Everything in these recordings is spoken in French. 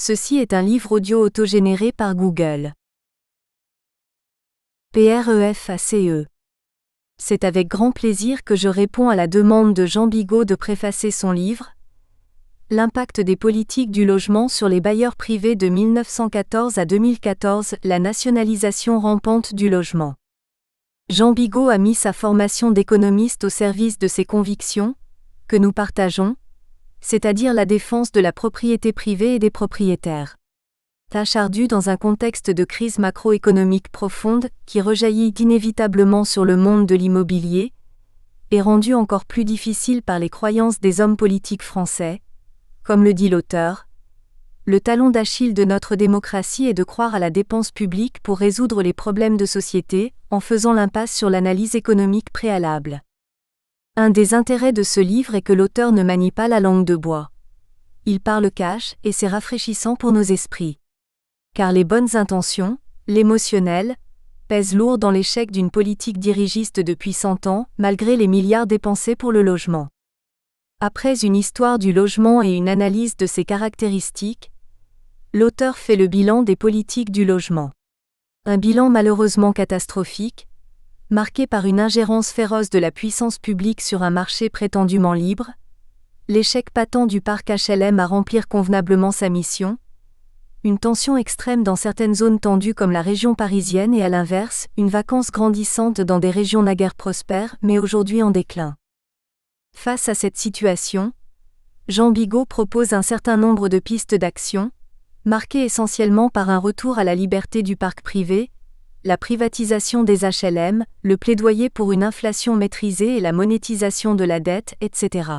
Ceci est un livre audio autogénéré par Google. PREFACE. C'est avec grand plaisir que je réponds à la demande de Jean Bigot de préfacer son livre « L'impact des politiques du logement sur les bailleurs privés de 1914 à 2014, la nationalisation rampante du logement ». Jean Bigot a mis sa formation d'économiste au service de ses convictions, que nous partageons, c'est-à-dire la défense de la propriété privée et des propriétaires. Tâche ardue dans un contexte de crise macroéconomique profonde qui rejaillit inévitablement sur le monde de l'immobilier, et rendue encore plus difficile par les croyances des hommes politiques français. Comme le dit l'auteur, le talon d'Achille de notre démocratie est de croire à la dépense publique pour résoudre les problèmes de société, en faisant l'impasse sur l'analyse économique préalable. Un des intérêts de ce livre est que l'auteur ne manie pas la langue de bois. Il parle cash et c'est rafraîchissant pour nos esprits. Car les bonnes intentions, l'émotionnel, pèsent lourd dans l'échec d'une politique dirigiste depuis 100 ans, malgré les milliards dépensés pour le logement. Après une histoire du logement et une analyse de ses caractéristiques, l'auteur fait le bilan des politiques du logement. Un bilan malheureusement catastrophique, marqué par une ingérence féroce de la puissance publique sur un marché prétendument libre, l'échec patent du parc HLM à remplir convenablement sa mission, une tension extrême dans certaines zones tendues comme la région parisienne et à l'inverse, une vacance grandissante dans des régions naguère prospères mais aujourd'hui en déclin. Face à cette situation, Jean Bigot propose un certain nombre de pistes d'action, marquées essentiellement par un retour à la liberté du parc privé, la privatisation des HLM, le plaidoyer pour une inflation maîtrisée et la monétisation de la dette, etc.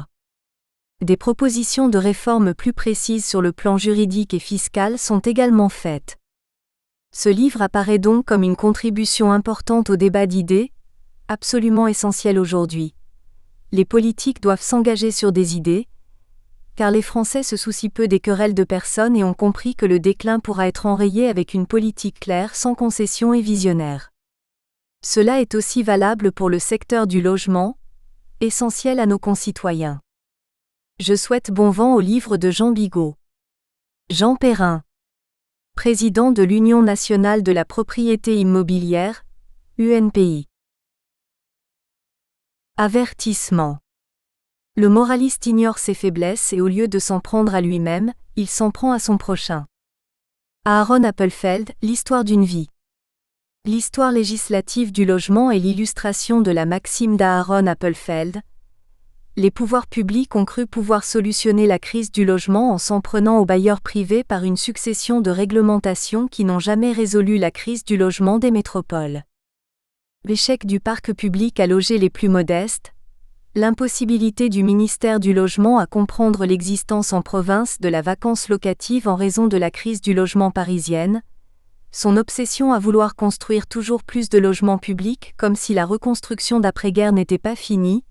Des propositions de réformes plus précises sur le plan juridique et fiscal sont également faites. Ce livre apparaît donc comme une contribution importante au débat d'idées, absolument essentiel aujourd'hui. Les politiques doivent s'engager sur des idées, car les Français se soucient peu des querelles de personnes et ont compris que le déclin pourra être enrayé avec une politique claire sans concession et visionnaire. Cela est aussi valable pour le secteur du logement, essentiel à nos concitoyens. Je souhaite bon vent au livre de Jean Bigot. Jean Perrin, président de l'Union nationale de la propriété immobilière, UNPI. Avertissement. Le moraliste ignore ses faiblesses et au lieu de s'en prendre à lui-même, il s'en prend à son prochain. Aaron Appelfeld, l'histoire d'une vie. L'histoire législative du logement est l'illustration de la maxime d'Aaron Appelfeld. Les pouvoirs publics ont cru pouvoir solutionner la crise du logement en s'en prenant aux bailleurs privés par une succession de réglementations qui n'ont jamais résolu la crise du logement des métropoles. L'échec du parc public à loger les plus modestes, l'impossibilité du ministère du Logement à comprendre l'existence en province de la vacance locative en raison de la crise du logement parisienne, son obsession à vouloir construire toujours plus de logements publics comme si la reconstruction d'après-guerre n'était pas finie,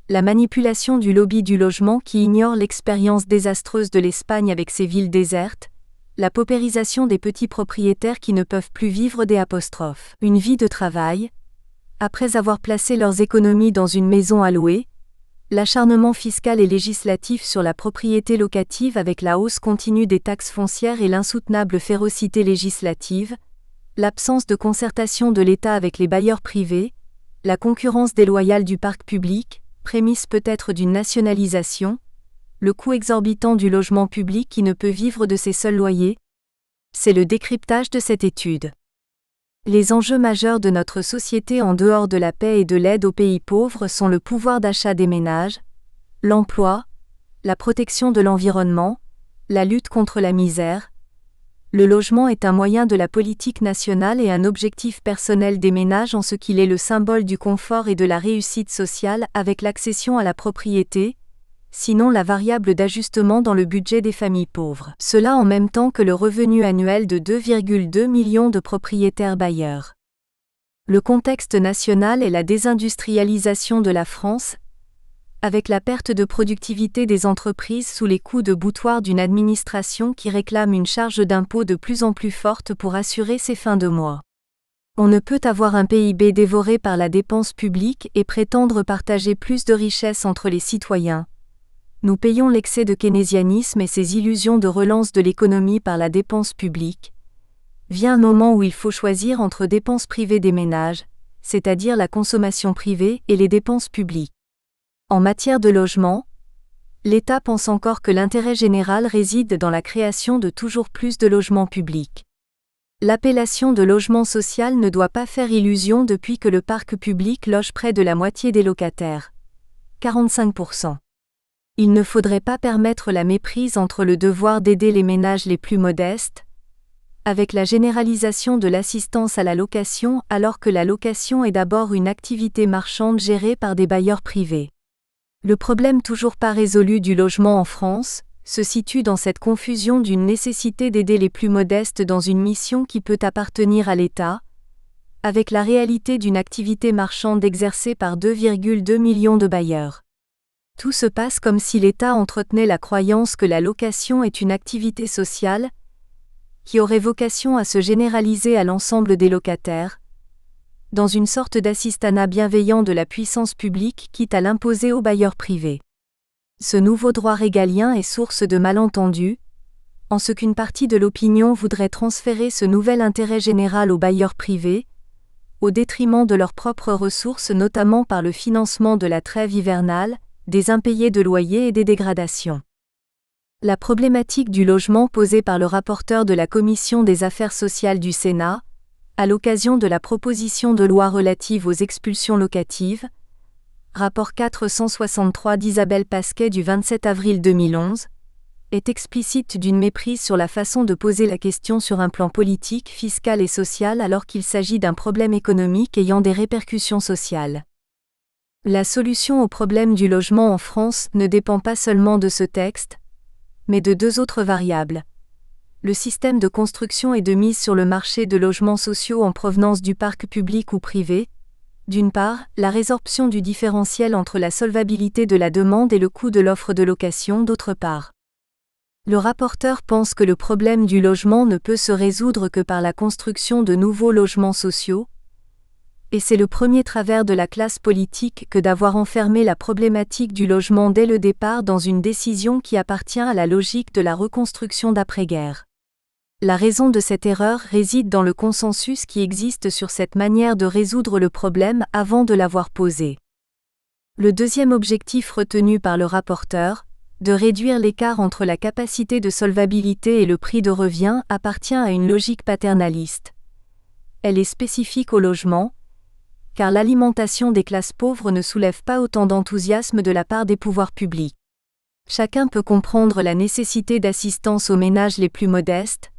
la manipulation du lobby du logement qui ignore l'expérience désastreuse de l'Espagne avec ses villes désertes, la paupérisation des petits propriétaires qui ne peuvent plus vivre une vie de travail, après avoir placé leurs économies dans une maison à louer, l'acharnement fiscal et législatif sur la propriété locative avec la hausse continue des taxes foncières et l'insoutenable férocité législative, l'absence de concertation de l'État avec les bailleurs privés, la concurrence déloyale du parc public, prémisse peut-être d'une nationalisation, le coût exorbitant du logement public qui ne peut vivre de ses seuls loyers. C'est le décryptage de cette étude. Les enjeux majeurs de notre société en dehors de la paix et de l'aide aux pays pauvres sont le pouvoir d'achat des ménages, l'emploi, la protection de l'environnement, la lutte contre la misère. Le logement est un moyen de la politique nationale et un objectif personnel des ménages en ce qu'il est le symbole du confort et de la réussite sociale avec l'accession à la propriété, sinon la variable d'ajustement dans le budget des familles pauvres. Cela en même temps que le revenu annuel de 2,2 millions de propriétaires bailleurs. Le contexte national est la désindustrialisation de la France, avec la perte de productivité des entreprises sous les coups de boutoir d'une administration qui réclame une charge d'impôt de plus en plus forte pour assurer ses fins de mois. On ne peut avoir un PIB dévoré par la dépense publique et prétendre partager plus de richesses entre les citoyens. Nous payons l'excès de keynésianisme et ses illusions de relance de l'économie par la dépense publique. Vient un moment où il faut choisir entre dépenses privées des ménages, c'est-à-dire la consommation privée, et les dépenses publiques. En matière de logement, l'État pense encore que l'intérêt général réside dans la création de toujours plus de logements publics. L'appellation de logement social ne doit pas faire illusion depuis que le parc public loge près de la moitié des locataires. 45%. Il ne faudrait pas permettre la méprise entre le devoir d'aider les ménages les plus modestes, avec la généralisation de l'assistance à la location alors que la location est d'abord une activité marchande gérée par des bailleurs privés. Le problème toujours pas résolu du logement en France se situe dans cette confusion d'une nécessité d'aider les plus modestes dans une mission qui peut appartenir à l'État, avec la réalité d'une activité marchande exercée par 2,2 millions de bailleurs. Tout se passe comme si l'État entretenait la croyance que la location est une activité sociale, qui aurait vocation à se généraliser à l'ensemble des locataires, dans une sorte d'assistanat bienveillant de la puissance publique quitte à l'imposer aux bailleurs privés. Ce nouveau droit régalien est source de malentendus, en ce qu'une partie de l'opinion voudrait transférer ce nouvel intérêt général aux bailleurs privés, au détriment de leurs propres ressources notamment par le financement de la trêve hivernale, des impayés de loyers et des dégradations. La problématique du logement posée par le rapporteur de la Commission des affaires sociales du Sénat, à l'occasion de la proposition de loi relative aux expulsions locatives, rapport 463 d'Isabelle Pasquet du 27 avril 2011, est explicite d'une méprise sur la façon de poser la question sur un plan politique, fiscal et social alors qu'il s'agit d'un problème économique ayant des répercussions sociales. La solution au problème du logement en France ne dépend pas seulement de ce texte, mais de deux autres variables. Le système de construction et de mise sur le marché de logements sociaux en provenance du parc public ou privé. D'une part, la résorption du différentiel entre la solvabilité de la demande et le coût de l'offre de location d'autre part. Le rapporteur pense que le problème du logement ne peut se résoudre que par la construction de nouveaux logements sociaux, et c'est le premier travers de la classe politique que d'avoir enfermé la problématique du logement dès le départ dans une décision qui appartient à la logique de la reconstruction d'après-guerre. La raison de cette erreur réside dans le consensus qui existe sur cette manière de résoudre le problème avant de l'avoir posé. Le deuxième objectif retenu par le rapporteur, de réduire l'écart entre la capacité de solvabilité et le prix de revient, appartient à une logique paternaliste. Elle est spécifique au logement, car l'alimentation des classes pauvres ne soulève pas autant d'enthousiasme de la part des pouvoirs publics. Chacun peut comprendre la nécessité d'assistance aux ménages les plus modestes,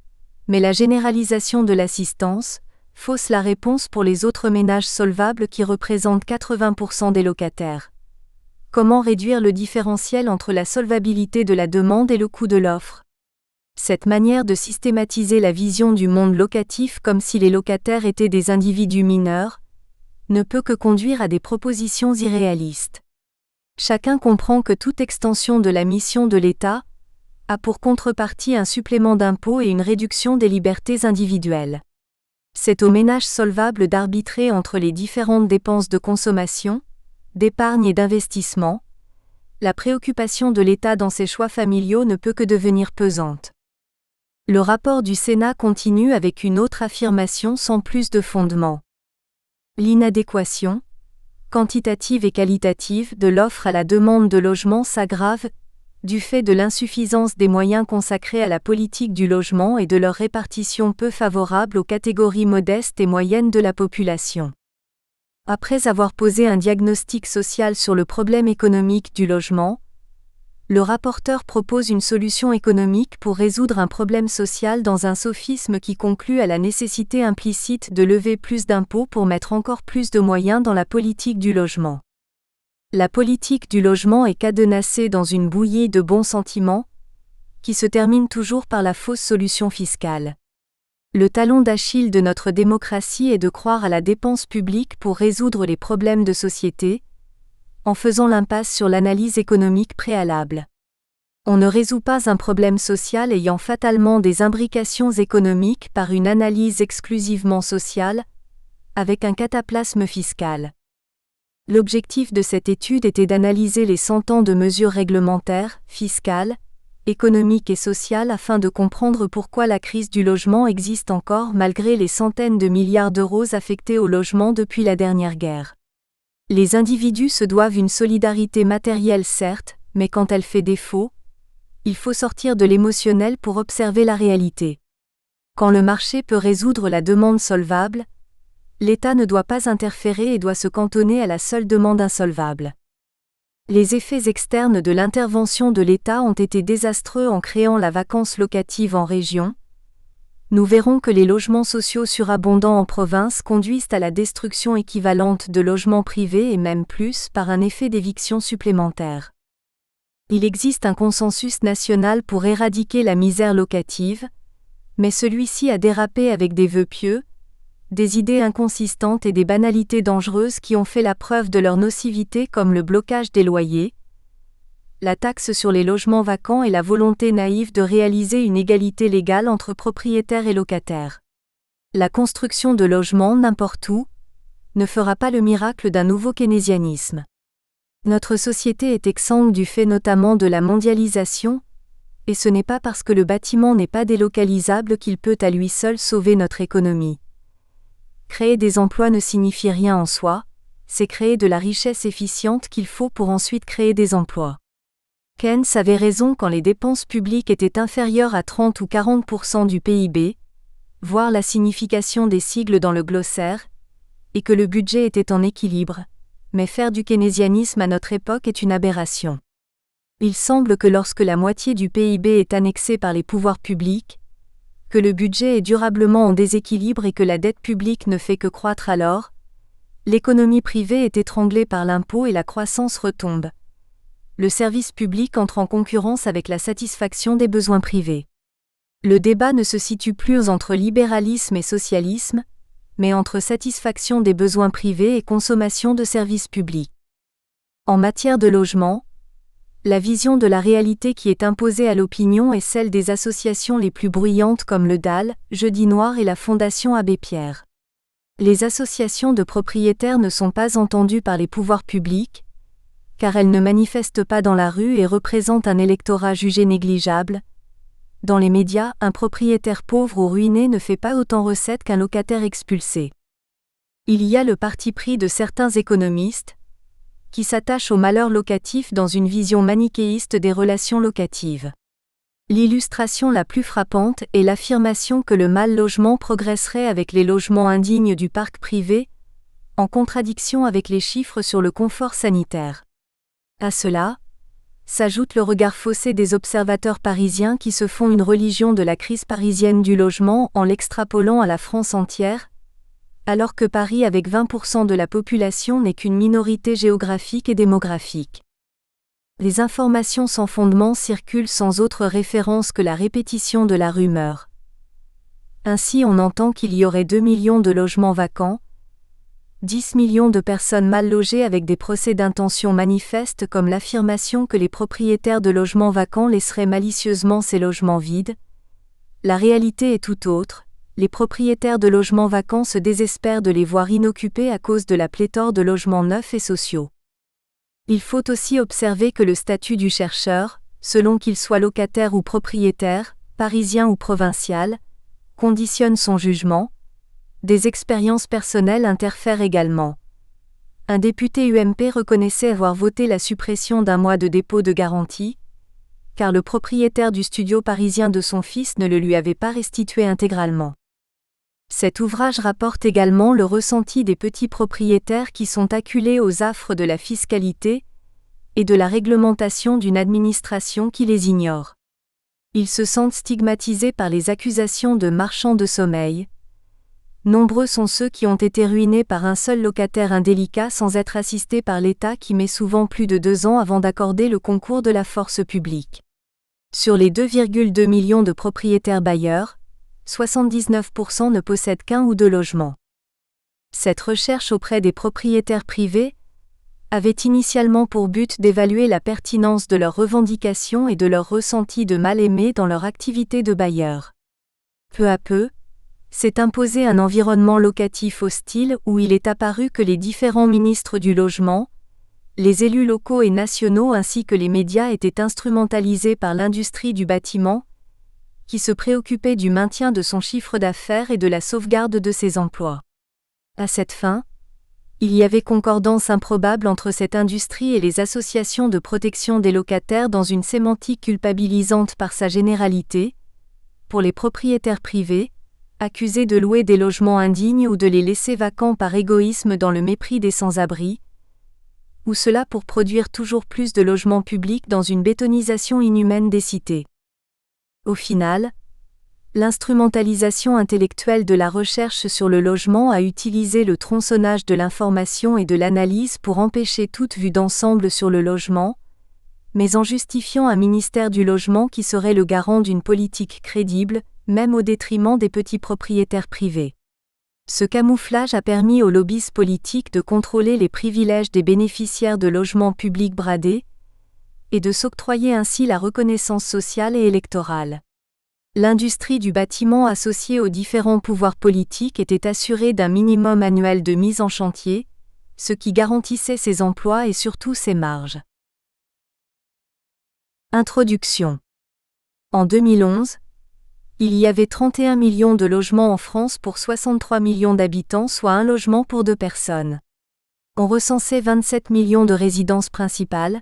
mais la généralisation de l'assistance fausse la réponse pour les autres ménages solvables qui représentent 80% des locataires. Comment réduire le différentiel entre la solvabilité de la demande et le coût de l'offre ? Cette manière de systématiser la vision du monde locatif comme si les locataires étaient des individus mineurs ne peut que conduire à des propositions irréalistes. Chacun comprend que toute extension de la mission de l'État a pour contrepartie un supplément d'impôt et une réduction des libertés individuelles. C'est aux ménages solvables d'arbitrer entre les différentes dépenses de consommation, d'épargne et d'investissement. La préoccupation de l'État dans ses choix familiaux ne peut que devenir pesante. Le rapport du Sénat continue avec une autre affirmation sans plus de fondement. L'inadéquation, quantitative et qualitative, de l'offre à la demande de logement s'aggrave du fait de l'insuffisance des moyens consacrés à la politique du logement et de leur répartition peu favorable aux catégories modestes et moyennes de la population. Après avoir posé un diagnostic social sur le problème économique du logement, le rapporteur propose une solution économique pour résoudre un problème social dans un sophisme qui conclut à la nécessité implicite de lever plus d'impôts pour mettre encore plus de moyens dans la politique du logement. La politique du logement est cadenassée dans une bouillie de bons sentiments, qui se termine toujours par la fausse solution fiscale. Le talon d'Achille de notre démocratie est de croire à la dépense publique pour résoudre les problèmes de société, en faisant l'impasse sur l'analyse économique préalable. On ne résout pas un problème social ayant fatalement des imbrications économiques par une analyse exclusivement sociale, avec un cataplasme fiscal. L'objectif de cette étude était d'analyser les 100 ans de mesures réglementaires, fiscales, économiques et sociales afin de comprendre pourquoi la crise du logement existe encore malgré les centaines de milliards d'euros affectés au logement depuis la dernière guerre. Les individus se doivent une solidarité matérielle certes, mais quand elle fait défaut, il faut sortir de l'émotionnel pour observer la réalité. Quand le marché peut résoudre la demande solvable, l'État ne doit pas interférer et doit se cantonner à la seule demande insolvable. Les effets externes de l'intervention de l'État ont été désastreux en créant la vacance locative en région. Nous verrons que les logements sociaux surabondants en province conduisent à la destruction équivalente de logements privés et même plus par un effet d'éviction supplémentaire. Il existe un consensus national pour éradiquer la misère locative, mais celui-ci a dérapé avec des vœux pieux, des idées inconsistantes et des banalités dangereuses qui ont fait la preuve de leur nocivité comme le blocage des loyers, la taxe sur les logements vacants et la volonté naïve de réaliser une égalité légale entre propriétaires et locataires. La construction de logements n'importe où ne fera pas le miracle d'un nouveau keynésianisme. Notre société est exsangue du fait notamment de la mondialisation, et ce n'est pas parce que le bâtiment n'est pas délocalisable qu'il peut à lui seul sauver notre économie. Créer des emplois ne signifie rien en soi, c'est créer de la richesse efficiente qu'il faut pour ensuite créer des emplois. Keynes avait raison quand les dépenses publiques étaient inférieures à 30 ou 40% du PIB, voir la signification des sigles dans le glossaire, et que le budget était en équilibre, mais faire du keynésianisme à notre époque est une aberration. Il semble que lorsque la moitié du PIB est annexée par les pouvoirs publics, que le budget est durablement en déséquilibre et que la dette publique ne fait que croître alors, l'économie privée est étranglée par l'impôt et la croissance retombe. Le service public entre en concurrence avec la satisfaction des besoins privés. Le débat ne se situe plus entre libéralisme et socialisme, mais entre satisfaction des besoins privés et consommation de services publics. En matière de logement, la vision de la réalité qui est imposée à l'opinion est celle des associations les plus bruyantes comme le DAL, Jeudi Noir et la Fondation Abbé Pierre. Les associations de propriétaires ne sont pas entendues par les pouvoirs publics, car elles ne manifestent pas dans la rue et représentent un électorat jugé négligeable. Dans les médias, un propriétaire pauvre ou ruiné ne fait pas autant recette qu'un locataire expulsé. Il y a le parti pris de certains économistes, qui s'attachent au malheur locatif dans une vision manichéiste des relations locatives. L'illustration la plus frappante est l'affirmation que le mal logement progresserait avec les logements indignes du parc privé, en contradiction avec les chiffres sur le confort sanitaire. À cela, s'ajoute le regard faussé des observateurs parisiens qui se font une religion de la crise parisienne du logement en l'extrapolant à la France entière, alors que Paris avec 20% de la population n'est qu'une minorité géographique et démographique. Les informations sans fondement circulent sans autre référence que la répétition de la rumeur. Ainsi on entend qu'il y aurait 2 millions de logements vacants, 10 millions de personnes mal logées avec des procès d'intention manifestes comme l'affirmation que les propriétaires de logements vacants laisseraient malicieusement ces logements vides. La réalité est tout autre. Les propriétaires de logements vacants se désespèrent de les voir inoccupés à cause de la pléthore de logements neufs et sociaux. Il faut aussi observer que le statut du chercheur, selon qu'il soit locataire ou propriétaire, parisien ou provincial, conditionne son jugement. Des expériences personnelles interfèrent également. Un député UMP reconnaissait avoir voté la suppression d'un mois de dépôt de garantie, car le propriétaire du studio parisien de son fils ne le lui avait pas restitué intégralement. Cet ouvrage rapporte également le ressenti des petits propriétaires qui sont acculés aux affres de la fiscalité et de la réglementation d'une administration qui les ignore. Ils se sentent stigmatisés par les accusations de marchands de sommeil. Nombreux sont ceux qui ont été ruinés par un seul locataire indélicat sans être assistés par l'État qui met souvent plus de 2 ans avant d'accorder le concours de la force publique. Sur les 2,2 millions de propriétaires bailleurs, 79% ne possèdent qu'un ou 2 logements. Cette recherche auprès des propriétaires privés avait initialement pour but d'évaluer la pertinence de leurs revendications et de leur ressenti de mal-aimé dans leur activité de bailleur. Peu à peu, s'est imposé un environnement locatif hostile où il est apparu que les différents ministres du logement, les élus locaux et nationaux ainsi que les médias étaient instrumentalisés par l'industrie du bâtiment, qui se préoccupait du maintien de son chiffre d'affaires et de la sauvegarde de ses emplois. À cette fin, il y avait concordance improbable entre cette industrie et les associations de protection des locataires dans une sémantique culpabilisante par sa généralité, pour les propriétaires privés, accusés de louer des logements indignes ou de les laisser vacants par égoïsme dans le mépris des sans-abri, ou cela pour produire toujours plus de logements publics dans une bétonisation inhumaine des cités. Au final, l'instrumentalisation intellectuelle de la recherche sur le logement a utilisé le tronçonnage de l'information et de l'analyse pour empêcher toute vue d'ensemble sur le logement, mais en justifiant un ministère du logement qui serait le garant d'une politique crédible, même au détriment des petits propriétaires privés. Ce camouflage a permis aux lobbies politiques de contrôler les privilèges des bénéficiaires de logements publics bradés, et de s'octroyer ainsi la reconnaissance sociale et électorale. L'industrie du bâtiment associée aux différents pouvoirs politiques était assurée d'un minimum annuel de mise en chantier, ce qui garantissait ses emplois et surtout ses marges. Introduction. En 2011, il y avait 31 millions de logements en France pour 63 millions d'habitants, soit un logement pour 2 personnes. On recensait 27 millions de résidences principales.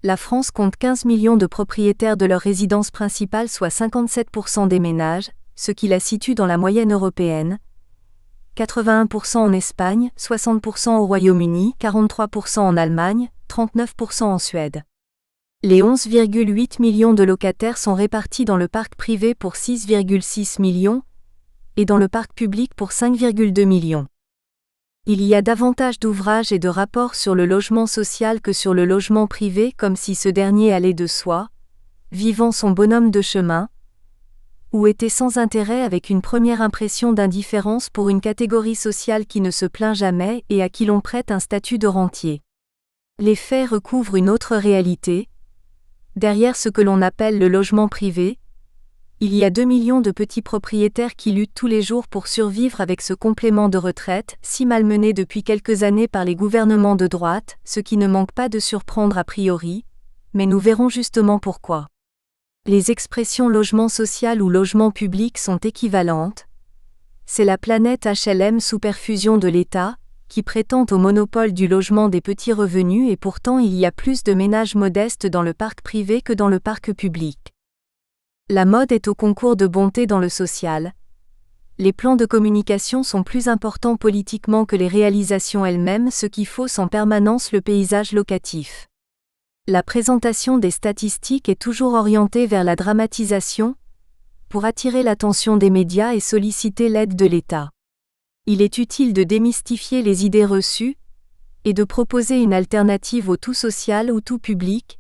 La France compte 15 millions de propriétaires de leur résidence principale, soit 57% des ménages, ce qui la situe dans la moyenne européenne. 81% en Espagne, 60% au Royaume-Uni, 43% en Allemagne, 39% en Suède. Les 11,8 millions de locataires sont répartis dans le parc privé pour 6,6 millions et dans le parc public pour 5,2 millions. Il y a davantage d'ouvrages et de rapports sur le logement social que sur le logement privé, comme si ce dernier allait de soi, vivant son bonhomme de chemin, ou était sans intérêt avec une première impression d'indifférence pour une catégorie sociale qui ne se plaint jamais et à qui l'on prête un statut de rentier. Les faits recouvrent une autre réalité. Derrière ce que l'on appelle le logement privé, il y a 2 millions de petits propriétaires qui luttent tous les jours pour survivre avec ce complément de retraite, si malmené depuis quelques années par les gouvernements de droite, ce qui ne manque pas de surprendre a priori, mais nous verrons justement pourquoi. Les expressions logement social ou logement public sont équivalentes. C'est la planète HLM sous perfusion de l'État, qui prétend au monopole du logement des petits revenus, et pourtant il y a plus de ménages modestes dans le parc privé que dans le parc public. La mode est au concours de bonté dans le social. Les plans de communication sont plus importants politiquement que les réalisations elles-mêmes, ce qui fausse en permanence le paysage locatif. La présentation des statistiques est toujours orientée vers la dramatisation, pour attirer l'attention des médias et solliciter l'aide de l'État. Il est utile de démystifier les idées reçues et de proposer une alternative au tout social ou tout public,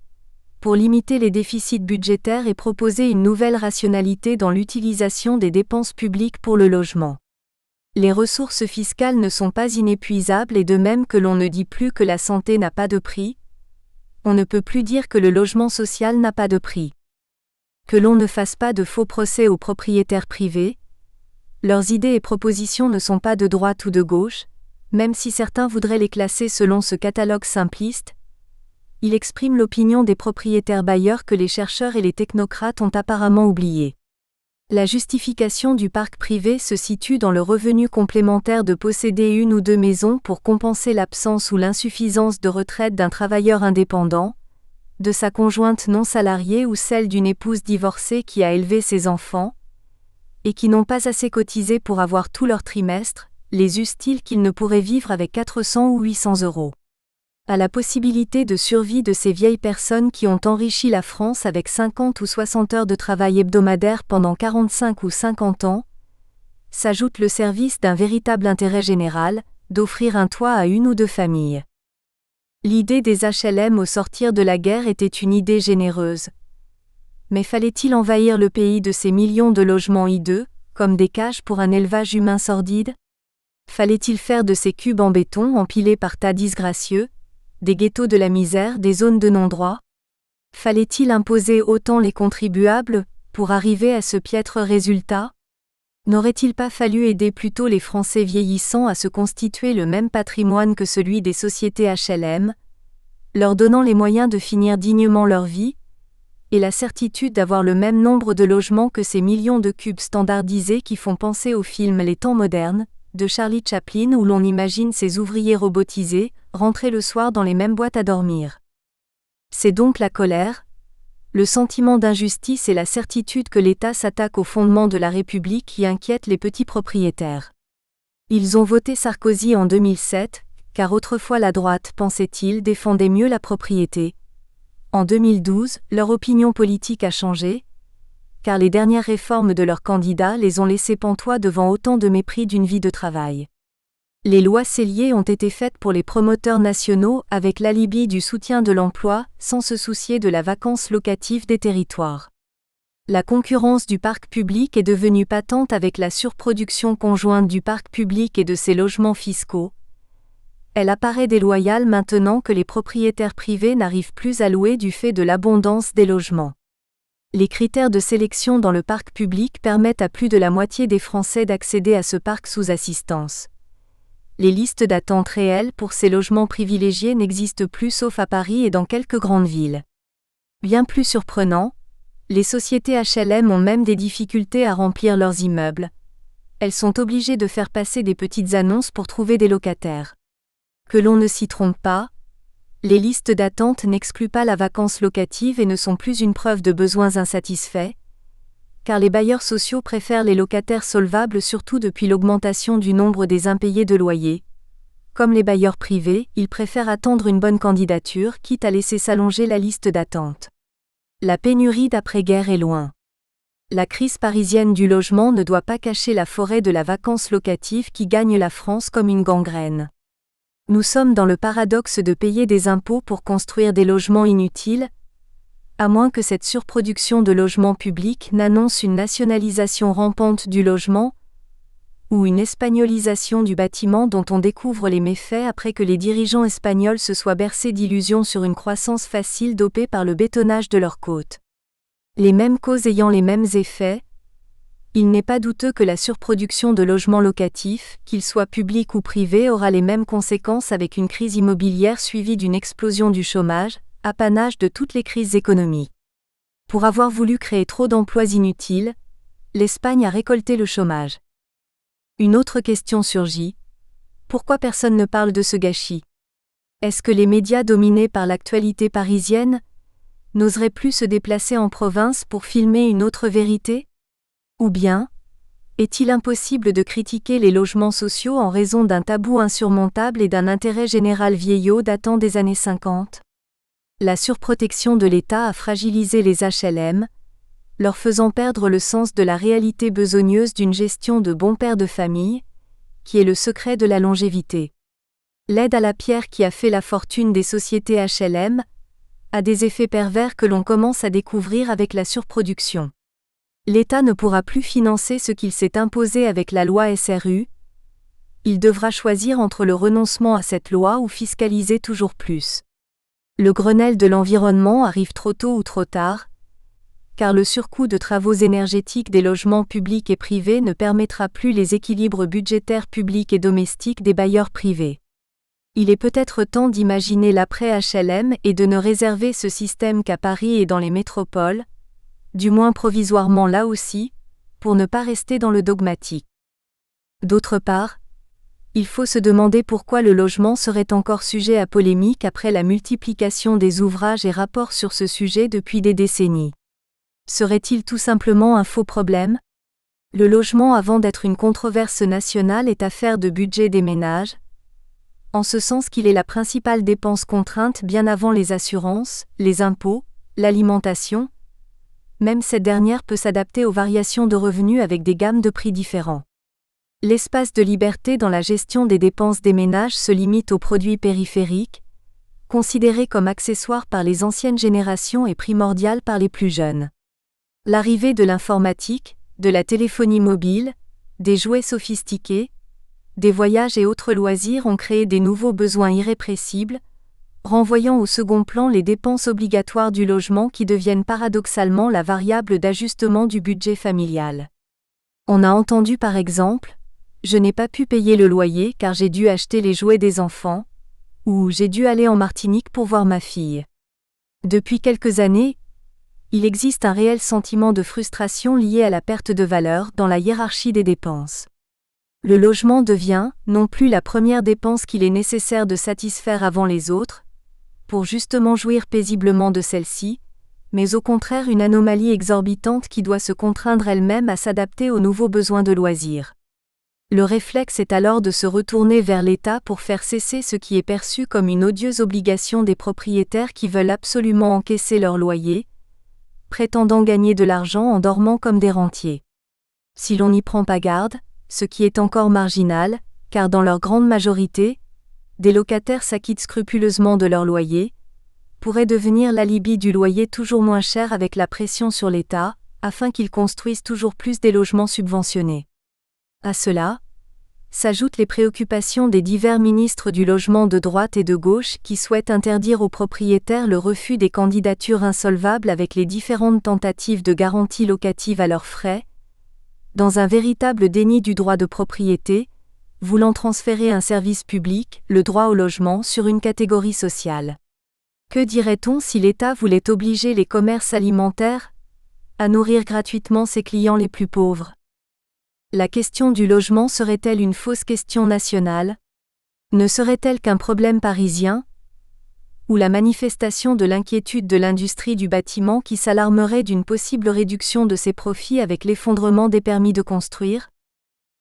pour limiter les déficits budgétaires et proposer une nouvelle rationalité dans l'utilisation des dépenses publiques pour le logement. Les ressources fiscales ne sont pas inépuisables, et de même que l'on ne dit plus que la santé n'a pas de prix, on ne peut plus dire que le logement social n'a pas de prix. Que l'on ne fasse pas de faux procès aux propriétaires privés. Leurs idées et propositions ne sont pas de droite ou de gauche, même si certains voudraient les classer selon ce catalogue simpliste. Il exprime l'opinion des propriétaires bailleurs que les chercheurs et les technocrates ont apparemment oubliée. La justification du parc privé se situe dans le revenu complémentaire de posséder une ou 2 maisons pour compenser l'absence ou l'insuffisance de retraite d'un travailleur indépendant, de sa conjointe non salariée ou celle d'une épouse divorcée qui a élevé ses enfants, et qui n'ont pas assez cotisé pour avoir tout leur trimestre, les eussent-ils qu'ils ne pourraient vivre avec 400 ou 800 euros. À la possibilité de survie de ces vieilles personnes qui ont enrichi la France avec 50 ou 60 heures de travail hebdomadaire pendant 45 ou 50 ans, s'ajoute le service d'un véritable intérêt général, d'offrir un toit à une ou 2 familles. L'idée des HLM au sortir de la guerre était une idée généreuse. Mais fallait-il envahir le pays de ces millions de logements hideux, comme des cages pour un élevage humain sordide? Fallait-il faire de ces cubes en béton empilés par tas disgracieux, des ghettos de la misère, des zones de non-droit? Fallait-il imposer autant les contribuables, pour arriver à ce piètre résultat? N'aurait-il pas fallu aider plutôt les Français vieillissants à se constituer le même patrimoine que celui des sociétés HLM, leur donnant les moyens de finir dignement leur vie, et la certitude d'avoir le même nombre de logements que ces millions de cubes standardisés qui font penser au film Les Temps modernes, de Charlie Chaplin où l'on imagine ces ouvriers robotisés, rentrer le soir dans les mêmes boîtes à dormir. C'est donc la colère, le sentiment d'injustice et la certitude que l'État s'attaque aux fondements de la République qui inquiètent les petits propriétaires. Ils ont voté Sarkozy en 2007, car autrefois la droite, pensait-il, défendait mieux la propriété. En 2012, leur opinion politique a changé, car les dernières réformes de leurs candidats les ont laissés pantois devant autant de mépris d'une vie de travail. Les lois Sellier ont été faites pour les promoteurs nationaux avec l'alibi du soutien de l'emploi, sans se soucier de la vacance locative des territoires. La concurrence du parc public est devenue patente avec la surproduction conjointe du parc public et de ses logements fiscaux. Elle apparaît déloyale maintenant que les propriétaires privés n'arrivent plus à louer du fait de l'abondance des logements. Les critères de sélection dans le parc public permettent à plus de la moitié des Français d'accéder à ce parc sous assistance. Les listes d'attente réelles pour ces logements privilégiés n'existent plus sauf à Paris et dans quelques grandes villes. Bien plus surprenant, les sociétés HLM ont même des difficultés à remplir leurs immeubles. Elles sont obligées de faire passer des petites annonces pour trouver des locataires. Que l'on ne s'y trompe pas, les listes d'attente n'excluent pas la vacance locative et ne sont plus une preuve de besoins insatisfaits, car les bailleurs sociaux préfèrent les locataires solvables surtout depuis l'augmentation du nombre des impayés de loyers. Comme les bailleurs privés, ils préfèrent attendre une bonne candidature quitte à laisser s'allonger la liste d'attente. La pénurie d'après-guerre est loin. La crise parisienne du logement ne doit pas cacher la forêt de la vacance locative qui gagne la France comme une gangrène. Nous sommes dans le paradoxe de payer des impôts pour construire des logements inutiles, à moins que cette surproduction de logements publics n'annonce une nationalisation rampante du logement, ou une espagnolisation du bâtiment dont on découvre les méfaits après que les dirigeants espagnols se soient bercés d'illusions sur une croissance facile dopée par le bétonnage de leurs côtes. Les mêmes causes ayant les mêmes effets, il n'est pas douteux que la surproduction de logements locatifs, qu'ils soient publics ou privés, aura les mêmes conséquences avec une crise immobilière suivie d'une explosion du chômage, apanage de toutes les crises économiques. Pour avoir voulu créer trop d'emplois inutiles, l'Espagne a récolté le chômage. Une autre question surgit. Pourquoi personne ne parle de ce gâchis ? Est-ce que les médias dominés par l'actualité parisienne n'oseraient plus se déplacer en province pour filmer une autre vérité ? Ou bien, est-il impossible de critiquer les logements sociaux en raison d'un tabou insurmontable et d'un intérêt général vieillot datant des années 50 ? La surprotection de l'État a fragilisé les HLM, leur faisant perdre le sens de la réalité besogneuse d'une gestion de bon père de famille, qui est le secret de la longévité. L'aide à la pierre qui a fait la fortune des sociétés HLM a des effets pervers que l'on commence à découvrir avec la surproduction. L'État ne pourra plus financer ce qu'il s'est imposé avec la loi SRU. Il devra choisir entre le renoncement à cette loi ou fiscaliser toujours plus. Le Grenelle de l'environnement arrive trop tôt ou trop tard, car le surcoût de travaux énergétiques des logements publics et privés ne permettra plus les équilibres budgétaires publics et domestiques des bailleurs privés. Il est peut-être temps d'imaginer l'après-HLM et de ne réserver ce système qu'à Paris et dans les métropoles, du moins provisoirement là aussi, pour ne pas rester dans le dogmatique. D'autre part, il faut se demander pourquoi le logement serait encore sujet à polémique après la multiplication des ouvrages et rapports sur ce sujet depuis des décennies. Serait-il tout simplement un faux problème ? Le logement avant d'être une controverse nationale est affaire de budget des ménages, en ce sens qu'il est la principale dépense contrainte bien avant les assurances, les impôts, l'alimentation. Même cette dernière peut s'adapter aux variations de revenus avec des gammes de prix différents. L'espace de liberté dans la gestion des dépenses des ménages se limite aux produits périphériques, considérés comme accessoires par les anciennes générations et primordiales par les plus jeunes. L'arrivée de l'informatique, de la téléphonie mobile, des jouets sophistiqués, des voyages et autres loisirs ont créé des nouveaux besoins irrépressibles, renvoyant au second plan les dépenses obligatoires du logement qui deviennent paradoxalement la variable d'ajustement du budget familial. On a entendu par exemple « Je n'ai pas pu payer le loyer car j'ai dû acheter les jouets des enfants » ou « J'ai dû aller en Martinique pour voir ma fille ». Depuis quelques années, il existe un réel sentiment de frustration lié à la perte de valeur dans la hiérarchie des dépenses. Le logement devient, non plus la première dépense qu'il est nécessaire de satisfaire avant les autres, pour justement jouir paisiblement de celle-ci, mais au contraire une anomalie exorbitante qui doit se contraindre elle-même à s'adapter aux nouveaux besoins de loisirs. Le réflexe est alors de se retourner vers l'État pour faire cesser ce qui est perçu comme une odieuse obligation des propriétaires qui veulent absolument encaisser leur loyer, prétendant gagner de l'argent en dormant comme des rentiers. Si l'on n'y prend pas garde, ce qui est encore marginal, car dans leur grande majorité, des locataires s'acquittent scrupuleusement de leur loyer, pourrait devenir l'alibi du loyer toujours moins cher avec la pression sur l'État, afin qu'il construise toujours plus des logements subventionnés. À cela, s'ajoutent les préoccupations des divers ministres du logement de droite et de gauche qui souhaitent interdire aux propriétaires le refus des candidatures insolvables avec les différentes tentatives de garantie locative à leurs frais, dans un véritable déni du droit de propriété, voulant transférer un service public, le droit au logement, sur une catégorie sociale. Que dirait-on si l'État voulait obliger les commerces alimentaires à nourrir gratuitement ses clients les plus pauvres? La question du logement serait-elle une fausse question nationale? Ne serait-elle qu'un problème parisien? Ou la manifestation de l'inquiétude de l'industrie du bâtiment qui s'alarmerait d'une possible réduction de ses profits avec l'effondrement des permis de construire?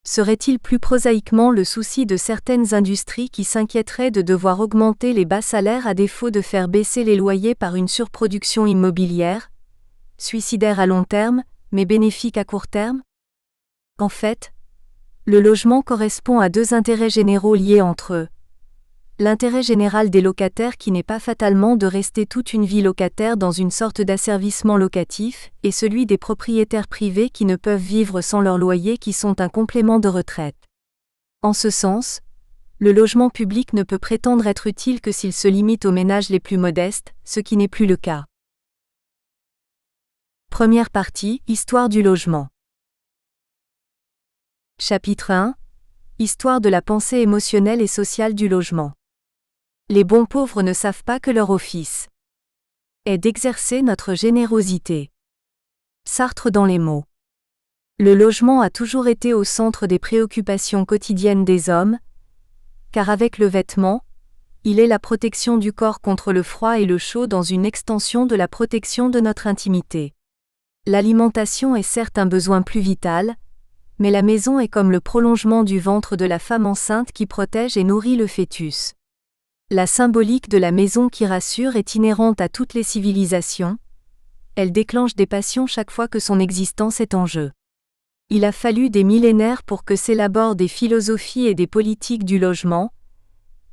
Serait-il plus prosaïquement le souci de certaines industries qui s'inquiéteraient de devoir augmenter les bas salaires à défaut de faire baisser les loyers par une surproduction immobilière, suicidaire à long terme, mais bénéfique à court terme? En fait, le logement correspond à deux intérêts généraux liés entre eux. L'intérêt général des locataires qui n'est pas fatalement de rester toute une vie locataire dans une sorte d'asservissement locatif, et celui des propriétaires privés qui ne peuvent vivre sans leurs loyers qui sont un complément de retraite. En ce sens, le logement public ne peut prétendre être utile que s'il se limite aux ménages les plus modestes, ce qui n'est plus le cas. Première partie, Histoire du logement. Chapitre 1. Histoire de la pensée émotionnelle et sociale du logement. Les bons pauvres ne savent pas que leur office est d'exercer notre générosité. Sartre dans les mots. Le logement a toujours été au centre des préoccupations quotidiennes des hommes, car avec le vêtement, il est la protection du corps contre le froid et le chaud dans une extension de la protection de notre intimité. L'alimentation est certes un besoin plus vital, mais la maison est comme le prolongement du ventre de la femme enceinte qui protège et nourrit le fœtus. La symbolique de la maison qui rassure est inhérente à toutes les civilisations. Elle déclenche des passions chaque fois que son existence est en jeu. Il a fallu des millénaires pour que s'élaborent des philosophies et des politiques du logement,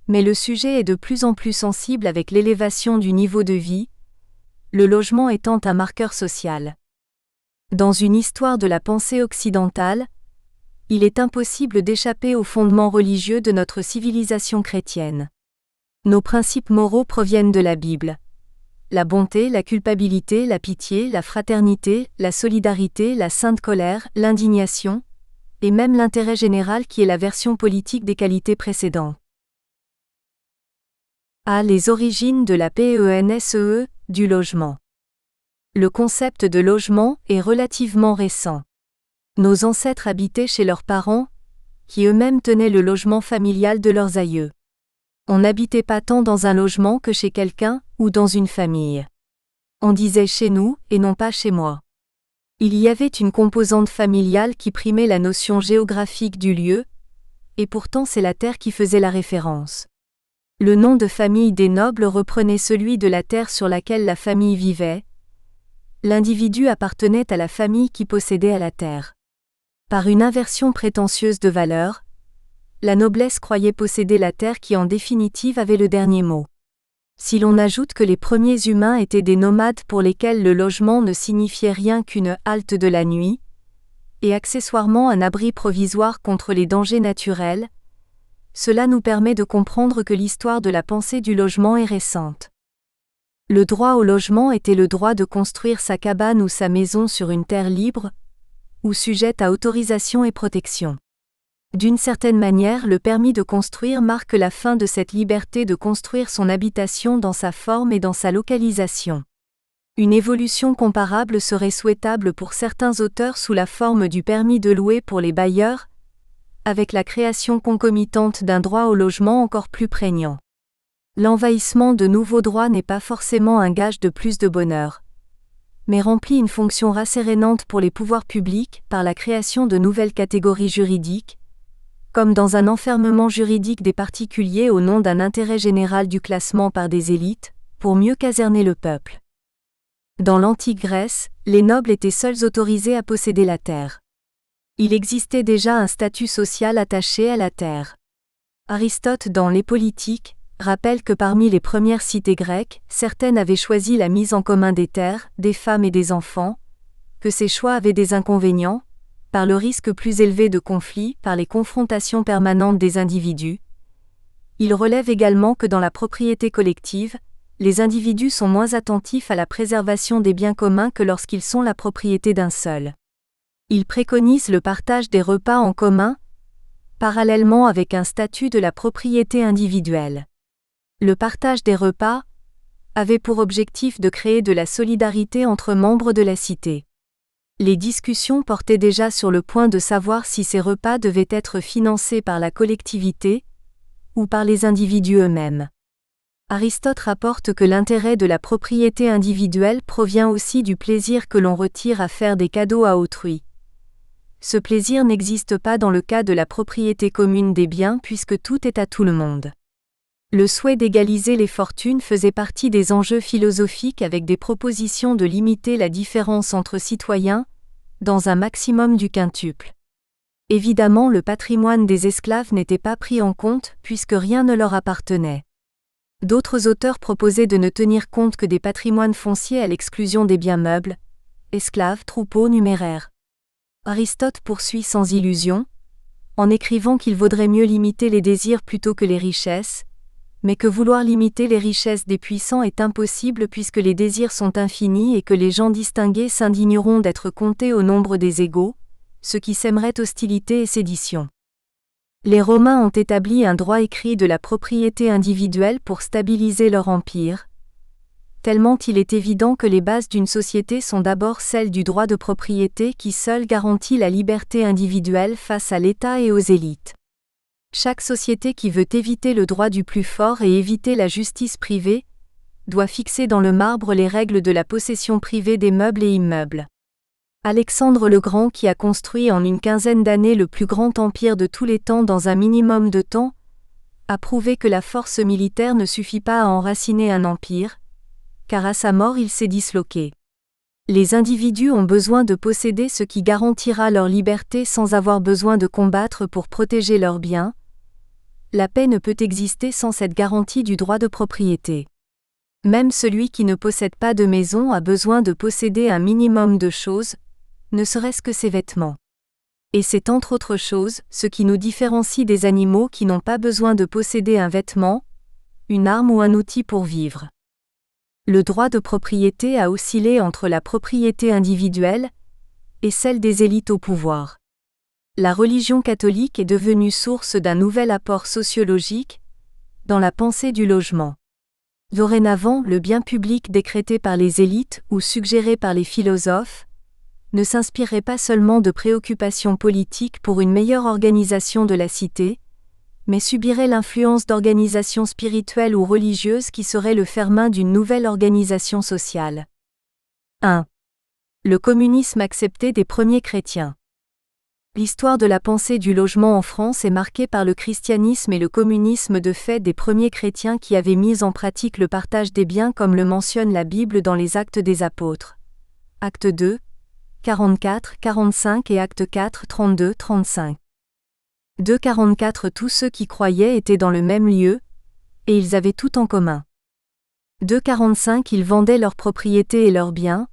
mais le sujet est de plus en plus sensible avec l'élévation du niveau de vie, le logement étant un marqueur social. Dans une histoire de la pensée occidentale, il est impossible d'échapper aux fondements religieux de notre civilisation chrétienne. Nos principes moraux proviennent de la Bible. La bonté, la culpabilité, la pitié, la fraternité, la solidarité, la sainte colère, l'indignation, et même l'intérêt général qui est la version politique des qualités précédentes. A. Les origines de la PENSEE, du logement. Le concept de logement est relativement récent. Nos ancêtres habitaient chez leurs parents, qui eux-mêmes tenaient le logement familial de leurs aïeux. On n'habitait pas tant dans un logement que chez quelqu'un, ou dans une famille. On disait chez nous, et non pas chez moi. Il y avait une composante familiale qui primait la notion géographique du lieu, et pourtant c'est la terre qui faisait la référence. Le nom de famille des nobles reprenait celui de la terre sur laquelle la famille vivait. L'individu appartenait à la famille qui possédait à la terre. Par une inversion prétentieuse de valeur, la noblesse croyait posséder la terre qui en définitive avait le dernier mot. Si l'on ajoute que les premiers humains étaient des nomades pour lesquels le logement ne signifiait rien qu'une halte de la nuit, et accessoirement un abri provisoire contre les dangers naturels, cela nous permet de comprendre que l'histoire de la pensée du logement est récente. Le droit au logement était le droit de construire sa cabane ou sa maison sur une terre libre, ou sujettes à autorisation et protection. D'une certaine manière, le permis de construire marque la fin de cette liberté de construire son habitation dans sa forme et dans sa localisation. Une évolution comparable serait souhaitable pour certains auteurs sous la forme du permis de louer pour les bailleurs, avec la création concomitante d'un droit au logement encore plus prégnant. L'envahissement de nouveaux droits n'est pas forcément un gage de plus de bonheur, mais remplit une fonction rassérénante pour les pouvoirs publics par la création de nouvelles catégories juridiques, comme dans un enfermement juridique des particuliers au nom d'un intérêt général du classement par des élites, pour mieux caserner le peuple. Dans l'antique Grèce, les nobles étaient seuls autorisés à posséder la terre. Il existait déjà un statut social attaché à la terre. Aristote dans Les Politiques rappelle que parmi les premières cités grecques, certaines avaient choisi la mise en commun des terres, des femmes et des enfants, que ces choix avaient des inconvénients, par le risque plus élevé de conflits, par les confrontations permanentes des individus. Il relève également que dans la propriété collective, les individus sont moins attentifs à la préservation des biens communs que lorsqu'ils sont la propriété d'un seul. Il préconise le partage des repas en commun, parallèlement avec un statut de la propriété individuelle. Le partage des repas avait pour objectif de créer de la solidarité entre membres de la cité. Les discussions portaient déjà sur le point de savoir si ces repas devaient être financés par la collectivité ou par les individus eux-mêmes. Aristote rapporte que l'intérêt de la propriété individuelle provient aussi du plaisir que l'on retire à faire des cadeaux à autrui. Ce plaisir n'existe pas dans le cas de la propriété commune des biens puisque tout est à tout le monde. Le souhait d'égaliser les fortunes faisait partie des enjeux philosophiques avec des propositions de limiter la différence entre citoyens, dans un maximum du quintuple. Évidemment, le patrimoine des esclaves n'était pas pris en compte puisque rien ne leur appartenait. D'autres auteurs proposaient de ne tenir compte que des patrimoines fonciers à l'exclusion des biens meubles, esclaves, troupeaux, numéraires. Aristote poursuit sans illusion, en écrivant qu'il vaudrait mieux limiter les désirs plutôt que les richesses, mais que vouloir limiter les richesses des puissants est impossible puisque les désirs sont infinis et que les gens distingués s'indigneront d'être comptés au nombre des égaux, ce qui sèmerait hostilité et sédition. Les Romains ont établi un droit écrit de la propriété individuelle pour stabiliser leur empire, tellement il est évident que les bases d'une société sont d'abord celles du droit de propriété qui seul garantit la liberté individuelle face à l'État et aux élites. Chaque société qui veut éviter le droit du plus fort et éviter la justice privée, doit fixer dans le marbre les règles de la possession privée des meubles et immeubles. Alexandre le Grand qui a construit en une quinzaine d'années le plus grand empire de tous les temps dans un minimum de temps, a prouvé que la force militaire ne suffit pas à enraciner un empire, car à sa mort il s'est disloqué. Les individus ont besoin de posséder ce qui garantira leur liberté sans avoir besoin de combattre pour protéger leurs biens. La paix ne peut exister sans cette garantie du droit de propriété. Même celui qui ne possède pas de maison a besoin de posséder un minimum de choses, ne serait-ce que ses vêtements. Et c'est entre autres choses, ce qui nous différencie des animaux qui n'ont pas besoin de posséder un vêtement, une arme ou un outil pour vivre. Le droit de propriété a oscillé entre la propriété individuelle et celle des élites au pouvoir. La religion catholique est devenue source d'un nouvel apport sociologique dans la pensée du logement. Dorénavant, le bien public décrété par les élites ou suggéré par les philosophes ne s'inspirait pas seulement de préoccupations politiques pour une meilleure organisation de la cité, mais subirait l'influence d'organisations spirituelles ou religieuses qui seraient le ferment d'une nouvelle organisation sociale. 1. Le communisme accepté des premiers chrétiens. L'histoire de la pensée du logement en France est marquée par le christianisme et le communisme de fait des premiers chrétiens qui avaient mis en pratique le partage des biens comme le mentionne la Bible dans les Actes des Apôtres. Acte 2, 44, 45 et Acte 4, 32, 35. 2,44 Tous ceux qui croyaient étaient dans le même lieu, et ils avaient tout en commun. 2,45 Ils vendaient leurs propriétés et leurs biens,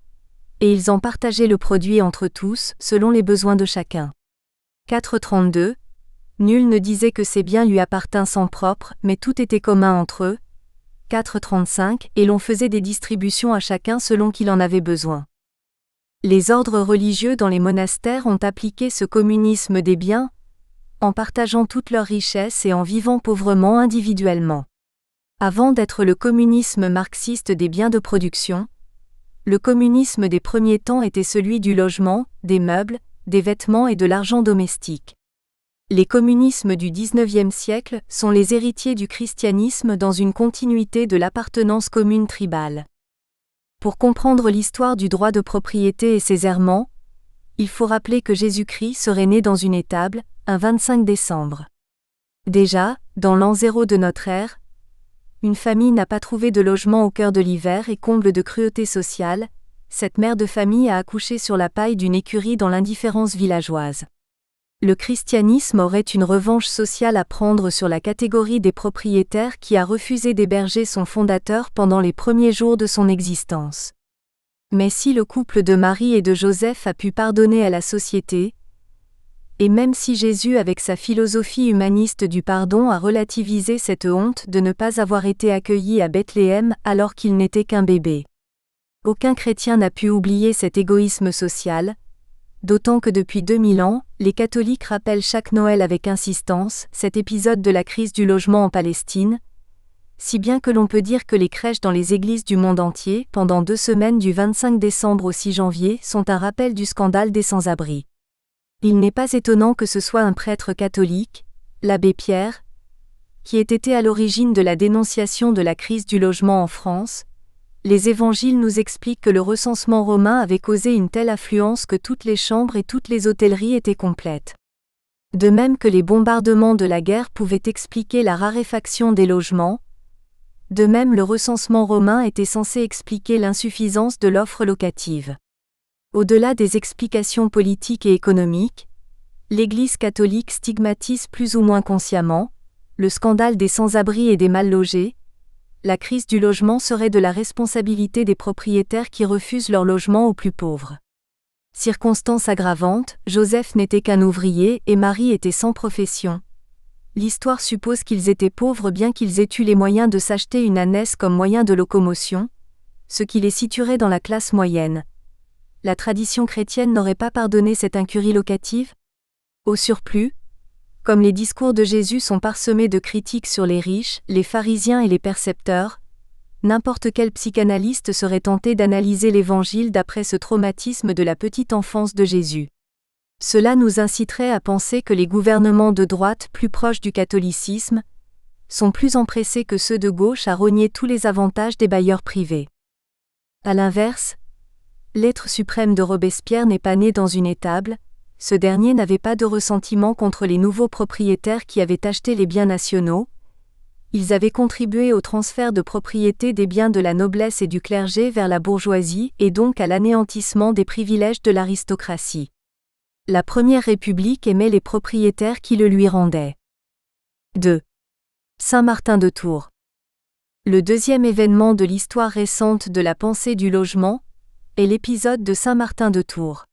et ils en partageaient le produit entre tous, selon les besoins de chacun. 4,32 Nul ne disait que ses biens lui appartinssent en propre, mais tout était commun entre eux. 4,35 Et l'on faisait des distributions à chacun selon qu'il en avait besoin. Les ordres religieux dans les monastères ont appliqué ce communisme des biens, en partageant toutes leurs richesses et en vivant pauvrement individuellement. Avant d'être le communisme marxiste des biens de production, le communisme des premiers temps était celui du logement, des meubles, des vêtements et de l'argent domestique. Les communismes du XIXe siècle sont les héritiers du christianisme dans une continuité de l'appartenance commune tribale. Pour comprendre l'histoire du droit de propriété et ses errements, il faut rappeler que Jésus-Christ serait né dans une étable, un 25 décembre. Déjà, dans l'an 0 de notre ère, une famille n'a pas trouvé de logement au cœur de l'hiver et comble de cruauté sociale, cette mère de famille a accouché sur la paille d'une écurie dans l'indifférence villageoise. Le christianisme aurait une revanche sociale à prendre sur la catégorie des propriétaires qui a refusé d'héberger son fondateur pendant les premiers jours de son existence. Mais si le couple de Marie et de Joseph a pu pardonner à la société, et même si Jésus avec sa philosophie humaniste du pardon a relativisé cette honte de ne pas avoir été accueilli à Bethléem alors qu'il n'était qu'un bébé. Aucun chrétien n'a pu oublier cet égoïsme social, d'autant que depuis 2000 ans, les catholiques rappellent chaque Noël avec insistance cet épisode de la crise du logement en Palestine, si bien que l'on peut dire que les crèches dans les églises du monde entier, pendant 2 semaines du 25 décembre au 6 janvier, sont un rappel du scandale des sans-abri. Il n'est pas étonnant que ce soit un prêtre catholique, l'abbé Pierre, qui ait été à l'origine de la dénonciation de la crise du logement en France. Les évangiles nous expliquent que le recensement romain avait causé une telle affluence que toutes les chambres et toutes les hôtelleries étaient complètes. De même que les bombardements de la guerre pouvaient expliquer la raréfaction des logements, de même le recensement romain était censé expliquer l'insuffisance de l'offre locative. Au-delà des explications politiques et économiques, l'Église catholique stigmatise plus ou moins consciemment le scandale des sans-abri et des mal-logés. La crise du logement serait de la responsabilité des propriétaires qui refusent leur logement aux plus pauvres. Circonstance aggravante, Joseph n'était qu'un ouvrier et Marie était sans profession. L'histoire suppose qu'ils étaient pauvres bien qu'ils aient eu les moyens de s'acheter une ânesse comme moyen de locomotion, ce qui les situerait dans la classe moyenne. La tradition chrétienne n'aurait pas pardonné cette incurie locative ? Au surplus, comme les discours de Jésus sont parsemés de critiques sur les riches, les pharisiens et les percepteurs, n'importe quel psychanalyste serait tenté d'analyser l'Évangile d'après ce traumatisme de la petite enfance de Jésus. Cela nous inciterait à penser que les gouvernements de droite plus proches du catholicisme sont plus empressés que ceux de gauche à rogner tous les avantages des bailleurs privés. À l'inverse, l'être suprême de Robespierre n'est pas né dans une étable. Ce dernier n'avait pas de ressentiment contre les nouveaux propriétaires qui avaient acheté les biens nationaux. Ils avaient contribué au transfert de propriété des biens de la noblesse et du clergé vers la bourgeoisie et donc à l'anéantissement des privilèges de l'aristocratie. La Première République aimait les propriétaires qui le lui rendaient. 2. Saint-Martin de Tours. Le deuxième événement de l'histoire récente de la pensée du logement est l'épisode de Saint-Martin de Tours.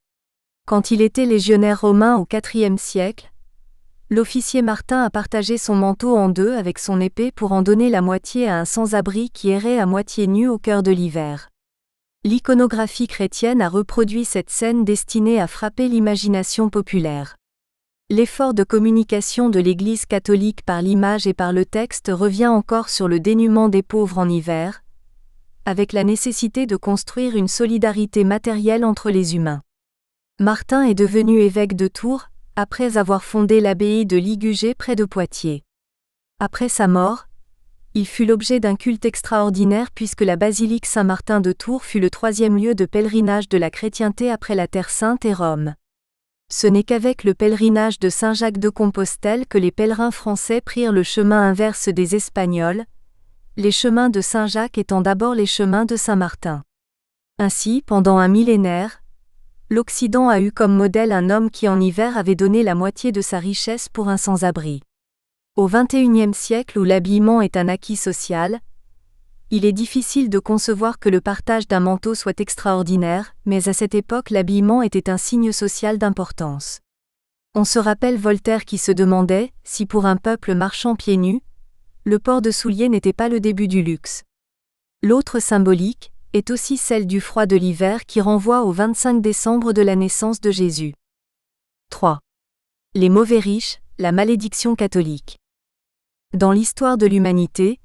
Quand il était légionnaire romain au IVe siècle, l'officier Martin a partagé son manteau en deux avec son épée pour en donner la moitié à un sans-abri qui errait à moitié nu au cœur de l'hiver. L'iconographie chrétienne a reproduit cette scène destinée à frapper l'imagination populaire. L'effort de communication de l'Église catholique par l'image et par le texte revient encore sur le dénuement des pauvres en hiver, avec la nécessité de construire une solidarité matérielle entre les humains. Martin est devenu évêque de Tours, après avoir fondé l'abbaye de Ligugé près de Poitiers. Après sa mort, il fut l'objet d'un culte extraordinaire puisque la basilique Saint-Martin de Tours fut le 3e lieu de pèlerinage de la chrétienté après la Terre Sainte et Rome. Ce n'est qu'avec le pèlerinage de Saint-Jacques de Compostelle que les pèlerins français prirent le chemin inverse des Espagnols, les chemins de Saint-Jacques étant d'abord les chemins de Saint-Martin. Ainsi, pendant un millénaire, l'Occident a eu comme modèle un homme qui en hiver avait donné la moitié de sa richesse pour un sans-abri. Au XXIe siècle où l'habillement est un acquis social, il est difficile de concevoir que le partage d'un manteau soit extraordinaire, mais à cette époque l'habillement était un signe social d'importance. On se rappelle Voltaire qui se demandait si pour un peuple marchant pieds nus, le port de souliers n'était pas le début du luxe. L'autre symbolique est aussi celle du froid de l'hiver qui renvoie au 25 décembre de la naissance de Jésus. 3. Les mauvais riches, la malédiction catholique. Dans l'histoire de l'humanité,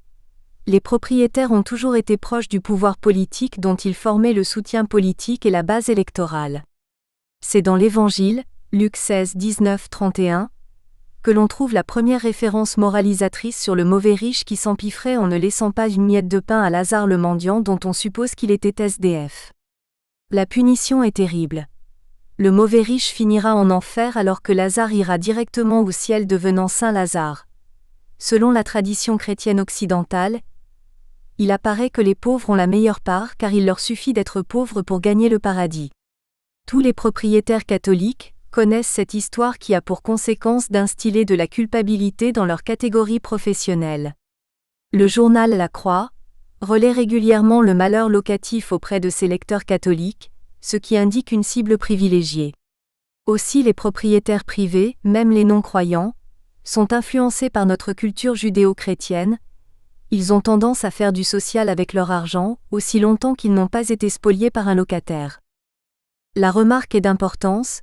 les propriétaires ont toujours été proches du pouvoir politique dont ils formaient le soutien politique et la base électorale. C'est dans l'Évangile, Luc 16, 19, 31, que l'on trouve la première référence moralisatrice sur le mauvais riche qui s'empiffrait en ne laissant pas une miette de pain à Lazare le mendiant dont on suppose qu'il était SDF. La punition est terrible. Le mauvais riche finira en enfer alors que Lazare ira directement au ciel devenant Saint Lazare. Selon la tradition chrétienne occidentale, il apparaît que les pauvres ont la meilleure part car il leur suffit d'être pauvres pour gagner le paradis. Tous les propriétaires catholiques connaissent cette histoire qui a pour conséquence d'instiller de la culpabilité dans leur catégorie professionnelle. Le journal La Croix relaie régulièrement le malheur locatif auprès de ses lecteurs catholiques, ce qui indique une cible privilégiée. Aussi les propriétaires privés, même les non-croyants, sont influencés par notre culture judéo-chrétienne. Ils ont tendance à faire du social avec leur argent, aussi longtemps qu'ils n'ont pas été spoliés par un locataire. La remarque est d'importance,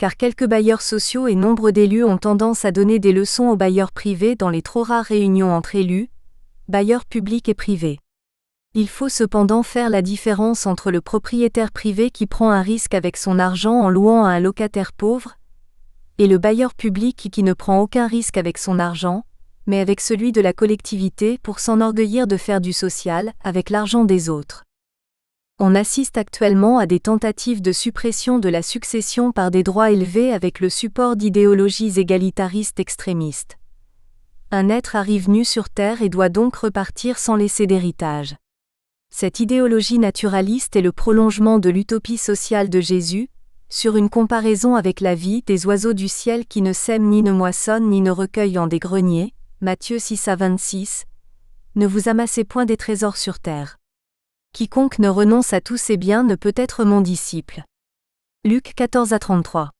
car quelques bailleurs sociaux et nombre d'élus ont tendance à donner des leçons aux bailleurs privés dans les trop rares réunions entre élus, bailleurs publics et privés. Il faut cependant faire la différence entre le propriétaire privé qui prend un risque avec son argent en louant à un locataire pauvre, et le bailleur public qui ne prend aucun risque avec son argent, mais avec celui de la collectivité pour s'enorgueillir de faire du social avec l'argent des autres. On assiste actuellement à des tentatives de suppression de la succession par des droits élevés avec le support d'idéologies égalitaristes extrémistes. Un être arrive nu sur terre et doit donc repartir sans laisser d'héritage. Cette idéologie naturaliste est le prolongement de l'utopie sociale de Jésus, sur une comparaison avec la vie des oiseaux du ciel qui ne sèment ni ne moissonnent ni ne recueillent en des greniers, Matthieu 6 à 26. Ne vous amassez point des trésors sur terre. Quiconque ne renonce à tous ses biens ne peut être mon disciple. Luc 14 à 33.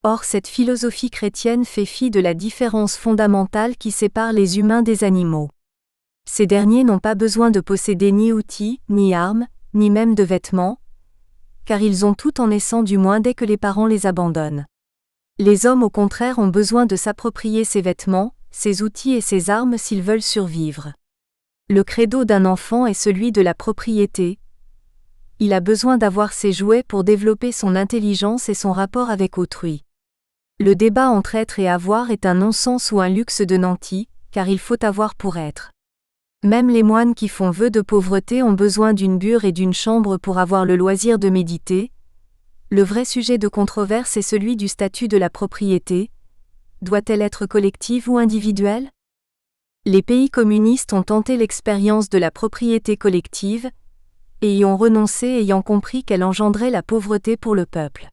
Or cette philosophie chrétienne fait fi de la différence fondamentale qui sépare les humains des animaux. Ces derniers n'ont pas besoin de posséder ni outils, ni armes, ni même de vêtements, car ils ont tout en naissant du moins dès que les parents les abandonnent. Les hommes au contraire ont besoin de s'approprier ces vêtements, ses outils et ses armes s'ils veulent survivre. Le credo d'un enfant est celui de la propriété. Il a besoin d'avoir ses jouets pour développer son intelligence et son rapport avec autrui. Le débat entre être et avoir est un non-sens ou un luxe de nantis, car il faut avoir pour être. Même les moines qui font vœu de pauvreté ont besoin d'une bure et d'une chambre pour avoir le loisir de méditer. Le vrai sujet de controverse est celui du statut de la propriété. Doit-elle être collective ou individuelle ? Les pays communistes ont tenté l'expérience de la propriété collective, et y ont renoncé ayant compris qu'elle engendrait la pauvreté pour le peuple.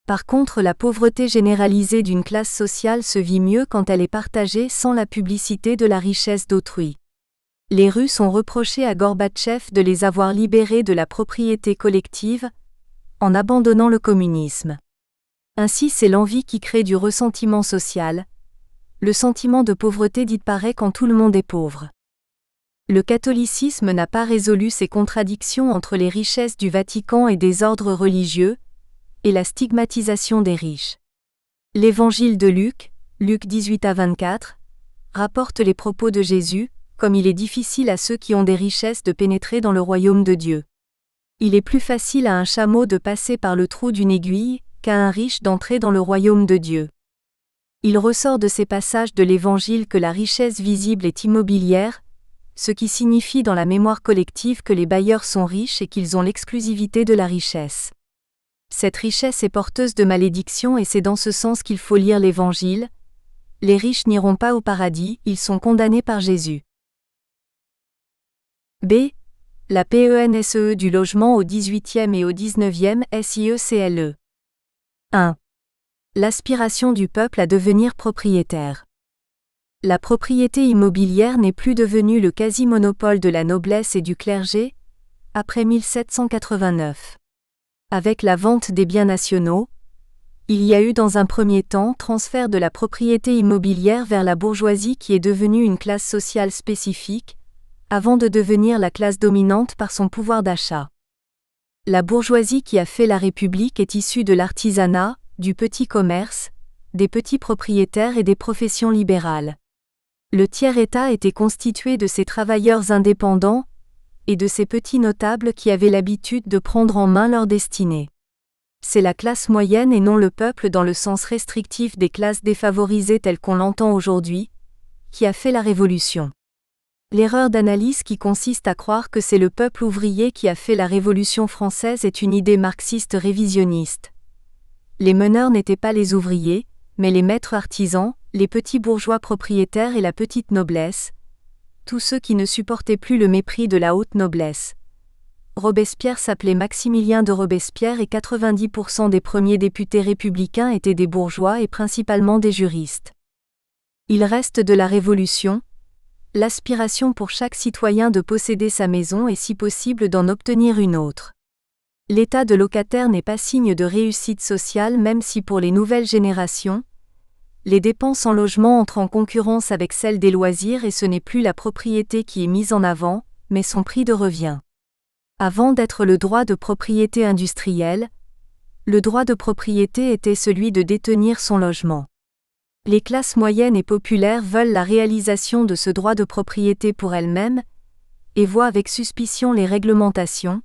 Par contre, la pauvreté généralisée d'une classe sociale se vit mieux quand elle est partagée sans la publicité de la richesse d'autrui. Les Russes ont reproché à Gorbatchev de les avoir libérés de la propriété collective, en abandonnant le communisme. Ainsi c'est l'envie qui crée du ressentiment social. Le sentiment de pauvreté disparaît quand tout le monde est pauvre. Le catholicisme n'a pas résolu ces contradictions entre les richesses du Vatican et des ordres religieux, et la stigmatisation des riches. L'Évangile de Luc, Luc 18 à 24, rapporte les propos de Jésus, comme il est difficile à ceux qui ont des richesses de pénétrer dans le royaume de Dieu. Il est plus facile à un chameau de passer par le trou d'une aiguille, qu'à un riche d'entrer dans le royaume de Dieu. Il ressort de ces passages de l'Évangile que la richesse visible est immobilière, ce qui signifie dans la mémoire collective que les bailleurs sont riches et qu'ils ont l'exclusivité de la richesse. Cette richesse est porteuse de malédiction et c'est dans ce sens qu'il faut lire l'Évangile. Les riches n'iront pas au paradis, ils sont condamnés par Jésus. B. La PENSEE du logement au XVIIIe et au XIXe SIECLE. 1. L'aspiration du peuple à devenir propriétaire. La propriété immobilière n'est plus devenue le quasi-monopole de la noblesse et du clergé, après 1789. Avec la vente des biens nationaux, il y a eu dans un premier temps transfert de la propriété immobilière vers la bourgeoisie qui est devenue une classe sociale spécifique, avant de devenir la classe dominante par son pouvoir d'achat. La bourgeoisie qui a fait la République est issue de l'artisanat, du petit commerce, des petits propriétaires et des professions libérales. Le tiers-État était constitué de ces travailleurs indépendants et de ces petits notables qui avaient l'habitude de prendre en main leur destinée. C'est la classe moyenne et non le peuple dans le sens restrictif des classes défavorisées telles qu'on l'entend aujourd'hui, qui a fait la Révolution. L'erreur d'analyse qui consiste à croire que c'est le peuple ouvrier qui a fait la Révolution française est une idée marxiste révisionniste. Les meneurs n'étaient pas les ouvriers, mais les maîtres artisans, les petits bourgeois propriétaires et la petite noblesse, tous ceux qui ne supportaient plus le mépris de la haute noblesse. Robespierre s'appelait Maximilien de Robespierre et 90% des premiers députés républicains étaient des bourgeois et principalement des juristes. Il reste de la Révolution l'aspiration pour chaque citoyen de posséder sa maison et si possible d'en obtenir une autre. L'état de locataire n'est pas signe de réussite sociale même si pour les nouvelles générations, les dépenses en logement entrent en concurrence avec celles des loisirs et ce n'est plus la propriété qui est mise en avant, mais son prix de revient. Avant d'être le droit de propriété industrielle, le droit de propriété était celui de détenir son logement. Les classes moyennes et populaires veulent la réalisation de ce droit de propriété pour elles-mêmes, et voient avec suspicion les réglementations,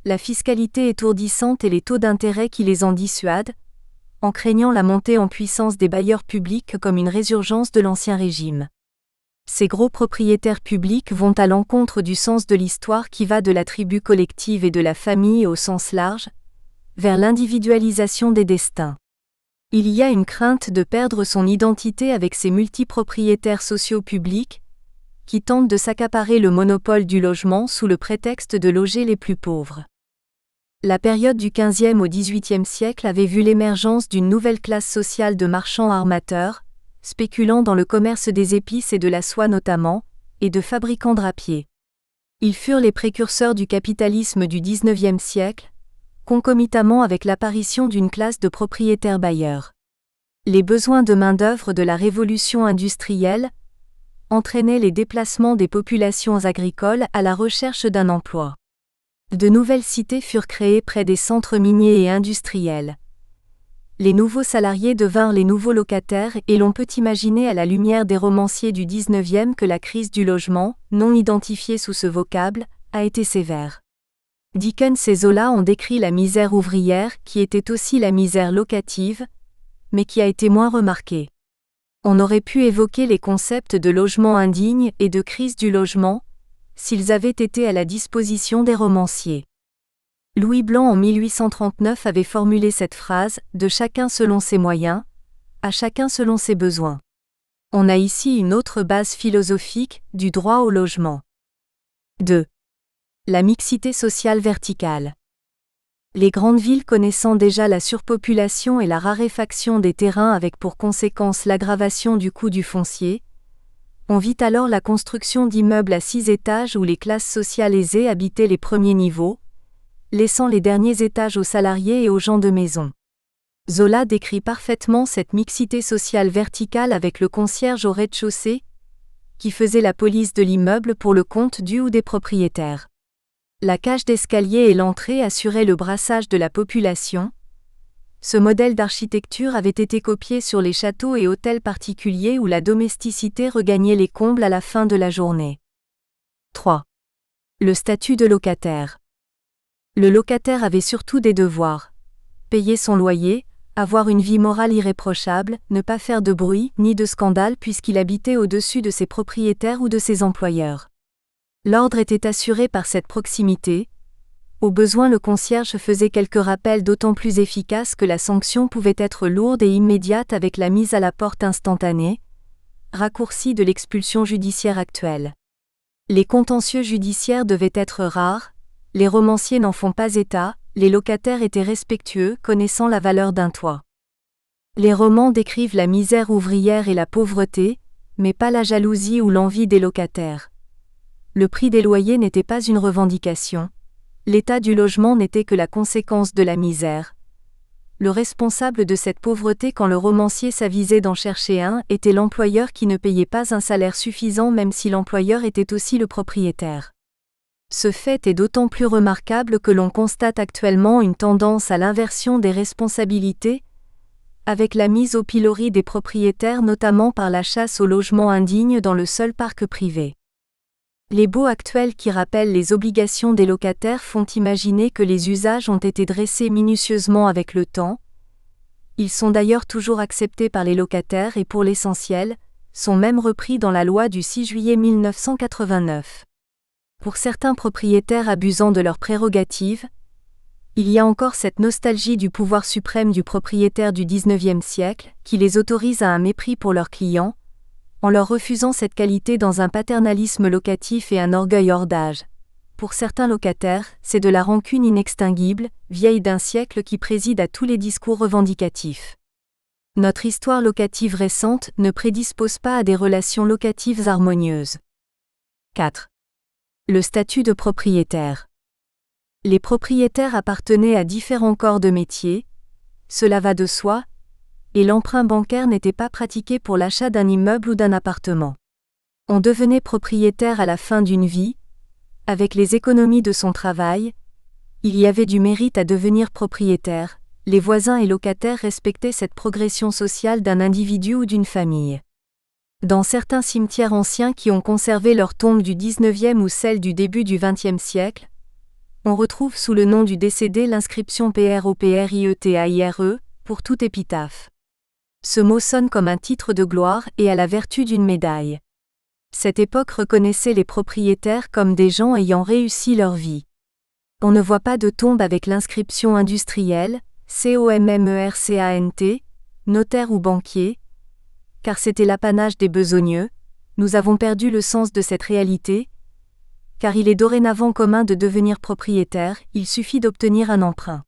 la fiscalité étourdissante et les taux d'intérêt qui les en dissuadent, en craignant la montée en puissance des bailleurs publics comme une résurgence de l'Ancien Régime. Ces gros propriétaires publics vont à l'encontre du sens de l'histoire qui va de la tribu collective et de la famille au sens large, vers l'individualisation des destins. Il y a une crainte de perdre son identité avec ces multipropriétaires sociaux publics, qui tentent de s'accaparer le monopole du logement sous le prétexte de loger les plus pauvres. La période du XVe au XVIIIe siècle avait vu l'émergence d'une nouvelle classe sociale de marchands armateurs, spéculant dans le commerce des épices et de la soie notamment, et de fabricants drapiers. Ils furent les précurseurs du capitalisme du XIXe siècle, concomitamment avec l'apparition d'une classe de propriétaires bailleurs. Les besoins de main-d'œuvre de la révolution industrielle entraînaient les déplacements des populations agricoles à la recherche d'un emploi. De nouvelles cités furent créées près des centres miniers et industriels. Les nouveaux salariés devinrent les nouveaux locataires et l'on peut imaginer à la lumière des romanciers du XIXe que la crise du logement, non identifiée sous ce vocable, a été sévère. Dickens et Zola ont décrit la misère ouvrière qui était aussi la misère locative, mais qui a été moins remarquée. On aurait pu évoquer les concepts de logement indigne et de crise du logement, s'ils avaient été à la disposition des romanciers. Louis Blanc en 1839 avait formulé cette phrase « de chacun selon ses moyens, à chacun selon ses besoins ». On a ici une autre base philosophique du droit au logement. 2. La mixité sociale verticale. Les grandes villes connaissant déjà la surpopulation et la raréfaction des terrains avec pour conséquence l'aggravation du coût du foncier, on vit alors la construction d'immeubles à 6 étages où les classes sociales aisées habitaient les premiers niveaux, laissant les derniers étages aux salariés et aux gens de maison. Zola décrit parfaitement cette mixité sociale verticale avec le concierge au rez-de-chaussée, qui faisait la police de l'immeuble pour le compte du ou des propriétaires. La cage d'escalier et l'entrée assuraient le brassage de la population. Ce modèle d'architecture avait été copié sur les châteaux et hôtels particuliers où la domesticité regagnait les combles à la fin de la journée. 3. Le statut de locataire. Le locataire avait surtout des devoirs. Payer son loyer, avoir une vie morale irréprochable, ne pas faire de bruit ni de scandale puisqu'il habitait au-dessus de ses propriétaires ou de ses employeurs. L'ordre était assuré par cette proximité. Au besoin, le concierge faisait quelques rappels d'autant plus efficaces que la sanction pouvait être lourde et immédiate avec la mise à la porte instantanée, raccourci de l'expulsion judiciaire actuelle. Les contentieux judiciaires devaient être rares, les romanciers n'en font pas état, les locataires étaient respectueux, connaissant la valeur d'un toit. Les romans décrivent la misère ouvrière et la pauvreté, mais pas la jalousie ou l'envie des locataires. Le prix des loyers n'était pas une revendication. L'état du logement n'était que la conséquence de la misère. Le responsable de cette pauvreté quand le romancier s'avisait d'en chercher un était l'employeur qui ne payait pas un salaire suffisant même si l'employeur était aussi le propriétaire. Ce fait est d'autant plus remarquable que l'on constate actuellement une tendance à l'inversion des responsabilités, avec la mise au pilori des propriétaires notamment par la chasse aux logements indignes dans le seul parc privé. Les baux actuels qui rappellent les obligations des locataires font imaginer que les usages ont été dressés minutieusement avec le temps. Ils sont d'ailleurs toujours acceptés par les locataires et pour l'essentiel, sont même repris dans la loi du 6 juillet 1989. Pour certains propriétaires abusant de leurs prérogatives, il y a encore cette nostalgie du pouvoir suprême du propriétaire du XIXe siècle, qui les autorise à un mépris pour leurs clients, en leur refusant cette qualité dans un paternalisme locatif et un orgueil hors d'âge. Pour certains locataires, c'est de la rancune inextinguible, vieille d'un siècle qui préside à tous les discours revendicatifs. Notre histoire locative récente ne prédispose pas à des relations locatives harmonieuses. 4. Le statut de propriétaire. Les propriétaires appartenaient à différents corps de métier, cela va de soi, et l'emprunt bancaire n'était pas pratiqué pour l'achat d'un immeuble ou d'un appartement. On devenait propriétaire à la fin d'une vie, avec les économies de son travail, il y avait du mérite à devenir propriétaire, les voisins et locataires respectaient cette progression sociale d'un individu ou d'une famille. Dans certains cimetières anciens qui ont conservé leurs tombes du XIXe ou celles du début du XXe siècle, on retrouve sous le nom du décédé l'inscription PROPRIETAIRE, pour toute épitaphe. Ce mot sonne comme un titre de gloire et a la vertu d'une médaille. Cette époque reconnaissait les propriétaires comme des gens ayant réussi leur vie. On ne voit pas de tombe avec l'inscription industrielle, COMMERCANT, notaire ou banquier, car c'était l'apanage des besogneux. Nous avons perdu le sens de cette réalité, car il est dorénavant commun de devenir propriétaire, il suffit d'obtenir un emprunt.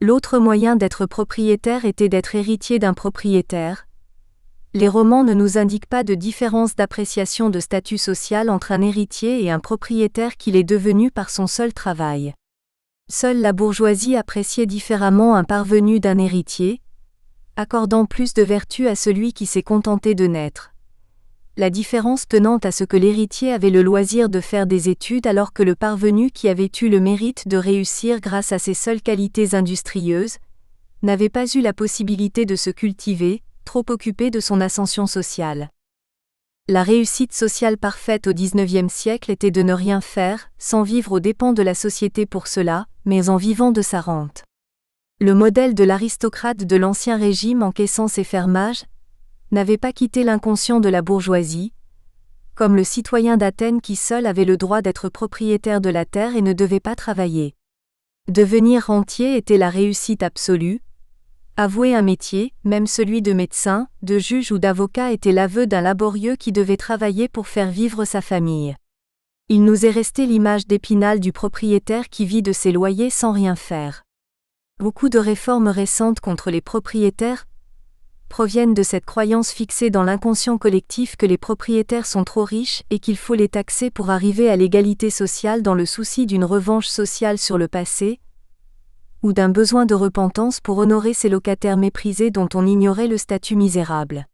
L'autre moyen d'être propriétaire était d'être héritier d'un propriétaire. Les romans ne nous indiquent pas de différence d'appréciation de statut social entre un héritier et un propriétaire qu'il est devenu par son seul travail. Seule la bourgeoisie appréciait différemment un parvenu d'un héritier, accordant plus de vertu à celui qui s'est contenté de naître. La différence tenant à ce que l'héritier avait le loisir de faire des études alors que le parvenu qui avait eu le mérite de réussir grâce à ses seules qualités industrieuses, n'avait pas eu la possibilité de se cultiver, trop occupé de son ascension sociale. La réussite sociale parfaite au XIXe siècle était de ne rien faire, sans vivre aux dépens de la société pour cela, mais en vivant de sa rente. Le modèle de l'aristocrate de l'Ancien Régime encaissant ses fermages, n'avait pas quitté l'inconscient de la bourgeoisie, comme le citoyen d'Athènes qui seul avait le droit d'être propriétaire de la terre et ne devait pas travailler. Devenir rentier était la réussite absolue. Avouer un métier, même celui de médecin, de juge ou d'avocat était l'aveu d'un laborieux qui devait travailler pour faire vivre sa famille. Il nous est resté l'image d'Épinal du propriétaire qui vit de ses loyers sans rien faire. Beaucoup de réformes récentes contre les propriétaires proviennent de cette croyance fixée dans l'inconscient collectif que les propriétaires sont trop riches et qu'il faut les taxer pour arriver à l'égalité sociale dans le souci d'une revanche sociale sur le passé, ou d'un besoin de repentance pour honorer ces locataires méprisés dont on ignorait le statut misérable.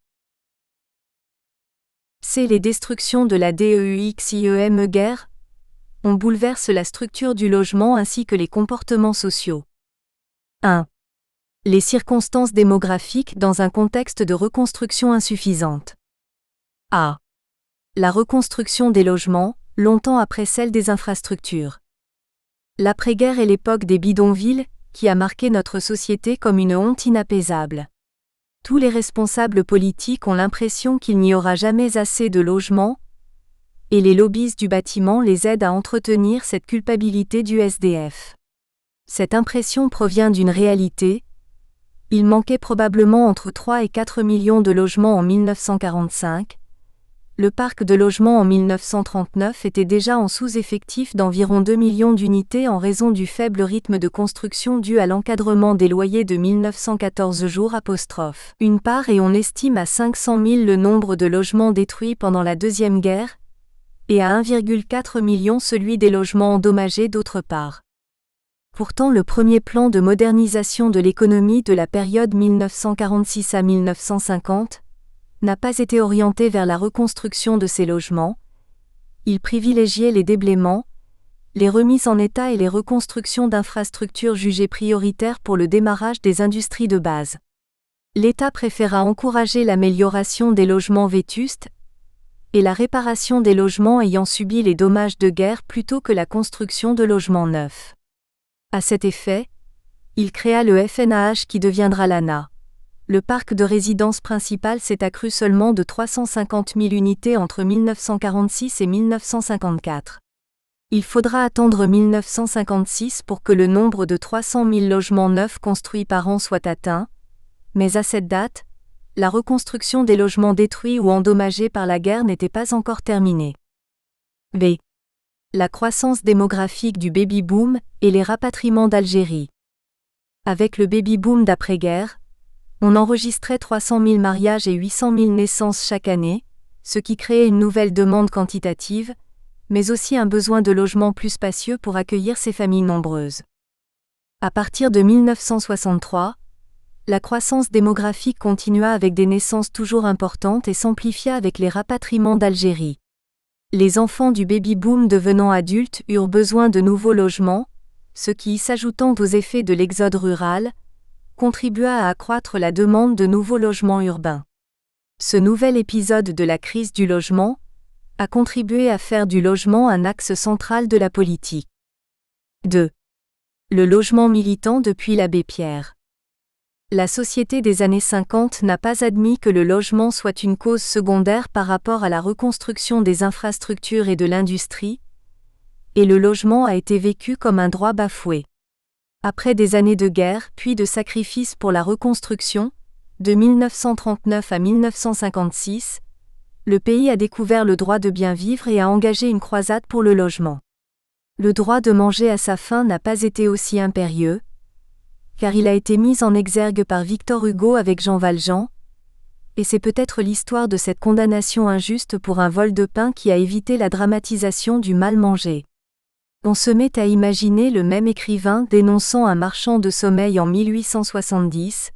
C'est les destructions de la DEUXIEM guerre. On bouleverse la structure du logement ainsi que les comportements sociaux. 1. Les circonstances démographiques dans un contexte de reconstruction insuffisante. A. La reconstruction des logements, longtemps après celle des infrastructures. L'après-guerre est l'époque des bidonvilles, qui a marqué notre société comme une honte inapaisable. Tous les responsables politiques ont l'impression qu'il n'y aura jamais assez de logements, et les lobbies du bâtiment les aident à entretenir cette culpabilité du SDF. Cette impression provient d'une réalité. Il manquait probablement entre 3 et 4 millions de logements en 1945. Le parc de logements en 1939 était déjà en sous-effectif d'environ 2 millions d'unités en raison du faible rythme de construction dû à l'encadrement des loyers de 1914 jours '. Une part et on estime à 500 000 le nombre de logements détruits pendant la Deuxième Guerre, et à 1,4 million celui des logements endommagés d'autre part. Pourtant, le premier plan de modernisation de l'économie de la période 1946 à 1950 n'a pas été orienté vers la reconstruction de ces logements. Il privilégiait les déblaiements, les remises en état et les reconstructions d'infrastructures jugées prioritaires pour le démarrage des industries de base. L'État préféra encourager l'amélioration des logements vétustes et la réparation des logements ayant subi les dommages de guerre plutôt que la construction de logements neufs. À cet effet, il créa le FNAH qui deviendra l'ANA. Le parc de résidence principal s'est accru seulement de 350 000 unités entre 1946 et 1954. Il faudra attendre 1956 pour que le nombre de 300 000 logements neufs construits par an soit atteint, mais à cette date, la reconstruction des logements détruits ou endommagés par la guerre n'était pas encore terminée. B. La croissance démographique du baby-boom et les rapatriements d'Algérie. Avec le baby-boom d'après-guerre, on enregistrait 300 000 mariages et 800 000 naissances chaque année, ce qui créait une nouvelle demande quantitative, mais aussi un besoin de logements plus spacieux pour accueillir ces familles nombreuses. À partir de 1963, la croissance démographique continua avec des naissances toujours importantes et s'amplifia avec les rapatriements d'Algérie. Les enfants du baby-boom devenant adultes eurent besoin de nouveaux logements, ce qui, s'ajoutant aux effets de l'exode rural, contribua à accroître la demande de nouveaux logements urbains. Ce nouvel épisode de la crise du logement a contribué à faire du logement un axe central de la politique. 2. Le logement militant depuis l'abbé Pierre. La société des années 50 n'a pas admis que le logement soit une cause secondaire par rapport à la reconstruction des infrastructures et de l'industrie, et le logement a été vécu comme un droit bafoué. Après des années de guerre puis de sacrifices pour la reconstruction, de 1939 à 1956, le pays a découvert le droit de bien vivre et a engagé une croisade pour le logement. Le droit de manger à sa faim n'a pas été aussi impérieux, car il a été mis en exergue par Victor Hugo avec Jean Valjean, et c'est peut-être l'histoire de cette condamnation injuste pour un vol de pain qui a évité la dramatisation du mal manger. On se met à imaginer le même écrivain dénonçant un marchand de sommeil en 1870,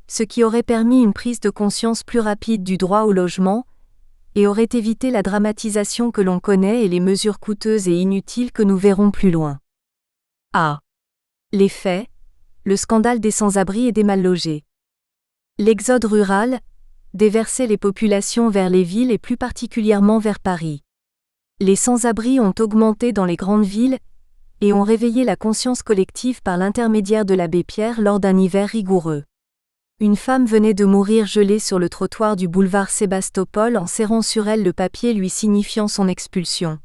ce qui aurait permis une prise de conscience plus rapide du droit au logement, et aurait évité la dramatisation que l'on connaît et les mesures coûteuses et inutiles que nous verrons plus loin. A. Les faits. Le scandale des sans-abri et des mal-logés. L'exode rural déversait les populations vers les villes et plus particulièrement vers Paris. Les sans-abri ont augmenté dans les grandes villes et ont réveillé la conscience collective par l'intermédiaire de l'abbé Pierre lors d'un hiver rigoureux. Une femme venait de mourir gelée sur le trottoir du boulevard Sébastopol en serrant sur elle le papier lui signifiant son expulsion.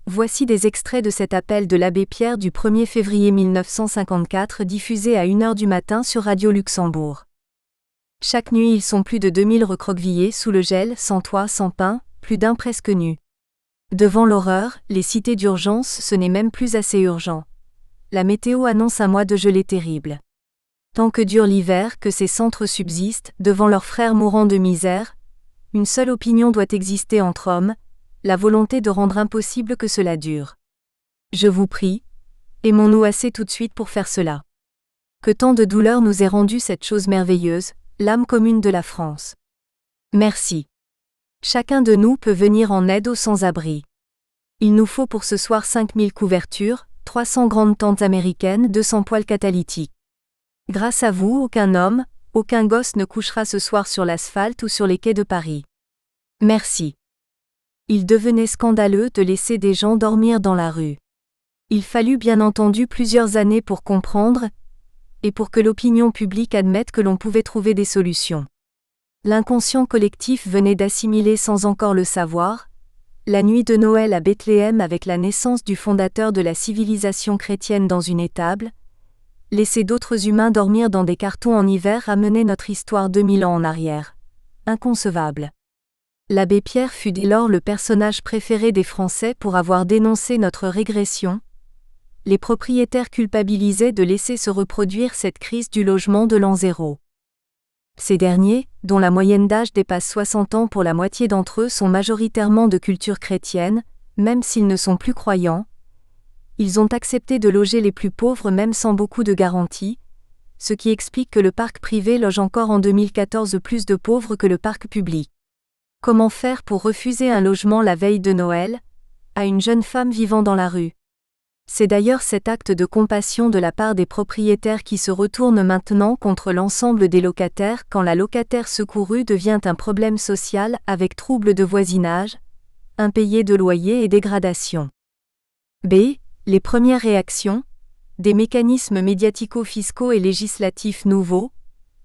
Voici des extraits de cet appel de l'abbé Pierre du 1er février 1954 diffusé à 1h du matin sur Radio Luxembourg. Chaque nuit ils sont plus de 2000 recroquevillés sous le gel, sans toit, sans pain, plus d'un presque nu. Devant l'horreur, les cités d'urgence, ce n'est même plus assez urgent. La météo annonce un mois de gelée terrible. Tant que dure l'hiver, que ces centres subsistent, devant leurs frères mourants de misère, une seule opinion doit exister entre hommes, la volonté de rendre impossible que cela dure. Je vous prie, aimons-nous assez tout de suite pour faire cela. Que tant de douleur nous ait rendu cette chose merveilleuse, l'âme commune de la France. Merci. Chacun de nous peut venir en aide aux sans-abri. Il nous faut pour ce soir 5000 couvertures, 300 grandes tentes américaines, 200 poêles catalytiques. Grâce à vous, aucun homme, aucun gosse ne couchera ce soir sur l'asphalte ou sur les quais de Paris. Merci. Il devenait scandaleux de laisser des gens dormir dans la rue. Il fallut bien entendu plusieurs années pour comprendre, et pour que l'opinion publique admette que l'on pouvait trouver des solutions. L'inconscient collectif venait d'assimiler sans encore le savoir, la nuit de Noël à Bethléem avec la naissance du fondateur de la civilisation chrétienne dans une étable, laisser d'autres humains dormir dans des cartons en hiver ramenait notre histoire 2000 ans en arrière. Inconcevable. L'abbé Pierre fut dès lors le personnage préféré des Français pour avoir dénoncé notre régression. Les propriétaires culpabilisaient de laisser se reproduire cette crise du logement de l'an zéro. Ces derniers, dont la moyenne d'âge dépasse 60 ans pour la moitié d'entre eux sont majoritairement de culture chrétienne, même s'ils ne sont plus croyants, Ils ont accepté de loger les plus pauvres même sans beaucoup de garanties, ce qui explique que le parc privé loge encore en 2014 plus de pauvres que le parc public. Comment faire pour refuser un logement la veille de Noël, à une jeune femme vivant dans la rue? C'est d'ailleurs cet acte de compassion de la part des propriétaires qui se retourne maintenant contre l'ensemble des locataires quand la locataire secourue devient un problème social avec troubles de voisinage, impayés de loyer et dégradation. B. Les premières réactions, des mécanismes médiatico-fiscaux et législatifs nouveaux,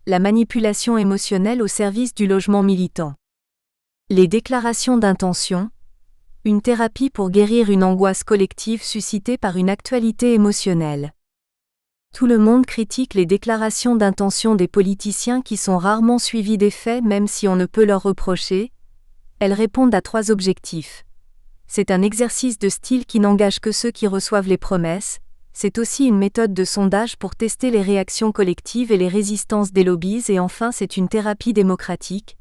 la manipulation émotionnelle au service du logement militant. Les déclarations d'intention, une thérapie pour guérir une angoisse collective suscitée par une actualité émotionnelle. Tout le monde critique les déclarations d'intention des politiciens qui sont rarement suivies des faits même si on ne peut leur reprocher. Elles répondent à 3 objectifs. C'est un exercice de style qui n'engage que ceux qui reçoivent les promesses, c'est aussi une méthode de sondage pour tester les réactions collectives et les résistances des lobbies et enfin c'est une thérapie démocratique.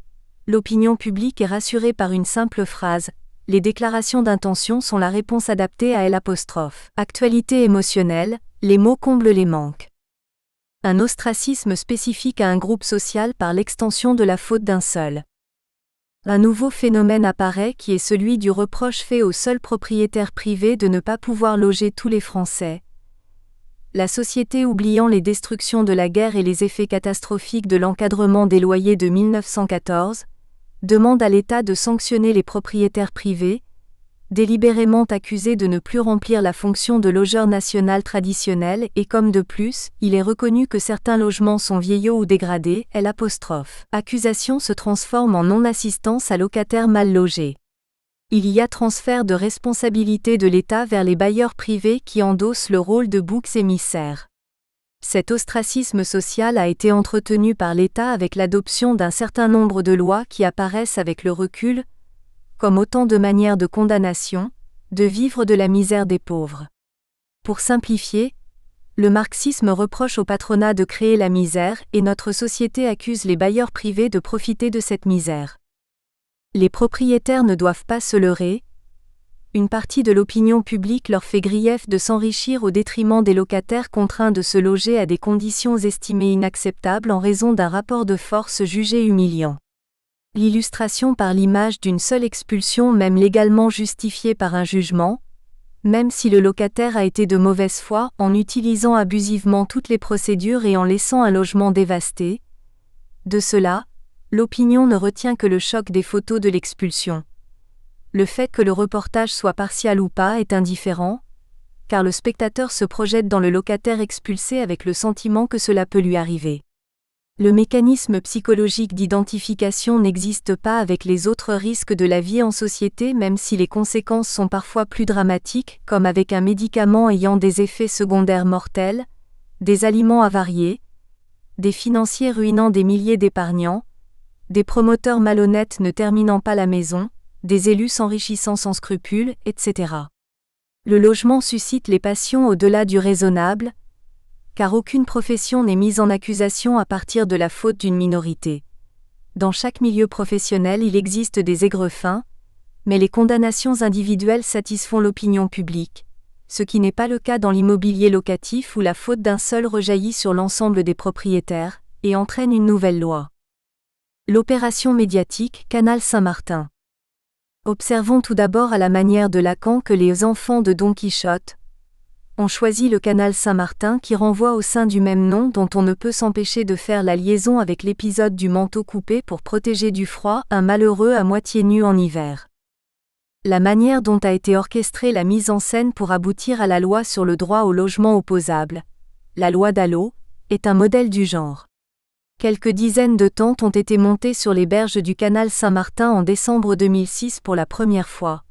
L'opinion publique est rassurée par une simple phrase. Les déclarations d'intention sont la réponse adaptée à L'. Actualité émotionnelle, les mots comblent les manques. Un ostracisme spécifique à un groupe social par l'extension de la faute d'un seul. Un nouveau phénomène apparaît qui est celui du reproche fait aux seuls propriétaires privés de ne pas pouvoir loger tous les Français. La société oubliant les destructions de la guerre et les effets catastrophiques de l'encadrement des loyers de 1914, demande à l'État de sanctionner les propriétaires privés, délibérément accusés de ne plus remplir la fonction de logeur national traditionnel et comme de plus, il est reconnu que certains logements sont vieillots ou dégradés, L'. Accusation se transforme en non-assistance à locataires mal logés. Il y a transfert de responsabilité de l'État vers les bailleurs privés qui endossent le rôle de boucs émissaires. Cet ostracisme social a été entretenu par l'État avec l'adoption d'un certain nombre de lois qui apparaissent avec le recul, comme autant de manières de condamnation, de vivre de la misère des pauvres. Pour simplifier, le marxisme reproche au patronat de créer la misère et notre société accuse les bailleurs privés de profiter de cette misère. Les propriétaires ne doivent pas se leurrer. Une partie de l'opinion publique leur fait grief de s'enrichir au détriment des locataires contraints de se loger à des conditions estimées inacceptables en raison d'un rapport de force jugé humiliant. L'illustration par l'image d'une seule expulsion même légalement justifiée par un jugement, même si le locataire a été de mauvaise foi en utilisant abusivement toutes les procédures et en laissant un logement dévasté. De cela, l'opinion ne retient que le choc des photos de l'expulsion. Le fait que le reportage soit partial ou pas est indifférent, car le spectateur se projette dans le locataire expulsé avec le sentiment que cela peut lui arriver. Le mécanisme psychologique d'identification n'existe pas avec les autres risques de la vie en société même si les conséquences sont parfois plus dramatiques, comme avec un médicament ayant des effets secondaires mortels, des aliments avariés, des financiers ruinant des milliers d'épargnants, des promoteurs malhonnêtes ne terminant pas la maison, des élus s'enrichissant sans scrupules, etc. Le logement suscite les passions au-delà du raisonnable, car aucune profession n'est mise en accusation à partir de la faute d'une minorité. Dans chaque milieu professionnel il existe des aigrefins, mais les condamnations individuelles satisfont l'opinion publique, ce qui n'est pas le cas dans l'immobilier locatif où la faute d'un seul rejaillit sur l'ensemble des propriétaires, et entraîne une nouvelle loi. L'opération médiatique Canal Saint-Martin. Observons tout d'abord à la manière de Lacan que les enfants de Don Quichotte ont choisi le canal Saint-Martin qui renvoie au sein du même nom dont on ne peut s'empêcher de faire la liaison avec l'épisode du manteau coupé pour protéger du froid un malheureux à moitié nu en hiver. La manière dont a été orchestrée la mise en scène pour aboutir à la loi sur le droit au logement opposable, la loi Dallot, est un modèle du genre. Quelques dizaines de tentes ont été montées sur les berges du canal Saint-Martin en décembre 2006 pour la première fois.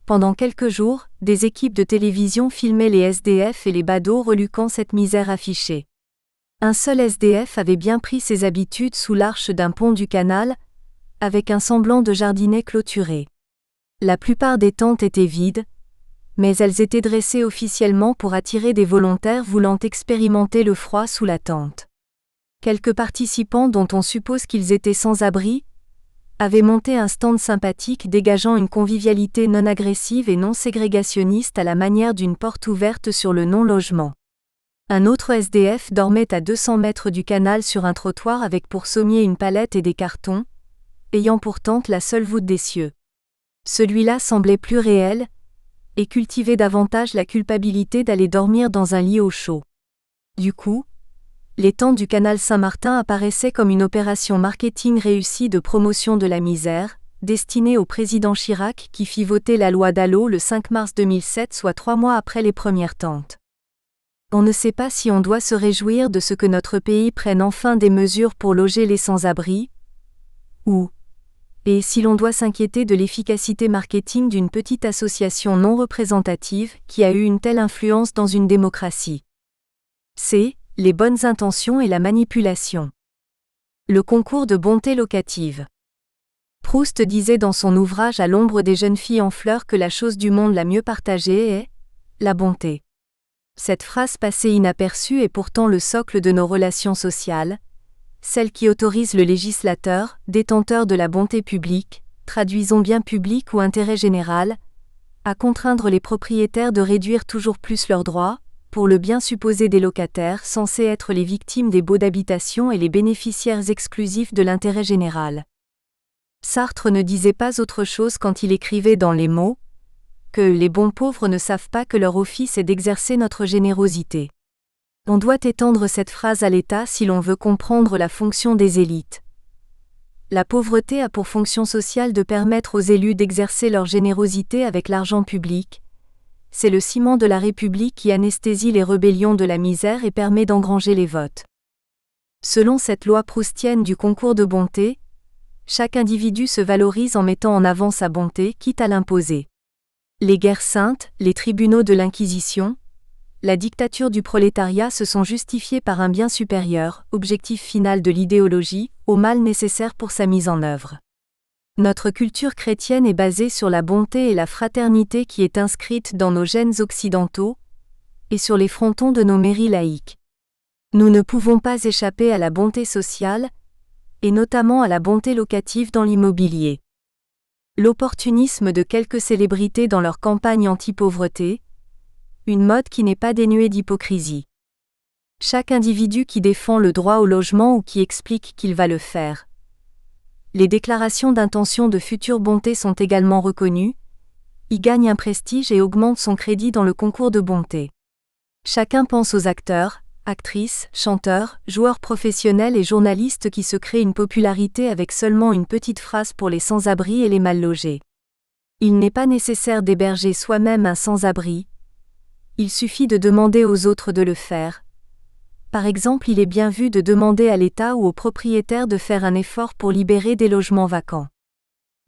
Pendant quelques jours, des équipes de télévision filmaient les SDF et les badauds reluquant cette misère affichée. Un seul SDF avait bien pris ses habitudes sous l'arche d'un pont du canal, avec un semblant de jardinet clôturé. La plupart des tentes étaient vides, mais elles étaient dressées officiellement pour attirer des volontaires voulant expérimenter le froid sous la tente. Quelques participants dont on suppose qu'ils étaient sans abri, avait monté un stand sympathique dégageant une convivialité non agressive et non ségrégationniste à la manière d'une porte ouverte sur le non-logement. Un autre SDF dormait à 200 mètres du canal sur un trottoir avec pour sommier une palette et des cartons, ayant pour tente la seule voûte des cieux. Celui-là semblait plus réel, et cultivait davantage la culpabilité d'aller dormir dans un lit au chaud. Du coup, les tentes du canal Saint-Martin apparaissaient comme une opération marketing réussie de promotion de la misère, destinée au président Chirac qui fit voter la loi Dallot le 5 mars 2007, soit 3 mois après les premières tentes. On ne sait pas si on doit se réjouir de ce que notre pays prenne enfin des mesures pour loger les sans-abri, et si l'on doit s'inquiéter de l'efficacité marketing d'une petite association non représentative qui a eu une telle influence dans une démocratie. C'est les bonnes intentions et la manipulation. Le concours de bonté locative. Proust disait dans son ouvrage À l'ombre des jeunes filles en fleurs que la chose du monde la mieux partagée est la bonté. Cette phrase passée inaperçue est pourtant le socle de nos relations sociales, celle qui autorise le législateur, détenteur de la bonté publique, traduisons bien public ou intérêt général, à contraindre les propriétaires de réduire toujours plus leurs droits, pour le bien supposé des locataires censés être les victimes des baux d'habitation et les bénéficiaires exclusifs de l'intérêt général. Sartre ne disait pas autre chose quand il écrivait dans Les Mots que les bons pauvres ne savent pas que leur office est d'exercer notre générosité. On doit étendre cette phrase à l'État si l'on veut comprendre la fonction des élites. La pauvreté a pour fonction sociale de permettre aux élus d'exercer leur générosité avec l'argent public. C'est le ciment de la République qui anesthésie les rébellions de la misère et permet d'engranger les votes. Selon cette loi proustienne du concours de bonté, chaque individu se valorise en mettant en avant sa bonté, quitte à l'imposer. Les guerres saintes, les tribunaux de l'Inquisition, la dictature du prolétariat se sont justifiés par un bien supérieur, objectif final de l'idéologie, au mal nécessaire pour sa mise en œuvre. Notre culture chrétienne est basée sur la bonté et la fraternité qui est inscrite dans nos gènes occidentaux, et sur les frontons de nos mairies laïques. Nous ne pouvons pas échapper à la bonté sociale, et notamment à la bonté locative dans l'immobilier. L'opportunisme de quelques célébrités dans leur campagne anti-pauvreté, une mode qui n'est pas dénuée d'hypocrisie. Chaque individu qui défend le droit au logement ou qui explique qu'il va le faire. Les déclarations d'intention de future bonté sont également reconnues, y gagne un prestige et augmente son crédit dans le concours de bonté. Chacun pense aux acteurs, actrices, chanteurs, joueurs professionnels et journalistes qui se créent une popularité avec seulement une petite phrase pour les sans-abri et les mal logés. Il n'est pas nécessaire d'héberger soi-même un sans-abri. Il suffit de demander aux autres de le faire. Par exemple, il est bien vu de demander à l'État ou aux propriétaires de faire un effort pour libérer des logements vacants.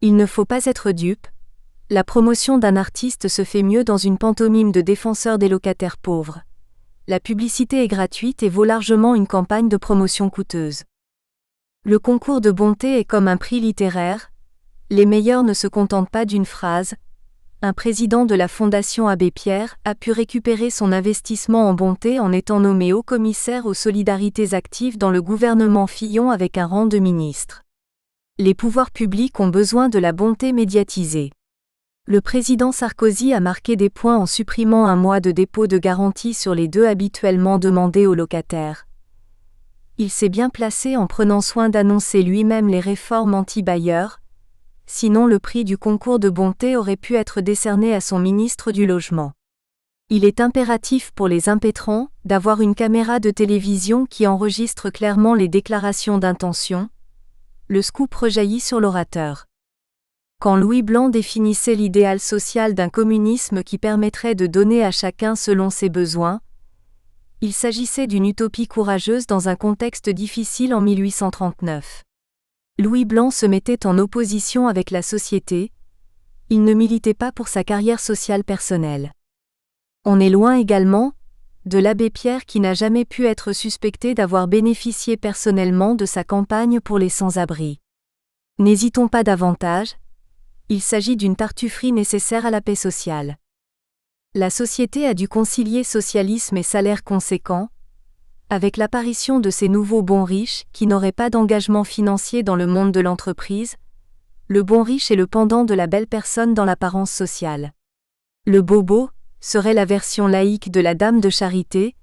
Il ne faut pas être dupe. La promotion d'un artiste se fait mieux dans une pantomime de défenseur des locataires pauvres. La publicité est gratuite et vaut largement une campagne de promotion coûteuse. Le concours de bonté est comme un prix littéraire. Les meilleurs ne se contentent pas d'une phrase. Un président de la Fondation Abbé Pierre a pu récupérer son investissement en bonté en étant nommé haut-commissaire aux solidarités actives dans le gouvernement Fillon avec un rang de ministre. Les pouvoirs publics ont besoin de la bonté médiatisée. Le président Sarkozy a marqué des points en supprimant un mois de dépôt de garantie sur les 2 habituellement demandés aux locataires. Il s'est bien placé en prenant soin d'annoncer lui-même les réformes anti-bailleurs. Sinon le prix du concours de bonté aurait pu être décerné à son ministre du Logement. Il est impératif pour les impétrants d'avoir une caméra de télévision qui enregistre clairement les déclarations d'intention. Le scoop rejaillit sur l'orateur. Quand Louis Blanc définissait l'idéal social d'un communisme qui permettrait de donner à chacun selon ses besoins, il s'agissait d'une utopie courageuse dans un contexte difficile en 1839. Louis Blanc se mettait en opposition avec la société, il ne militait pas pour sa carrière sociale personnelle. On est loin également de l'abbé Pierre qui n'a jamais pu être suspecté d'avoir bénéficié personnellement de sa campagne pour les sans-abri. N'hésitons pas davantage, il s'agit d'une tartufferie nécessaire à la paix sociale. La société a dû concilier socialisme et salaire conséquent, avec l'apparition de ces nouveaux bons riches qui n'auraient pas d'engagement financier dans le monde de l'entreprise, Le bon riche est le pendant de la belle personne dans l'apparence sociale. Le bobo serait la version laïque de la dame de charité,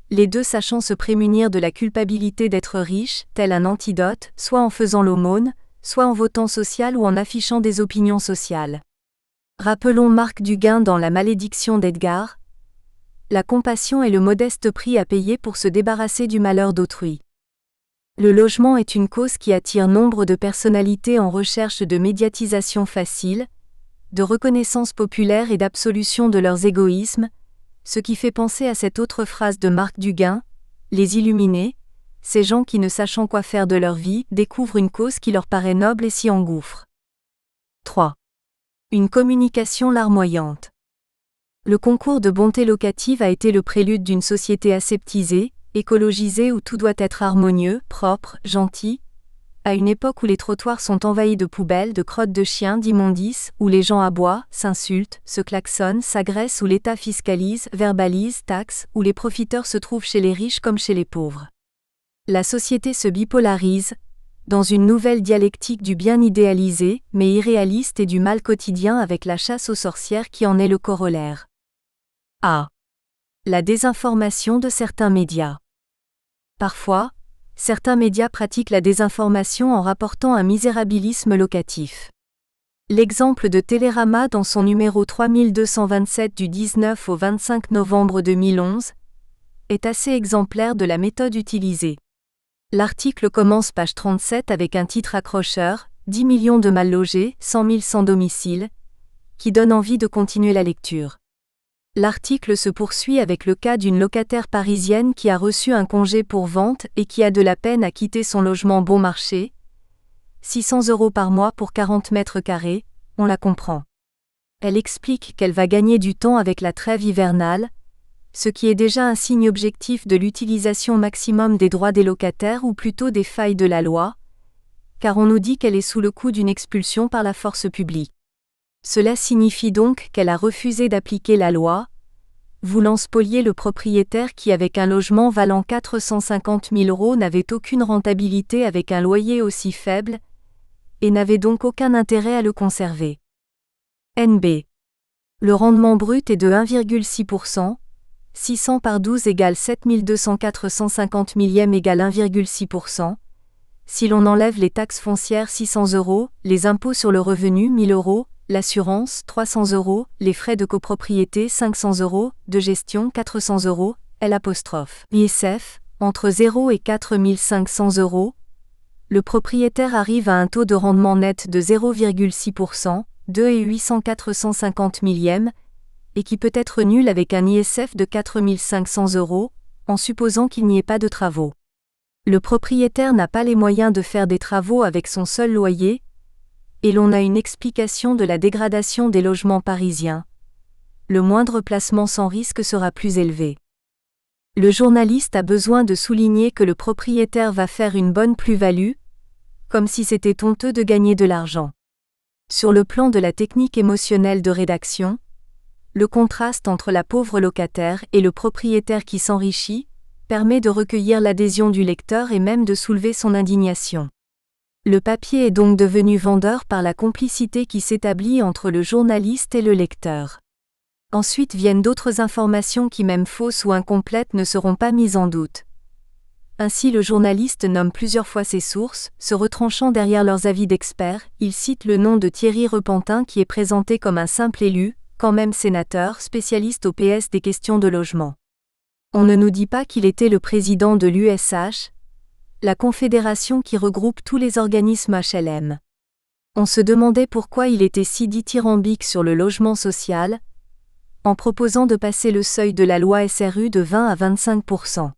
les deux sachant se prémunir de la culpabilité d'être riche, tel un antidote, soit en faisant l'aumône, soit en votant social ou en affichant des opinions sociales. Rappelons Marc Duguin dans La malédiction d'Edgar. La compassion est le modeste prix à payer pour se débarrasser du malheur d'autrui. Le logement est une cause qui attire nombre de personnalités en recherche de médiatisation facile, de reconnaissance populaire et d'absolution de leurs égoïsmes, ce qui fait penser à cette autre phrase de Marc Duguin, les illuminés, ces gens qui ne sachant quoi faire de leur vie, découvrent une cause qui leur paraît noble et s'y engouffrent. 3. Une communication larmoyante. Le concours de bonté locative a été le prélude d'une société aseptisée, écologisée où tout doit être harmonieux, propre, gentil, à une époque où les trottoirs sont envahis de poubelles, de crottes de chiens, d'immondices, où les gens aboient, s'insultent, se klaxonnent, s'agressent, où l'État fiscalise, verbalise, taxe, où les profiteurs se trouvent chez les riches comme chez les pauvres. La société se bipolarise, dans une nouvelle dialectique du bien idéalisé, mais irréaliste et du mal quotidien avec la chasse aux sorcières qui en est le corollaire. A. La désinformation de certains médias. Parfois, certains médias pratiquent la désinformation en rapportant un misérabilisme locatif. L'exemple de Télérama dans son numéro 3227 du 19 au 25 novembre 2011 est assez exemplaire de la méthode utilisée. L'article commence page 37 avec un titre accrocheur, 10 millions de mal logés, 100 000 sans domicile, qui donne envie de continuer la lecture. L'article se poursuit avec le cas d'une locataire parisienne qui a reçu un congé pour vente et qui a de la peine à quitter son logement bon marché. 600 € par mois pour 40 mètres carrés, on la comprend. Elle explique qu'elle va gagner du temps avec la trêve hivernale, ce qui est déjà un signe objectif de l'utilisation maximum des droits des locataires ou plutôt des failles de la loi, car on nous dit qu'elle est sous le coup d'une expulsion par la force publique. Cela signifie donc qu'elle a refusé d'appliquer la loi, voulant spolier le propriétaire qui avec un logement valant 450 000 € n'avait aucune rentabilité avec un loyer aussi faible, et n'avait donc aucun intérêt à le conserver. NB. Le rendement brut est de 1,6%, 600 par 12 égale 7204 150 millième égale 1,6%. Si l'on enlève les taxes foncières 600 €, les impôts sur le revenu 1000 €, l'assurance 300 €, les frais de copropriété 500 €, de gestion 400 €, l'ISF, entre 0 et 4500 €, le propriétaire arrive à un taux de rendement net de 0,6%, 2 et 804 150 millième, et qui peut être nul avec un ISF de 4500 €, en supposant qu'il n'y ait pas de travaux. Le propriétaire n'a pas les moyens de faire des travaux avec son seul loyer, et l'on a une explication de la dégradation des logements parisiens. Le moindre placement sans risque sera plus élevé. Le journaliste a besoin de souligner que le propriétaire va faire une bonne plus-value, comme si c'était honteux de gagner de l'argent. Sur le plan de la technique émotionnelle de rédaction, le contraste entre la pauvre locataire et le propriétaire qui s'enrichit permet de recueillir l'adhésion du lecteur et même de soulever son indignation. Le papier est donc devenu vendeur par la complicité qui s'établit entre le journaliste et le lecteur. Ensuite viennent d'autres informations qui, même fausses ou incomplètes, ne seront pas mises en doute. Ainsi le journaliste nomme plusieurs fois ses sources, se retranchant derrière leurs avis d'experts, il cite le nom de Thierry Repentin qui est présenté comme un simple élu, quand même sénateur, spécialiste au PS des questions de logement. On ne nous dit pas qu'il était le président de l'USH, la confédération qui regroupe tous les organismes HLM. On se demandait pourquoi il était si dithyrambique sur le logement social, en proposant de passer le seuil de la loi SRU de 20 à 25%.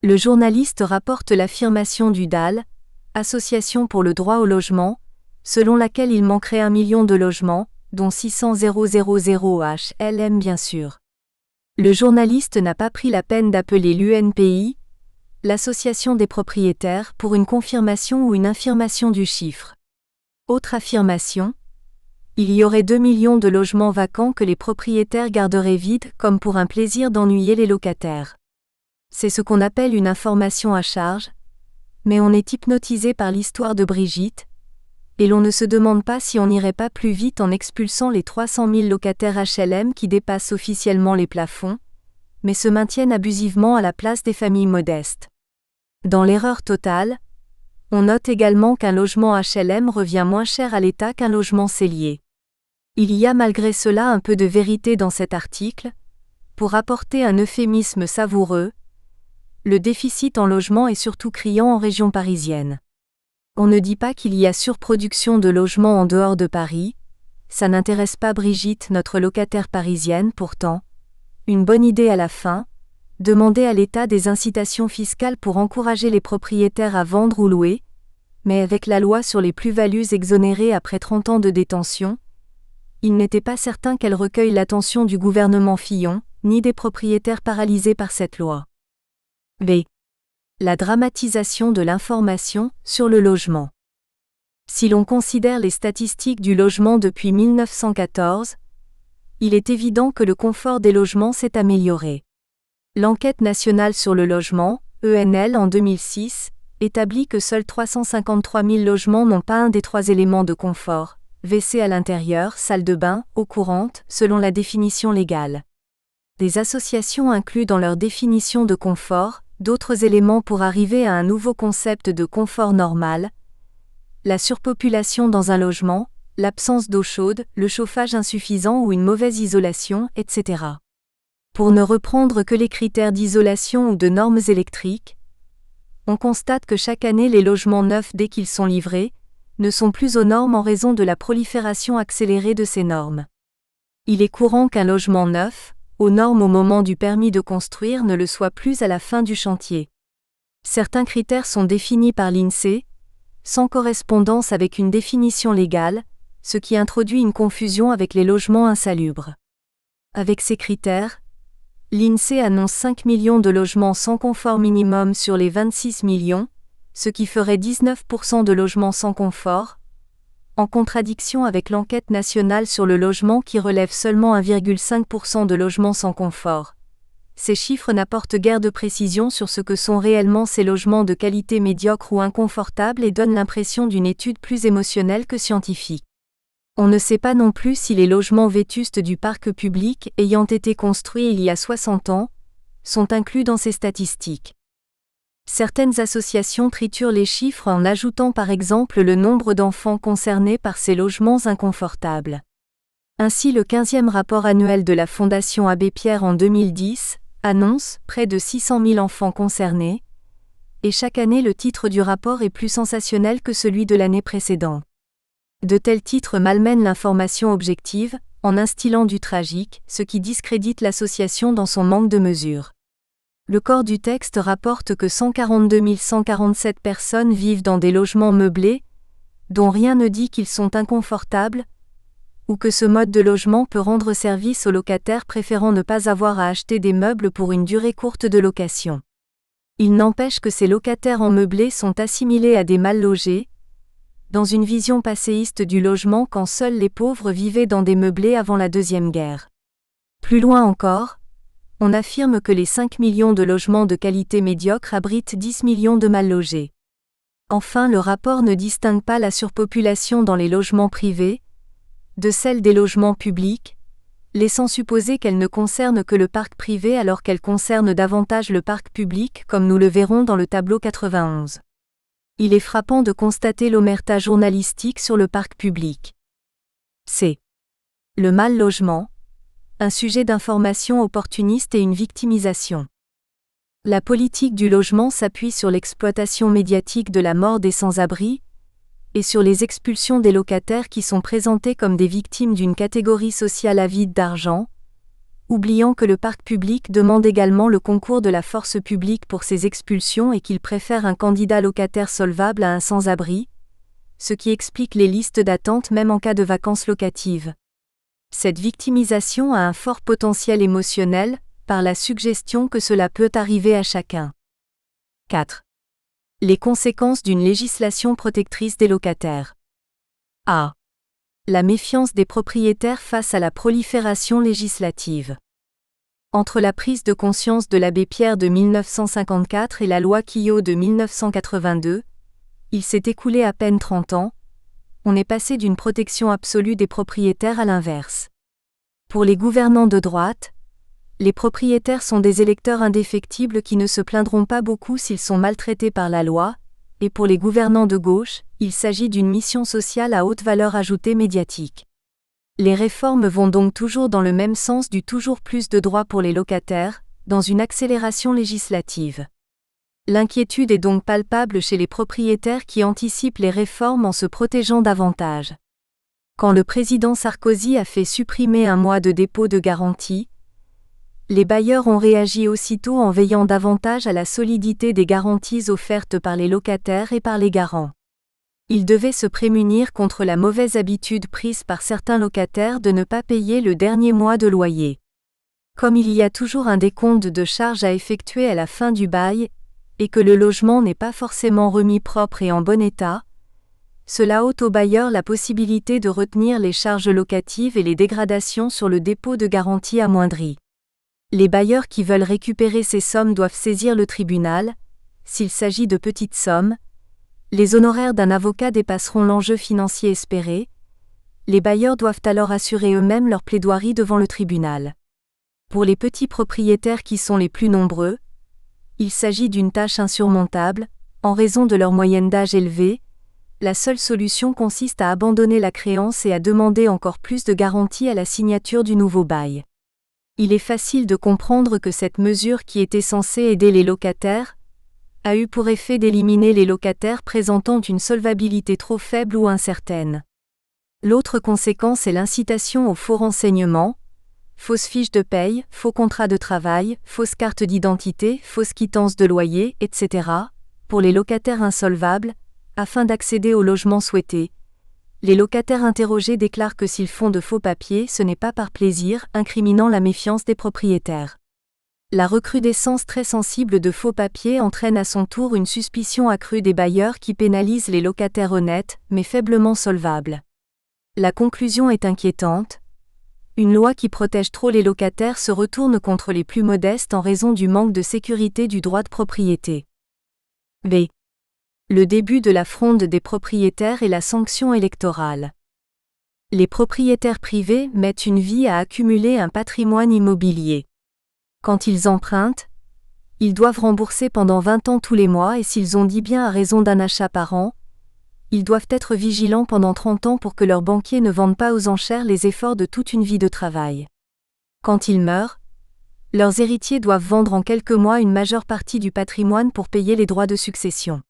Le journaliste rapporte l'affirmation du DAL, Association pour le droit au logement, selon laquelle il manquerait 1 million de logements, dont 600 000 HLM bien sûr. Le journaliste n'a pas pris la peine d'appeler l'UNPI, l'Association des propriétaires, pour une confirmation ou une infirmation du chiffre. Autre affirmation, il y aurait 2 millions de logements vacants que les propriétaires garderaient vides comme pour un plaisir d'ennuyer les locataires. C'est ce qu'on appelle une information à charge, mais on est hypnotisé par l'histoire de Brigitte, Et l'on ne se demande pas si on n'irait pas plus vite en expulsant les 300 000 locataires HLM qui dépassent officiellement les plafonds, mais se maintiennent abusivement à la place des familles modestes. Dans l'erreur totale, on note également qu'un logement HLM revient moins cher à l'État qu'un logement cellier. Il y a malgré cela un peu de vérité dans cet article. Pour apporter un euphémisme savoureux, le déficit en logement est surtout criant en région parisienne. On ne dit pas qu'il y a surproduction de logements en dehors de Paris, ça n'intéresse pas Brigitte, notre locataire parisienne, pourtant. Une bonne idée à la fin, demander à l'État des incitations fiscales pour encourager les propriétaires à vendre ou louer, mais avec la loi sur les plus-values exonérées après 30 ans de détention, il n'était pas certain qu'elle recueille l'attention du gouvernement Fillon, ni des propriétaires paralysés par cette loi. B. La dramatisation de l'information sur le logement. Si l'on considère les statistiques du logement depuis 1914, il est évident que le confort des logements s'est amélioré. L'enquête nationale sur le logement, ENL en 2006, établit que seuls 353 000 logements n'ont pas un des 3 éléments de confort, WC à l'intérieur, salle de bain, eau courante, selon la définition légale. Des associations incluent dans leur définition de confort d'autres éléments pour arriver à un nouveau concept de confort normal: la surpopulation dans un logement, l'absence d'eau chaude, le chauffage insuffisant ou une mauvaise isolation, etc. Pour ne reprendre que les critères d'isolation ou de normes électriques, on constate que chaque année les logements neufs, dès qu'ils sont livrés, ne sont plus aux normes en raison de la prolifération accélérée de ces normes. Il est courant qu'un logement neuf, aux normes au moment du permis de construire, ne le soit plus à la fin du chantier. Certains critères sont définis par l'INSEE, sans correspondance avec une définition légale, ce qui introduit une confusion avec les logements insalubres. Avec ces critères, l'INSEE annonce 5 millions de logements sans confort minimum sur les 26 millions, ce qui ferait 19% de logements sans confort, en contradiction avec l'enquête nationale sur le logement qui relève seulement 1,5% de logements sans confort. Ces chiffres n'apportent guère de précision sur ce que sont réellement ces logements de qualité médiocre ou inconfortable et donnent l'impression d'une étude plus émotionnelle que scientifique. On ne sait pas non plus si les logements vétustes du parc public ayant été construits il y a 60 ans sont inclus dans ces statistiques. Certaines associations triturent les chiffres en ajoutant par exemple le nombre d'enfants concernés par ces logements inconfortables. Ainsi, le 15e rapport annuel de la Fondation Abbé Pierre en 2010 annonce près de 600 000 enfants concernés, et chaque année le titre du rapport est plus sensationnel que celui de l'année précédente. De tels titres malmènent l'information objective, en instillant du tragique, ce qui discrédite l'association dans son manque de mesure. Le corps du texte rapporte que 142 147 personnes vivent dans des logements meublés, dont rien ne dit qu'ils sont inconfortables, ou que ce mode de logement peut rendre service aux locataires préférant ne pas avoir à acheter des meubles pour une durée courte de location. Il n'empêche que ces locataires en meublé sont assimilés à des mal logés, dans une vision passéiste du logement quand seuls les pauvres vivaient dans des meublés avant la Deuxième Guerre. Plus loin encore, on affirme que les 5 millions de logements de qualité médiocre abritent 10 millions de mal logés. Enfin, le rapport ne distingue pas la surpopulation dans les logements privés de celle des logements publics, laissant supposer qu'elle ne concerne que le parc privé alors qu'elle concerne davantage le parc public, comme nous le verrons dans le tableau 91. Il est frappant de constater l'omerta journalistique sur le parc public. C'est le mal logement, un sujet d'information opportuniste et une victimisation. La politique du logement s'appuie sur l'exploitation médiatique de la mort des sans-abri et sur les expulsions des locataires qui sont présentés comme des victimes d'une catégorie sociale avide d'argent, oubliant que le parc public demande également le concours de la force publique pour ces expulsions et qu'il préfère un candidat locataire solvable à un sans-abri, ce qui explique les listes d'attente même en cas de vacances locatives. Cette victimisation a un fort potentiel émotionnel, par la suggestion que cela peut arriver à chacun. 4. Les conséquences d'une législation protectrice des locataires. A. La méfiance des propriétaires face à la prolifération législative. Entre la prise de conscience de l'abbé Pierre de 1954 et la loi Quillot de 1982, il s'est écoulé à peine 30 ans, on est passé d'une protection absolue des propriétaires à l'inverse. Pour les gouvernants de droite, les propriétaires sont des électeurs indéfectibles qui ne se plaindront pas beaucoup s'ils sont maltraités par la loi, et pour les gouvernants de gauche, il s'agit d'une mission sociale à haute valeur ajoutée médiatique. Les réformes vont donc toujours dans le même sens du toujours plus de droits pour les locataires, dans une accélération législative. L'inquiétude est donc palpable chez les propriétaires qui anticipent les réformes en se protégeant davantage. Quand le président Sarkozy a fait supprimer un mois de dépôt de garantie, les bailleurs ont réagi aussitôt en veillant davantage à la solidité des garanties offertes par les locataires et par les garants. Ils devaient se prémunir contre la mauvaise habitude prise par certains locataires de ne pas payer le dernier mois de loyer. Comme il y a toujours un décompte de charges à effectuer à la fin du bail, et que le logement n'est pas forcément remis propre et en bon état, cela ôte aux bailleurs la possibilité de retenir les charges locatives et les dégradations sur le dépôt de garantie amoindri. Les bailleurs qui veulent récupérer ces sommes doivent saisir le tribunal. S'il s'agit de petites sommes, les honoraires d'un avocat dépasseront l'enjeu financier espéré. Les bailleurs doivent alors assurer eux-mêmes leur plaidoirie devant le tribunal. Pour les petits propriétaires qui sont les plus nombreux, il s'agit d'une tâche insurmontable, en raison de leur moyenne d'âge élevée. La seule solution consiste à abandonner la créance et à demander encore plus de garanties à la signature du nouveau bail. Il est facile de comprendre que cette mesure qui était censée aider les locataires a eu pour effet d'éliminer les locataires présentant une solvabilité trop faible ou incertaine. L'autre conséquence est l'incitation au faux renseignement, fausses fiches de paye, faux contrats de travail, fausses cartes d'identité, fausses quittances de loyer, etc., pour les locataires insolvables, afin d'accéder au logement souhaité. Les locataires interrogés déclarent que s'ils font de faux papiers, ce n'est pas par plaisir, incriminant la méfiance des propriétaires. La recrudescence très sensible de faux papiers entraîne à son tour une suspicion accrue des bailleurs qui pénalisent les locataires honnêtes, mais faiblement solvables. La conclusion est inquiétante. Une loi qui protège trop les locataires se retourne contre les plus modestes en raison du manque de sécurité du droit de propriété. B. Le début de la fronde des propriétaires et la sanction électorale. Les propriétaires privés mettent une vie à accumuler un patrimoine immobilier. Quand ils empruntent, ils doivent rembourser pendant 20 ans tous les mois et s'ils ont 10 biens à raison d'un achat par an, ils doivent être vigilants pendant 30 ans pour que leurs banquiers ne vendent pas aux enchères les efforts de toute une vie de travail. Quand ils meurent, leurs héritiers doivent vendre en quelques mois une majeure partie du patrimoine pour payer les droits de succession.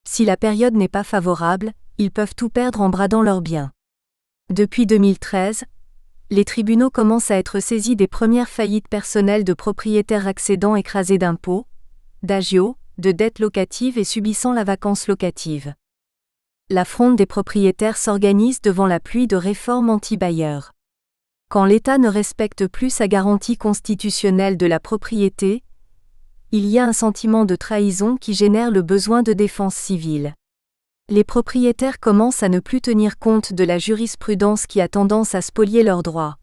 Si la période n'est pas favorable, ils peuvent tout perdre en bradant leurs biens. Depuis 2013, les tribunaux commencent à être saisis des premières faillites personnelles de propriétaires accédant écrasés d'impôts, d'agios, de dettes locatives et subissant la vacance locative. La fronde des propriétaires s'organise devant la pluie de réformes anti-bailleurs. Quand l'État ne respecte plus sa garantie constitutionnelle de la propriété, il y a un sentiment de trahison qui génère le besoin de défense civile. Les propriétaires commencent à ne plus tenir compte de la jurisprudence qui a tendance à spolier leurs droits.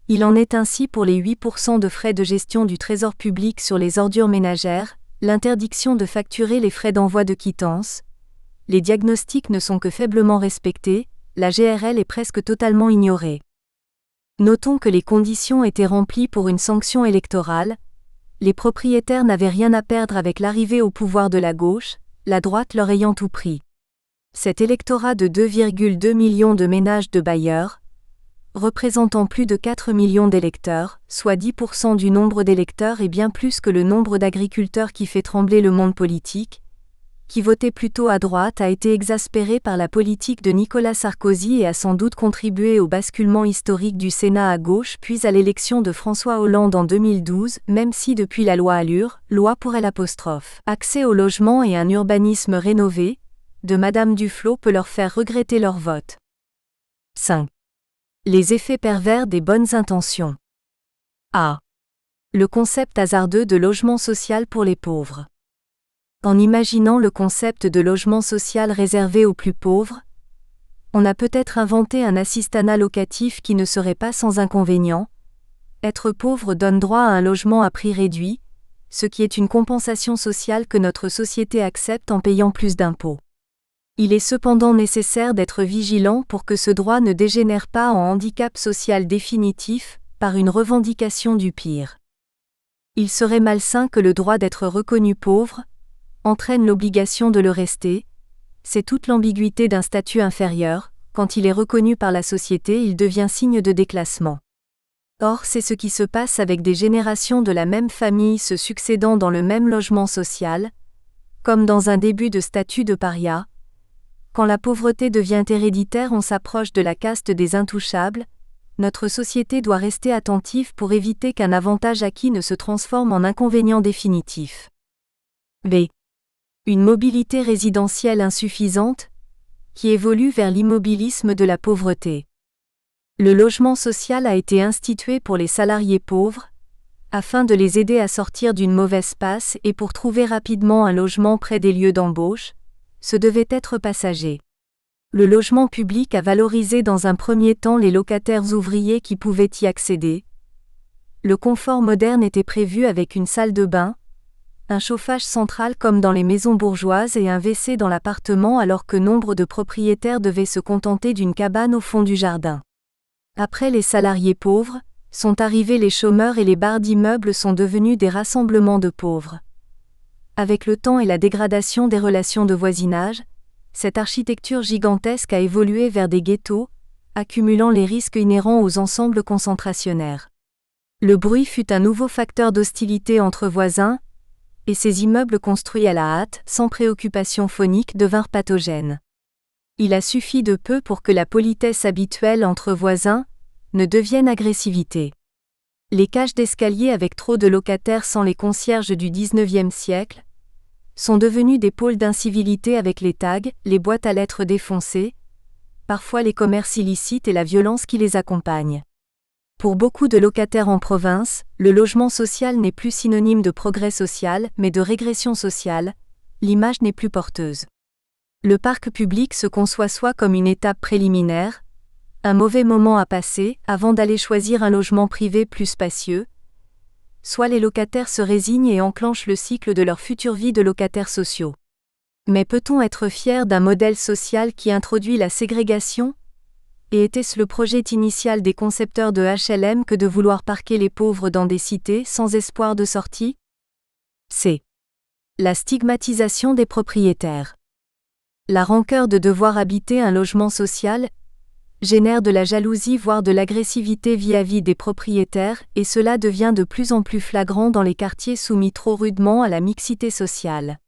Il en est ainsi pour les 8% de frais de gestion du Trésor public sur les ordures ménagères, l'interdiction de facturer les frais d'envoi de quittance. Les diagnostics ne sont que faiblement respectés, la GRL est presque totalement ignorée. Notons que les conditions étaient remplies pour une sanction électorale. Les propriétaires n'avaient rien à perdre avec l'arrivée au pouvoir de la gauche, la droite leur ayant tout pris. Cet électorat de 2,2 millions de ménages de bailleurs, représentant plus de 4 millions d'électeurs, soit 10% du nombre d'électeurs et bien plus que le nombre d'agriculteurs qui fait trembler le monde politique, qui votait plutôt à droite a été exaspéré par la politique de Nicolas Sarkozy et a sans doute contribué au basculement historique du Sénat à gauche puis à l'élection de François Hollande en 2012, même si depuis la loi Allure, loi pour accès au logement et un urbanisme rénové, de Madame Duflot peut leur faire regretter leur vote. 5. Les effets pervers des bonnes intentions. A. Le concept hasardeux de logement social pour les pauvres. En imaginant le concept de logement social réservé aux plus pauvres, on a peut-être inventé un assistanat locatif qui ne serait pas sans inconvénient. Être pauvre donne droit à un logement à prix réduit, ce qui est une compensation sociale que notre société accepte en payant plus d'impôts. Il est cependant nécessaire d'être vigilant pour que ce droit ne dégénère pas en handicap social définitif, par une revendication du pire. Il serait malsain que le droit d'être reconnu pauvre entraîne l'obligation de le rester. C'est toute l'ambiguïté d'un statut inférieur. Quand il est reconnu par la société, il devient signe de déclassement. Or, c'est ce qui se passe avec des générations de la même famille se succédant dans le même logement social, comme dans un début de statut de paria. Quand la pauvreté devient héréditaire, on s'approche de la caste des intouchables. Notre société doit rester attentive pour éviter qu'un avantage acquis ne se transforme en inconvénient définitif. B. Une mobilité résidentielle insuffisante, qui évolue vers l'immobilisme de la pauvreté. Le logement social a été institué pour les salariés pauvres, afin de les aider à sortir d'une mauvaise passe et pour trouver rapidement un logement près des lieux d'embauche. Ce devait être passager. Le logement public a valorisé dans un premier temps les locataires ouvriers qui pouvaient y accéder. Le confort moderne était prévu avec une salle de bain, un chauffage central comme dans les maisons bourgeoises et un WC dans l'appartement, alors que nombre de propriétaires devaient se contenter d'une cabane au fond du jardin. Après les salariés pauvres, sont arrivés les chômeurs et les bars d'immeubles sont devenus des rassemblements de pauvres. Avec le temps et la dégradation des relations de voisinage, cette architecture gigantesque a évolué vers des ghettos, accumulant les risques inhérents aux ensembles concentrationnaires. Le bruit fut un nouveau facteur d'hostilité entre voisins, et ces immeubles construits à la hâte, sans préoccupation phonique, devinrent pathogènes. Il a suffi de peu pour que la politesse habituelle entre voisins ne devienne agressivité. Les cages d'escalier avec trop de locataires sans les concierges du XIXe siècle sont devenus des pôles d'incivilité avec les tags, les boîtes à lettres défoncées, parfois les commerces illicites et la violence qui les accompagne. Pour beaucoup de locataires en province, le logement social n'est plus synonyme de progrès social, mais de régression sociale. L'image n'est plus porteuse. Le parc public se conçoit soit comme une étape préliminaire, un mauvais moment à passer avant d'aller choisir un logement privé plus spacieux, soit les locataires se résignent et enclenchent le cycle de leur future vie de locataires sociaux. Mais peut-on être fier d'un modèle social qui introduit la ségrégation ? Et était-ce le projet initial des concepteurs de HLM que de vouloir parquer les pauvres dans des cités sans espoir de sortie ? C. La stigmatisation des propriétaires. La rancœur de devoir habiter un logement social génère de la jalousie voire de l'agressivité vis-à-vis des propriétaires, et cela devient de plus en plus flagrant dans les quartiers soumis trop rudement à la mixité sociale.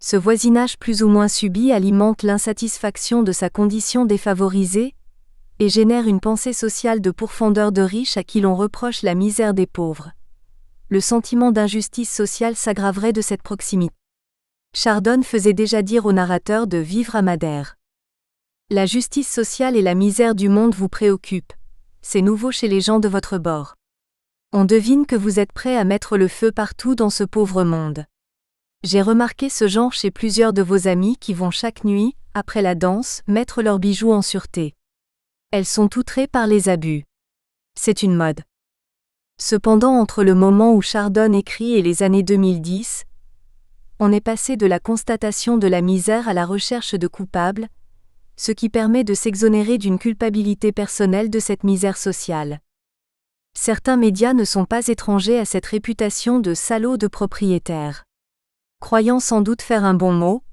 Ce voisinage plus ou moins subi alimente l'insatisfaction de sa condition défavorisée, et génère une pensée sociale de pourfendeur de riches à qui l'on reproche la misère des pauvres. Le sentiment d'injustice sociale s'aggraverait de cette proximité. Chardon faisait déjà dire au narrateur de vivre à Madère. La justice sociale et la misère du monde vous préoccupent. C'est nouveau chez les gens de votre bord. On devine que vous êtes prêts à mettre le feu partout dans ce pauvre monde. J'ai remarqué ce genre chez plusieurs de vos amis qui vont chaque nuit, après la danse, mettre leurs bijoux en sûreté. Elles sont outrées par les abus. C'est une mode. Cependant, entre le moment où Chardon écrit et les années 2010, on est passé de la constatation de la misère à la recherche de coupables, ce qui permet de s'exonérer d'une culpabilité personnelle de cette misère sociale. Certains médias ne sont pas étrangers à cette réputation de salauds de propriétaires. Croyant sans doute faire un bon mot,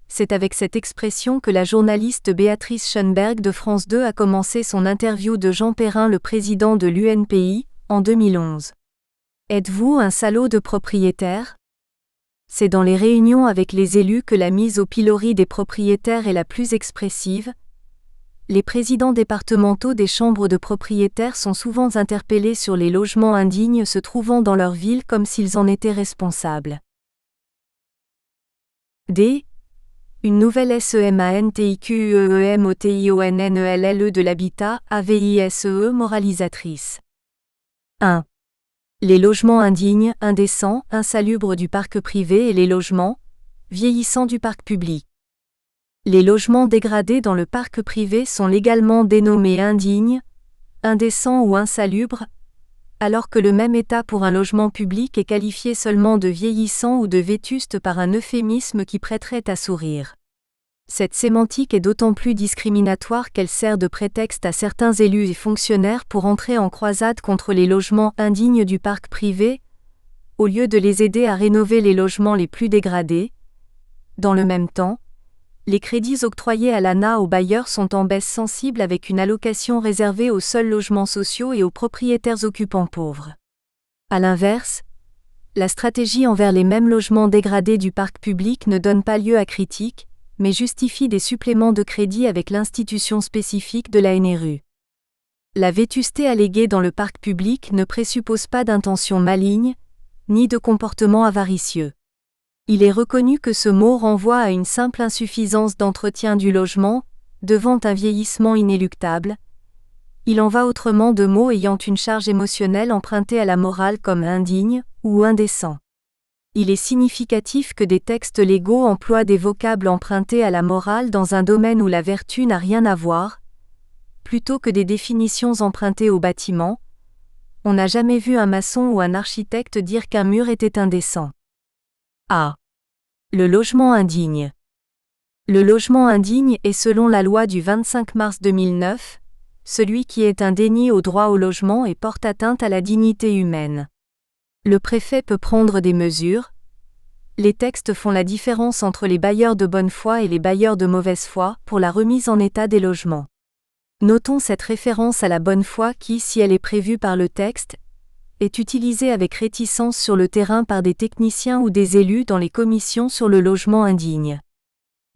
c'est avec cette expression que la journaliste Béatrice Schoenberg de France 2 a commencé son interview de Jean Perrin, le président de l'UNPI, en 2011. Êtes-vous un salaud de propriétaire ? C'est dans les réunions avec les élus que la mise au pilori des propriétaires est la plus expressive. Les présidents départementaux des chambres de propriétaires sont souvent interpellés sur les logements indignes se trouvant dans leur ville comme s'ils en étaient responsables. D. Une nouvelle SEMANTIQUEEMOTIONNELLE de l'habitat, AVISE moralisatrice. 1. Les logements indignes, indécents, insalubres du parc privé et les logements vieillissants du parc public. Les logements dégradés dans le parc privé sont légalement dénommés indignes, indécents ou insalubres, alors que le même état pour un logement public est qualifié seulement de vieillissant ou de vétuste par un euphémisme qui prêterait à sourire. Cette sémantique est d'autant plus discriminatoire qu'elle sert de prétexte à certains élus et fonctionnaires pour entrer en croisade contre les logements indignes du parc privé, au lieu de les aider à rénover les logements les plus dégradés. Dans le même temps, les crédits octroyés à l'ANA aux bailleurs sont en baisse sensible avec une allocation réservée aux seuls logements sociaux et aux propriétaires occupants pauvres. À l'inverse, la stratégie envers les mêmes logements dégradés du parc public ne donne pas lieu à critique, mais justifie des suppléments de crédit avec l'institution spécifique de la NRU. La vétusté alléguée dans le parc public ne présuppose pas d'intention maligne, ni de comportement avaricieux. Il est reconnu que ce mot renvoie à une simple insuffisance d'entretien du logement, devant un vieillissement inéluctable. Il en va autrement de mots ayant une charge émotionnelle empruntée à la morale comme indigne ou indécent. Il est significatif que des textes légaux emploient des vocables empruntés à la morale dans un domaine où la vertu n'a rien à voir, plutôt que des définitions empruntées au bâtiment. On n'a jamais vu un maçon ou un architecte dire qu'un mur était indécent. A. Le logement indigne. Le logement indigne est selon la loi du 25 mars 2009, celui qui est un déni au droit au logement et porte atteinte à la dignité humaine. Le préfet peut prendre des mesures. Les textes font la différence entre les bailleurs de bonne foi et les bailleurs de mauvaise foi pour la remise en état des logements. Notons cette référence à la bonne foi qui, si elle est prévue par le texte, est utilisée avec réticence sur le terrain par des techniciens ou des élus dans les commissions sur le logement indigne.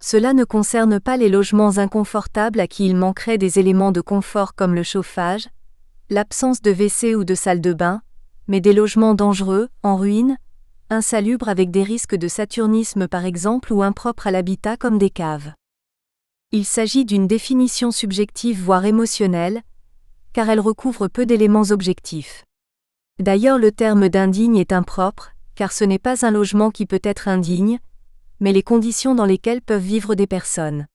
Cela ne concerne pas les logements inconfortables à qui il manquerait des éléments de confort comme le chauffage, l'absence de WC ou de salle de bain, mais des logements dangereux, en ruine, insalubres avec des risques de saturnisme par exemple ou impropres à l'habitat comme des caves. Il s'agit d'une définition subjective voire émotionnelle, car elle recouvre peu d'éléments objectifs. D'ailleurs le terme d'indigne est impropre, car ce n'est pas un logement qui peut être indigne, mais les conditions dans lesquelles peuvent vivre des personnes.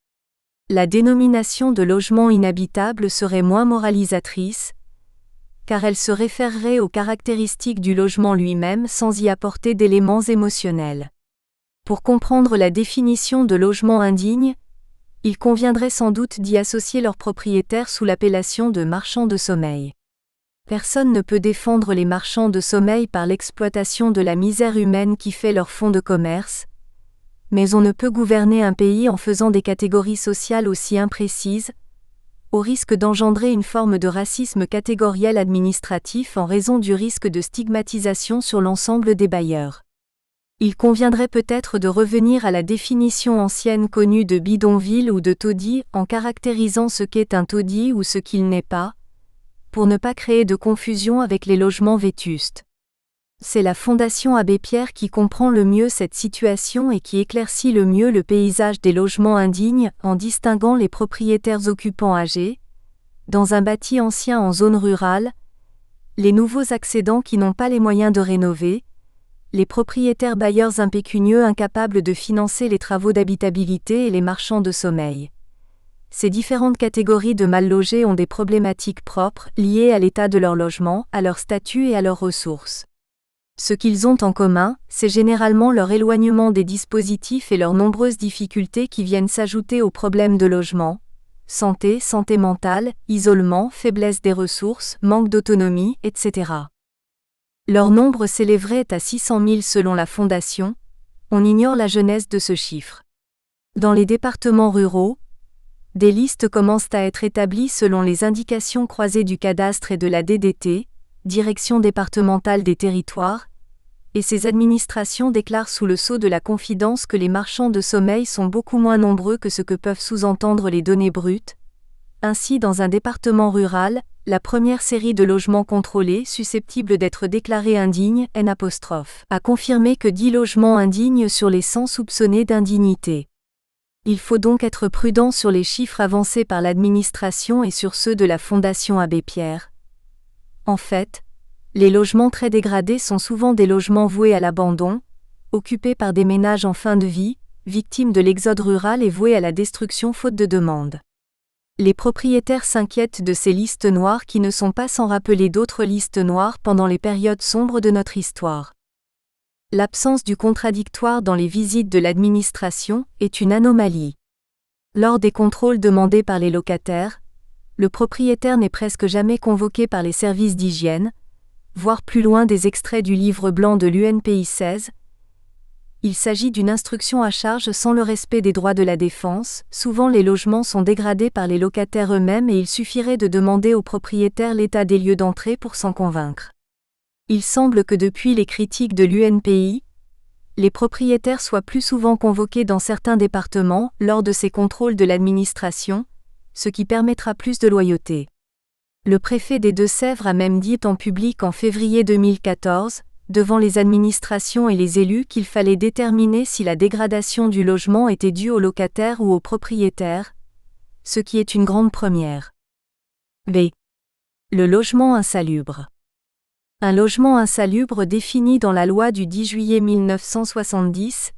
La dénomination de logement inhabitable serait moins moralisatrice, car elle se référerait aux caractéristiques du logement lui-même sans y apporter d'éléments émotionnels. Pour comprendre la définition de logement indigne, il conviendrait sans doute d'y associer leurs propriétaires sous l'appellation de marchands de sommeil. Personne ne peut défendre les marchands de sommeil par l'exploitation de la misère humaine qui fait leur fonds de commerce, mais on ne peut gouverner un pays en faisant des catégories sociales aussi imprécises, au risque d'engendrer une forme de racisme catégoriel administratif en raison du risque de stigmatisation sur l'ensemble des bailleurs. Il conviendrait peut-être de revenir à la définition ancienne connue de bidonville ou de taudis en caractérisant ce qu'est un taudis ou ce qu'il n'est pas, pour ne pas créer de confusion avec les logements vétustes. C'est la Fondation Abbé Pierre qui comprend le mieux cette situation et qui éclaircit le mieux le paysage des logements indignes en distinguant les propriétaires occupants âgés, dans un bâti ancien en zone rurale, les nouveaux accédants qui n'ont pas les moyens de rénover, les propriétaires bailleurs impécunieux incapables de financer les travaux d'habitabilité et les marchands de sommeil. Ces différentes catégories de mal logés ont des problématiques propres liées à l'état de leur logement, à leur statut et à leurs ressources. Ce qu'ils ont en commun, c'est généralement leur éloignement des dispositifs et leurs nombreuses difficultés qui viennent s'ajouter aux problèmes de logement, santé mentale, isolement, faiblesse des ressources, manque d'autonomie, etc. Leur nombre s'élèverait à 600 000 selon la Fondation, on ignore la genèse de ce chiffre. Dans les départements ruraux, des listes commencent à être établies selon les indications croisées du cadastre et de la DDT, Direction départementale des territoires, et ces administrations déclarent sous le sceau de la confidence que les marchands de sommeil sont beaucoup moins nombreux que ce que peuvent sous-entendre les données brutes. Ainsi, dans un département rural, la première série de logements contrôlés susceptibles d'être déclarés indignes N' a confirmé que 10 logements indignes sur les 100 soupçonnés d'indignité. Il faut donc être prudent sur les chiffres avancés par l'administration et sur ceux de la Fondation Abbé Pierre. En fait, les logements très dégradés sont souvent des logements voués à l'abandon, occupés par des ménages en fin de vie, victimes de l'exode rural et voués à la destruction faute de demande. Les propriétaires s'inquiètent de ces listes noires qui ne sont pas sans rappeler d'autres listes noires pendant les périodes sombres de notre histoire. L'absence du contradictoire dans les visites de l'administration est une anomalie. Lors des contrôles demandés par les locataires, le propriétaire n'est presque jamais convoqué par les services d'hygiène, voire plus loin des extraits du livre blanc de l'UNPI 16. Il s'agit d'une instruction à charge sans le respect des droits de la défense. Souvent les logements sont dégradés par les locataires eux-mêmes et il suffirait de demander au propriétaire l'état des lieux d'entrée pour s'en convaincre. Il semble que depuis les critiques de l'UNPI, les propriétaires soient plus souvent convoqués dans certains départements lors de ces contrôles de l'administration, ce qui permettra plus de loyauté. Le préfet des Deux-Sèvres a même dit en public en février 2014, devant les administrations et les élus, qu'il fallait déterminer si la dégradation du logement était due au locataire ou au propriétaire, ce qui est une grande première. B. Le logement insalubre. Un logement insalubre défini dans la loi du 10 juillet 1970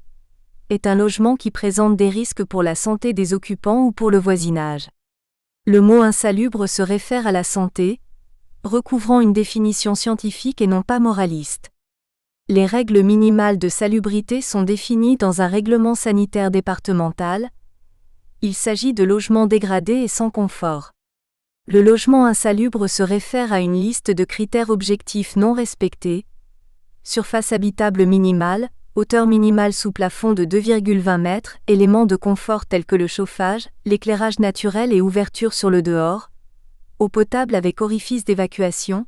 est un logement qui présente des risques pour la santé des occupants ou pour le voisinage. Le mot insalubre se réfère à la santé, recouvrant une définition scientifique et non pas moraliste. Les règles minimales de salubrité sont définies dans un règlement sanitaire départemental. Il s'agit de logements dégradés et sans confort. Le logement insalubre se réfère à une liste de critères objectifs non respectés: surface habitable minimale, hauteur minimale sous plafond de 2,20 mètres, éléments de confort tels que le chauffage, l'éclairage naturel et ouverture sur le dehors, eau potable avec orifice d'évacuation,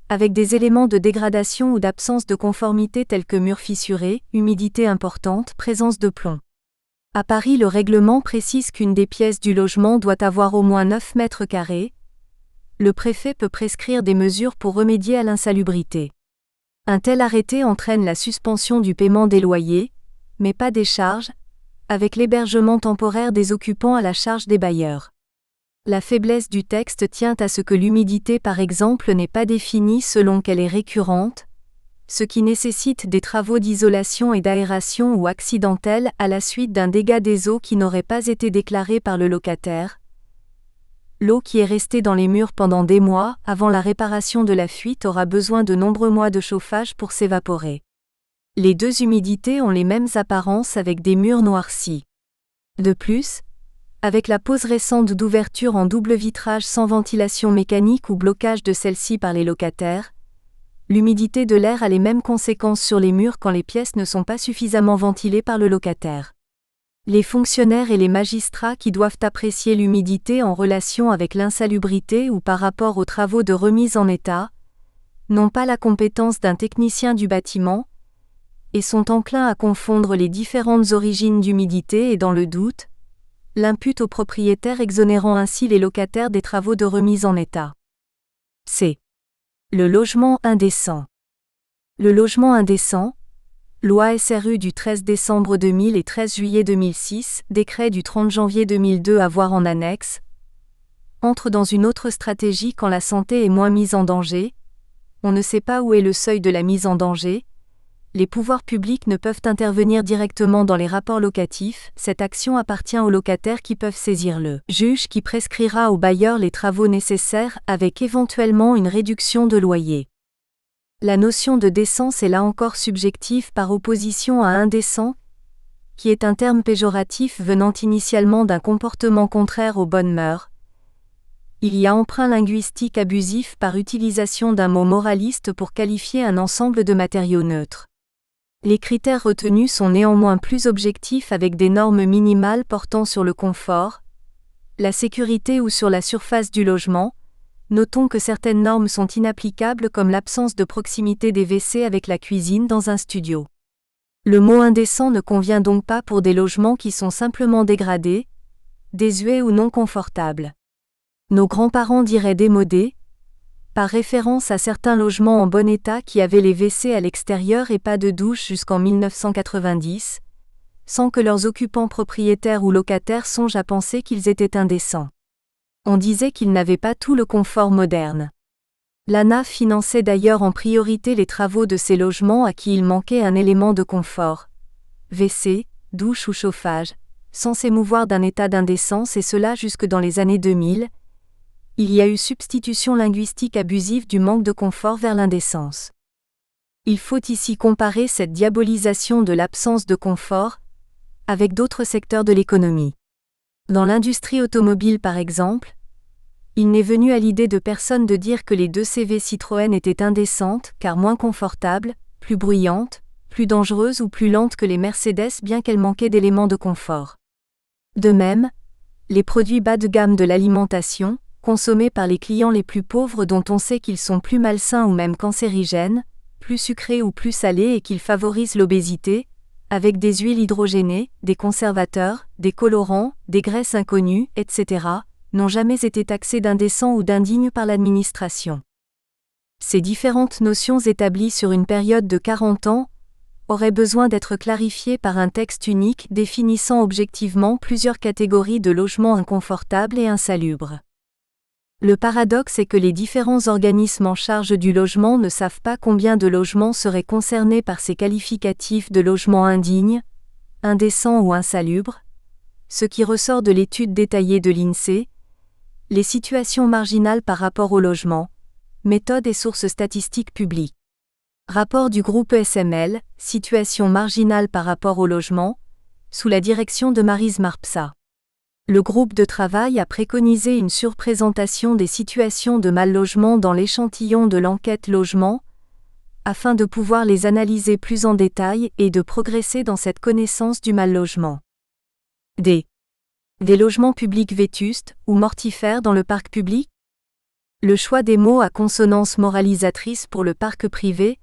avec des éléments de dégradation ou d'absence de conformité tels que murs fissurés, humidité importante, présence de plomb. À Paris, le règlement précise qu'une des pièces du logement doit avoir au moins 9 mètres carrés. Le préfet peut prescrire des mesures pour remédier à l'insalubrité. Un tel arrêté entraîne la suspension du paiement des loyers, mais pas des charges, avec l'hébergement temporaire des occupants à la charge des bailleurs. La faiblesse du texte tient à ce que l'humidité par exemple n'est pas définie selon qu'elle est récurrente, ce qui nécessite des travaux d'isolation et d'aération ou accidentels à la suite d'un dégât des eaux qui n'aurait pas été déclaré par le locataire. L'eau qui est restée dans les murs pendant des mois avant la réparation de la fuite aura besoin de nombreux mois de chauffage pour s'évaporer. Les deux humidités ont les mêmes apparences avec des murs noircis. De plus, avec la pose récente d'ouvertures en double vitrage sans ventilation mécanique ou blocage de celle-ci par les locataires, l'humidité de l'air a les mêmes conséquences sur les murs quand les pièces ne sont pas suffisamment ventilées par le locataire. Les fonctionnaires et les magistrats qui doivent apprécier l'humidité en relation avec l'insalubrité ou par rapport aux travaux de remise en état, n'ont pas la compétence d'un technicien du bâtiment, et sont enclins à confondre les différentes origines d'humidité et dans le doute, l'imputent au propriétaire exonérant ainsi les locataires des travaux de remise en état. C. Le logement indécent. Le logement indécent, loi SRU du 13 décembre 2000 et 13 juillet 2006, décret du 30 janvier 2002 à voir en annexe, entre dans une autre stratégie quand la santé est moins mise en danger. On ne sait pas où est le seuil de la mise en danger. Les pouvoirs publics ne peuvent intervenir directement dans les rapports locatifs, cette action appartient aux locataires qui peuvent saisir le juge qui prescrira au bailleur les travaux nécessaires avec éventuellement une réduction de loyer. La notion de décence est là encore subjective par opposition à indécent, qui est un terme péjoratif venant initialement d'un comportement contraire aux bonnes mœurs. Il y a emprunt linguistique abusif par utilisation d'un mot moraliste pour qualifier un ensemble de matériaux neutres. Les critères retenus sont néanmoins plus objectifs avec des normes minimales portant sur le confort, la sécurité ou sur la surface du logement. Notons que certaines normes sont inapplicables comme l'absence de proximité des WC avec la cuisine dans un studio. Le mot indécent ne convient donc pas pour des logements qui sont simplement dégradés, désuets ou non confortables. Nos grands-parents diraient démodés, par référence à certains logements en bon état qui avaient les WC à l'extérieur et pas de douche jusqu'en 1990, sans que leurs occupants propriétaires ou locataires songent à penser qu'ils étaient indécents. On disait qu'ils n'avaient pas tout le confort moderne. L'ANA finançait d'ailleurs en priorité les travaux de ces logements à qui il manquait un élément de confort, WC, douche ou chauffage, sans s'émouvoir d'un état d'indécence et cela jusque dans les années 2000. Il y a eu substitution linguistique abusive du manque de confort vers l'indécence. Il faut ici comparer cette diabolisation de l'absence de confort avec d'autres secteurs de l'économie. Dans l'industrie automobile par exemple, il n'est venu à l'idée de personne de dire que les 2CV Citroën étaient indécentes car moins confortables, plus bruyantes, plus dangereuses ou plus lentes que les Mercedes bien qu'elles manquaient d'éléments de confort. De même, les produits bas de gamme de l'alimentation, consommés par les clients les plus pauvres dont on sait qu'ils sont plus malsains ou même cancérigènes, plus sucrés ou plus salés et qu'ils favorisent l'obésité, avec des huiles hydrogénées, des conservateurs, des colorants, des graisses inconnues, etc., n'ont jamais été taxés d'indécents ou d'indignes par l'administration. Ces différentes notions établies sur une période de 40 ans auraient besoin d'être clarifiées par un texte unique définissant objectivement plusieurs catégories de logements inconfortables et insalubres. Le paradoxe est que les différents organismes en charge du logement ne savent pas combien de logements seraient concernés par ces qualificatifs de logements indignes, indécents ou insalubres, ce qui ressort de l'étude détaillée de l'INSEE, les situations marginales par rapport au logement, méthode et sources statistiques publiques. Rapport du groupe SML, situation marginale par rapport au logement, sous la direction de Maryse Marpsa. Le groupe de travail a préconisé une surprésentation des situations de mal-logement dans l'échantillon de l'enquête logement, afin de pouvoir les analyser plus en détail et de progresser dans cette connaissance du mal-logement. Des logements publics vétustes ou mortifères dans le parc public. Le choix des mots à consonance moralisatrice pour le parc privé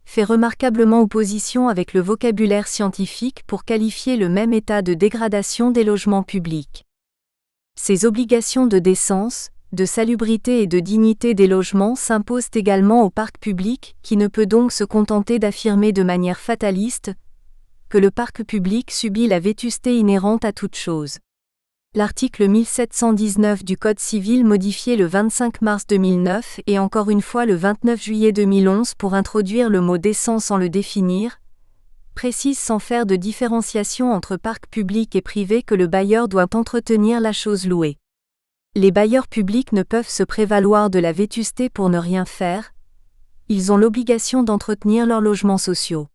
fait remarquablement opposition avec le vocabulaire scientifique pour qualifier le même état de dégradation des logements publics. Ces obligations de décence, de salubrité et de dignité des logements s'imposent également au parc public qui ne peut donc se contenter d'affirmer de manière fataliste que le parc public subit la vétusté inhérente à toute chose. L'article 1719 du Code civil modifié le 25 mars 2009 et encore une fois le 29 juillet 2011 pour introduire le mot décence sans le définir, précise sans faire de différenciation entre parc public et privé que le bailleur doit entretenir la chose louée. Les bailleurs publics ne peuvent se prévaloir de la vétusté pour ne rien faire, ils ont l'obligation d'entretenir leurs logements sociaux.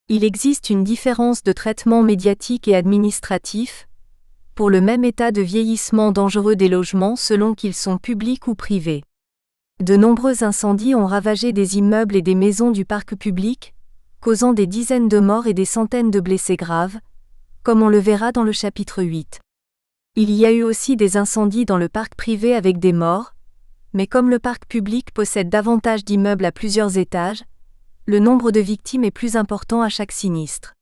Il existe une différence de traitement médiatique et administratif, pour le même état de vieillissement dangereux des logements selon qu'ils sont publics ou privés. De nombreux incendies ont ravagé des immeubles et des maisons du parc public, causant des dizaines de morts et des centaines de blessés graves, comme on le verra dans le chapitre 8. Il y a eu aussi des incendies dans le parc privé avec des morts, mais comme le parc public possède davantage d'immeubles à plusieurs étages, le nombre de victimes est plus important à chaque sinistre.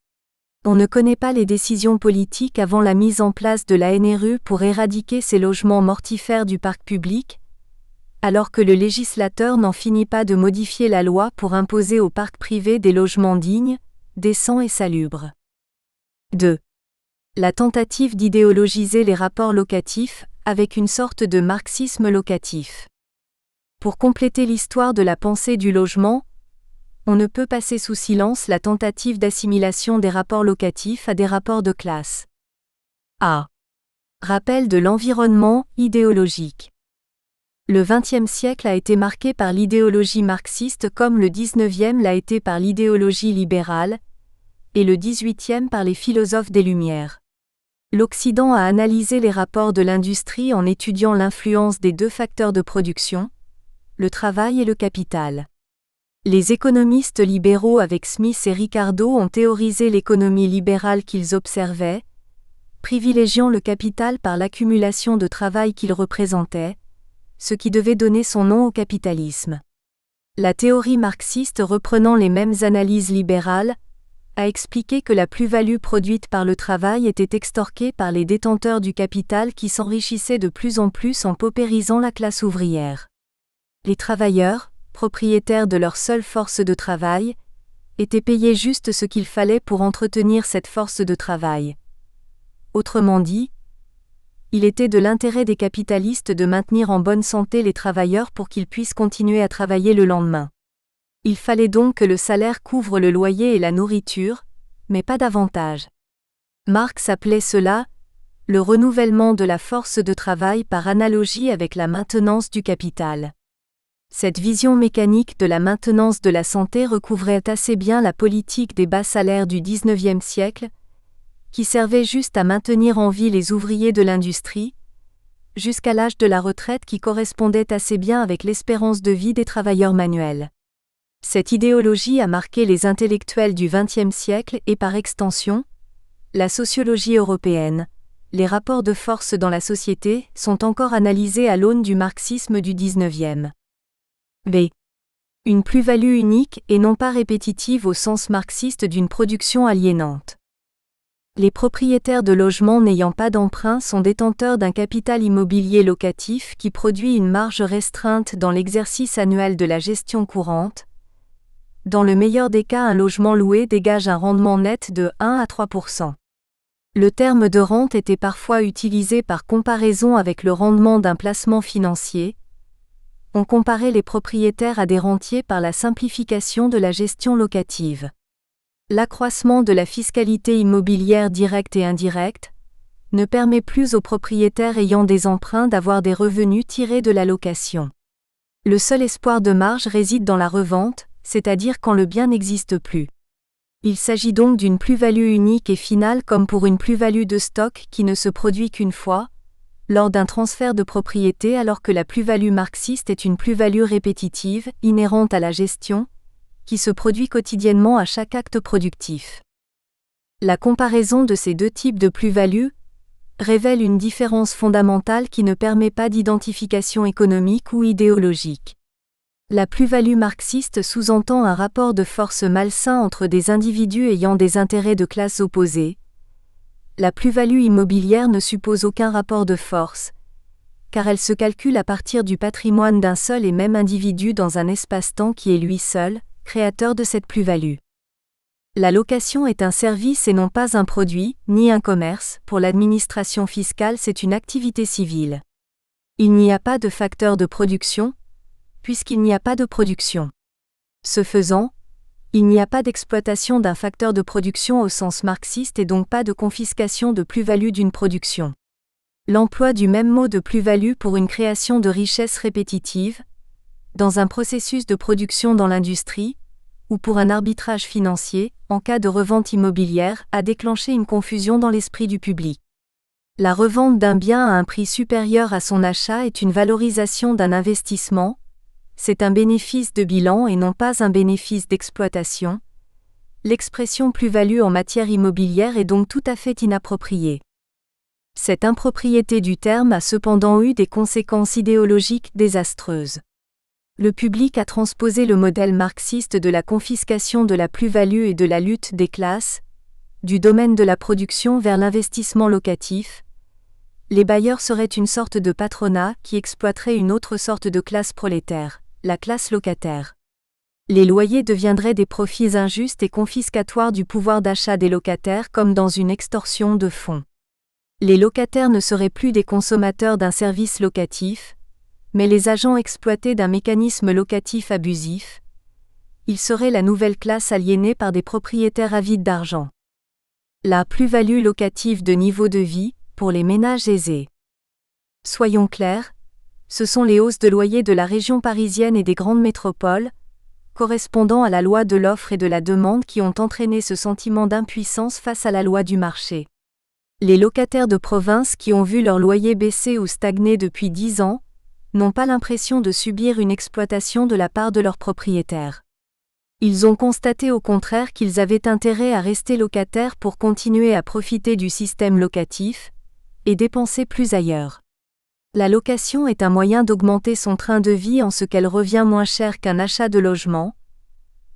On ne connaît pas les décisions politiques avant la mise en place de la NRU pour éradiquer ces logements mortifères du parc public, alors que le législateur n'en finit pas de modifier la loi pour imposer au parc privé des logements dignes, décents et salubres. 2. La tentative d'idéologiser les rapports locatifs, avec une sorte de marxisme locatif. Pour compléter l'histoire de la pensée du logement, on ne peut passer sous silence la tentative d'assimilation des rapports locatifs à des rapports de classe. A. Rappel de l'environnement idéologique. Le XXe siècle a été marqué par l'idéologie marxiste comme le XIXe l'a été par l'idéologie libérale, et le XVIIIe par les philosophes des Lumières. L'Occident a analysé les rapports de l'industrie en étudiant l'influence des deux facteurs de production, le travail et le capital. Les économistes libéraux avec Smith et Ricardo ont théorisé l'économie libérale qu'ils observaient, privilégiant le capital par l'accumulation de travail qu'il représentait, ce qui devait donner son nom au capitalisme. La théorie marxiste reprenant les mêmes analyses libérales, a expliqué que la plus-value produite par le travail était extorquée par les détenteurs du capital qui s'enrichissaient de plus en plus en paupérisant la classe ouvrière. Les travailleurs, propriétaires de leur seule force de travail, étaient payés juste ce qu'il fallait pour entretenir cette force de travail. Autrement dit, il était de l'intérêt des capitalistes de maintenir en bonne santé les travailleurs pour qu'ils puissent continuer à travailler le lendemain. Il fallait donc que le salaire couvre le loyer et la nourriture, mais pas davantage. Marx appelait cela le renouvellement de la force de travail par analogie avec la maintenance du capital. Cette vision mécanique de la maintenance de la santé recouvrait assez bien la politique des bas salaires du XIXe siècle, qui servait juste à maintenir en vie les ouvriers de l'industrie, jusqu'à l'âge de la retraite qui correspondait assez bien avec l'espérance de vie des travailleurs manuels. Cette idéologie a marqué les intellectuels du XXe siècle et par extension, la sociologie européenne. Les rapports de force dans la société sont encore analysés à l'aune du marxisme du XIXe. B. Une plus-value unique et non pas répétitive au sens marxiste d'une production aliénante. Les propriétaires de logements n'ayant pas d'emprunt sont détenteurs d'un capital immobilier locatif qui produit une marge restreinte dans l'exercice annuel de la gestion courante. Dans le meilleur des cas, un logement loué dégage un rendement net de 1 à 3%. Le terme de rente était parfois utilisé par comparaison avec le rendement d'un placement financier. On comparait les propriétaires à des rentiers par la simplification de la gestion locative. L'accroissement de la fiscalité immobilière directe et indirecte ne permet plus aux propriétaires ayant des emprunts d'avoir des revenus tirés de la location. Le seul espoir de marge réside dans la revente, c'est-à-dire quand le bien n'existe plus. Il s'agit donc d'une plus-value unique et finale comme pour une plus-value de stock qui ne se produit qu'une fois, lors d'un transfert de propriété, alors que la plus-value marxiste est une plus-value répétitive, inhérente à la gestion, qui se produit quotidiennement à chaque acte productif. La comparaison de ces deux types de plus-value révèle une différence fondamentale qui ne permet pas d'identification économique ou idéologique. La plus-value marxiste sous-entend un rapport de force malsain entre des individus ayant des intérêts de classes opposées. La plus-value immobilière ne suppose aucun rapport de force, car elle se calcule à partir du patrimoine d'un seul et même individu dans un espace-temps qui est lui seul, créateur de cette plus-value. La location est un service et non pas un produit, ni un commerce. Pour l'administration fiscale, c'est une activité civile. Il n'y a pas de facteur de production, puisqu'il n'y a pas de production. Ce faisant, il n'y a pas d'exploitation d'un facteur de production au sens marxiste et donc pas de confiscation de plus-value d'une production. L'emploi du même mot de plus-value pour une création de richesse répétitive, dans un processus de production dans l'industrie, ou pour un arbitrage financier, en cas de revente immobilière, a déclenché une confusion dans l'esprit du public. La revente d'un bien à un prix supérieur à son achat est une valorisation d'un investissement, c'est un bénéfice de bilan et non pas un bénéfice d'exploitation. L'expression plus-value en matière immobilière est donc tout à fait inappropriée. Cette impropriété du terme a cependant eu des conséquences idéologiques désastreuses. Le public a transposé le modèle marxiste de la confiscation de la plus-value et de la lutte des classes, du domaine de la production vers l'investissement locatif. Les bailleurs seraient une sorte de patronat qui exploiterait une autre sorte de classe prolétaire, la classe locataire. Les loyers deviendraient des profits injustes et confiscatoires du pouvoir d'achat des locataires comme dans une extorsion de fonds. Les locataires ne seraient plus des consommateurs d'un service locatif, mais les agents exploités d'un mécanisme locatif abusif. Ils seraient la nouvelle classe aliénée par des propriétaires avides d'argent. La plus-value locative de niveau de vie, pour les ménages aisés. Soyons clairs, ce sont les hausses de loyer de la région parisienne et des grandes métropoles, correspondant à la loi de l'offre et de la demande qui ont entraîné ce sentiment d'impuissance face à la loi du marché. Les locataires de province qui ont vu leur loyer baisser ou stagner depuis 10 ans, n'ont pas l'impression de subir une exploitation de la part de leurs propriétaires. Ils ont constaté au contraire qu'ils avaient intérêt à rester locataires pour continuer à profiter du système locatif, et dépenser plus ailleurs. La location est un moyen d'augmenter son train de vie en ce qu'elle revient moins cher qu'un achat de logement.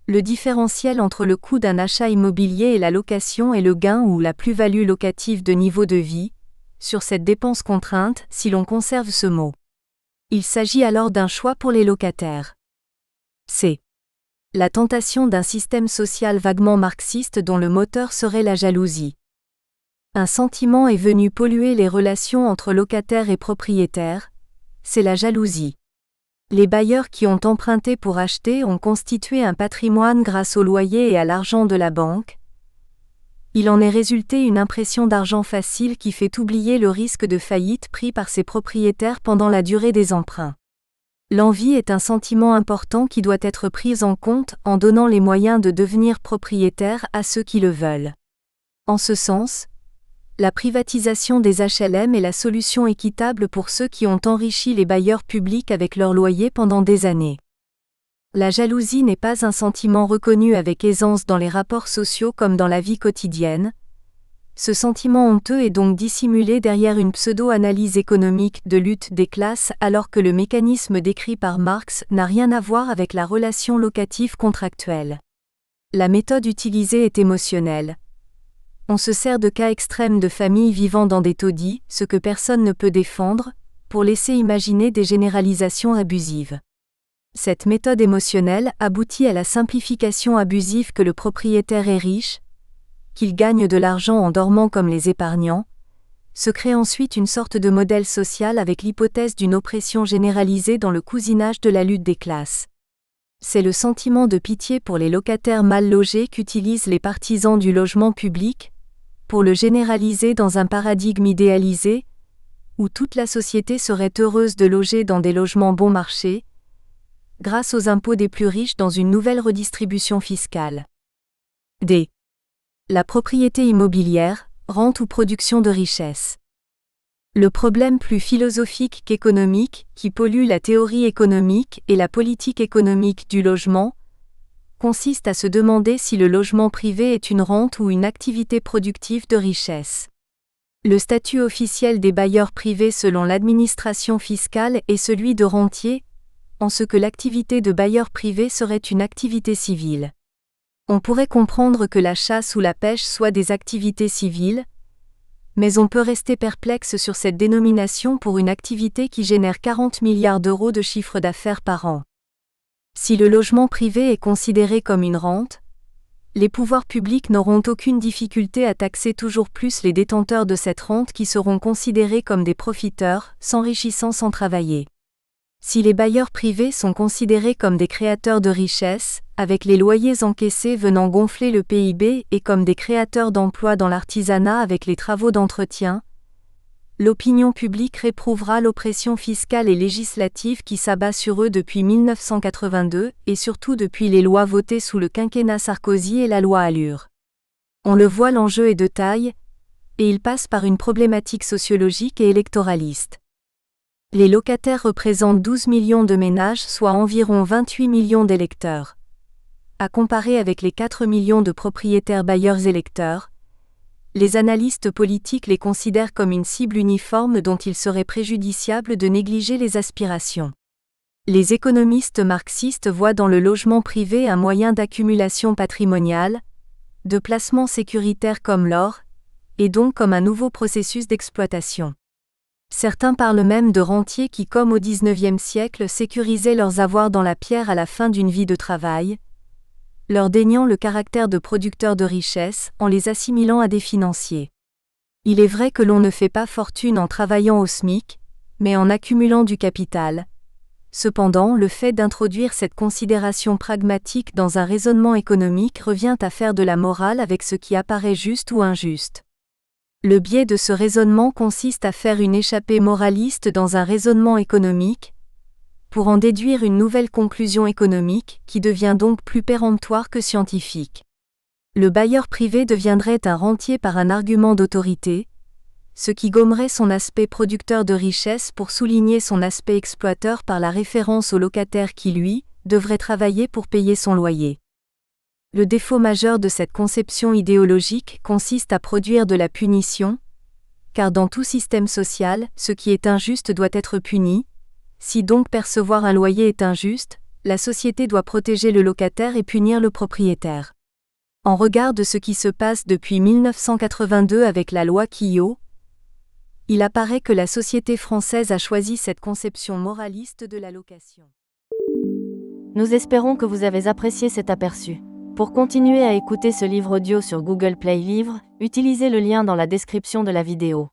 Le différentiel entre le coût d'un achat immobilier et la location est le gain ou la plus-value locative de niveau de vie, sur cette dépense contrainte, si l'on conserve ce mot. Il s'agit alors d'un choix pour les locataires. C'est la tentation d'un système social vaguement marxiste dont le moteur serait la jalousie. Un sentiment est venu polluer les relations entre locataires et propriétaires, c'est la jalousie. Les bailleurs qui ont emprunté pour acheter ont constitué un patrimoine grâce au loyer et à l'argent de la banque. Il en est résulté une impression d'argent facile qui fait oublier le risque de faillite pris par ses propriétaires pendant la durée des emprunts. L'envie est un sentiment important qui doit être pris en compte en donnant les moyens de devenir propriétaire à ceux qui le veulent. En ce sens, La privatisation des HLM est la solution équitable pour ceux qui ont enrichi les bailleurs publics avec leurs loyers pendant des années. La jalousie n'est pas un sentiment reconnu avec aisance dans les rapports sociaux comme dans la vie quotidienne. Ce sentiment honteux est donc dissimulé derrière une pseudo-analyse économique de lutte des classes alors que le mécanisme décrit par Marx n'a rien à voir avec la relation locative contractuelle. La méthode utilisée est émotionnelle. On se sert de cas extrêmes de familles vivant dans des taudis, ce que personne ne peut défendre, pour laisser imaginer des généralisations abusives. Cette méthode émotionnelle aboutit à la simplification abusive que le propriétaire est riche, qu'il gagne de l'argent en dormant comme les épargnants, se crée ensuite une sorte de modèle social avec l'hypothèse d'une oppression généralisée dans le cousinage de la lutte des classes. C'est le sentiment de pitié pour les locataires mal logés qu'utilisent les partisans du logement public, pour le généraliser dans un paradigme idéalisé, où toute la société serait heureuse de loger dans des logements bon marché, grâce aux impôts des plus riches dans une nouvelle redistribution fiscale. D. La propriété immobilière, rente ou production de richesse. Le problème plus philosophique qu'économique, qui pollue la théorie économique et la politique économique du logement, consiste à se demander si le logement privé est une rente ou une activité productive de richesse. Le statut officiel des bailleurs privés selon l'administration fiscale est celui de rentier, en ce que l'activité de bailleur privé serait une activité civile. On pourrait comprendre que la chasse ou la pêche soient des activités civiles, mais on peut rester perplexe sur cette dénomination pour une activité qui génère 40 milliards d'euros de chiffre d'affaires par an. Si le logement privé est considéré comme une rente, les pouvoirs publics n'auront aucune difficulté à taxer toujours plus les détenteurs de cette rente qui seront considérés comme des profiteurs, s'enrichissant sans travailler. Si les bailleurs privés sont considérés comme des créateurs de richesses, avec les loyers encaissés venant gonfler le PIB et comme des créateurs d'emplois dans l'artisanat avec les travaux d'entretien, l'opinion publique réprouvera l'oppression fiscale et législative qui s'abat sur eux depuis 1982 et surtout depuis les lois votées sous le quinquennat Sarkozy et la loi Allure. On le voit, l'enjeu est de taille, et il passe par une problématique sociologique et électoraliste. Les locataires représentent 12 millions de ménages, soit environ 28 millions d'électeurs. À comparer avec les 4 millions de propriétaires bailleurs électeurs, les analystes politiques les considèrent comme une cible uniforme dont il serait préjudiciable de négliger les aspirations. Les économistes marxistes voient dans le logement privé un moyen d'accumulation patrimoniale, de placement sécuritaire comme l'or, et donc comme un nouveau processus d'exploitation. Certains parlent même de rentiers qui, comme au XIXe siècle, sécurisaient leurs avoirs dans la pierre à la fin d'une vie de travail, leur déniant le caractère de producteurs de richesse en les assimilant à des financiers. Il est vrai que l'on ne fait pas fortune en travaillant au SMIC, mais en accumulant du capital. Cependant, le fait d'introduire cette considération pragmatique dans un raisonnement économique revient à faire de la morale avec ce qui apparaît juste ou injuste. Le biais de ce raisonnement consiste à faire une échappée moraliste dans un raisonnement économique, pour en déduire une nouvelle conclusion économique qui devient donc plus péremptoire que scientifique. Le bailleur privé deviendrait un rentier par un argument d'autorité, ce qui gommerait son aspect producteur de richesse pour souligner son aspect exploiteur par la référence au locataire qui, lui, devrait travailler pour payer son loyer. Le défaut majeur de cette conception idéologique consiste à produire de la punition, car dans tout système social, ce qui est injuste doit être puni. Si donc percevoir un loyer est injuste, la société doit protéger le locataire et punir le propriétaire. En regard de ce qui se passe depuis 1982 avec la loi Quillot, il apparaît que la société française a choisi cette conception moraliste de la location. Nous espérons que vous avez apprécié cet aperçu. Pour continuer à écouter ce livre audio sur Google Play Livres, utilisez le lien dans la description de la vidéo.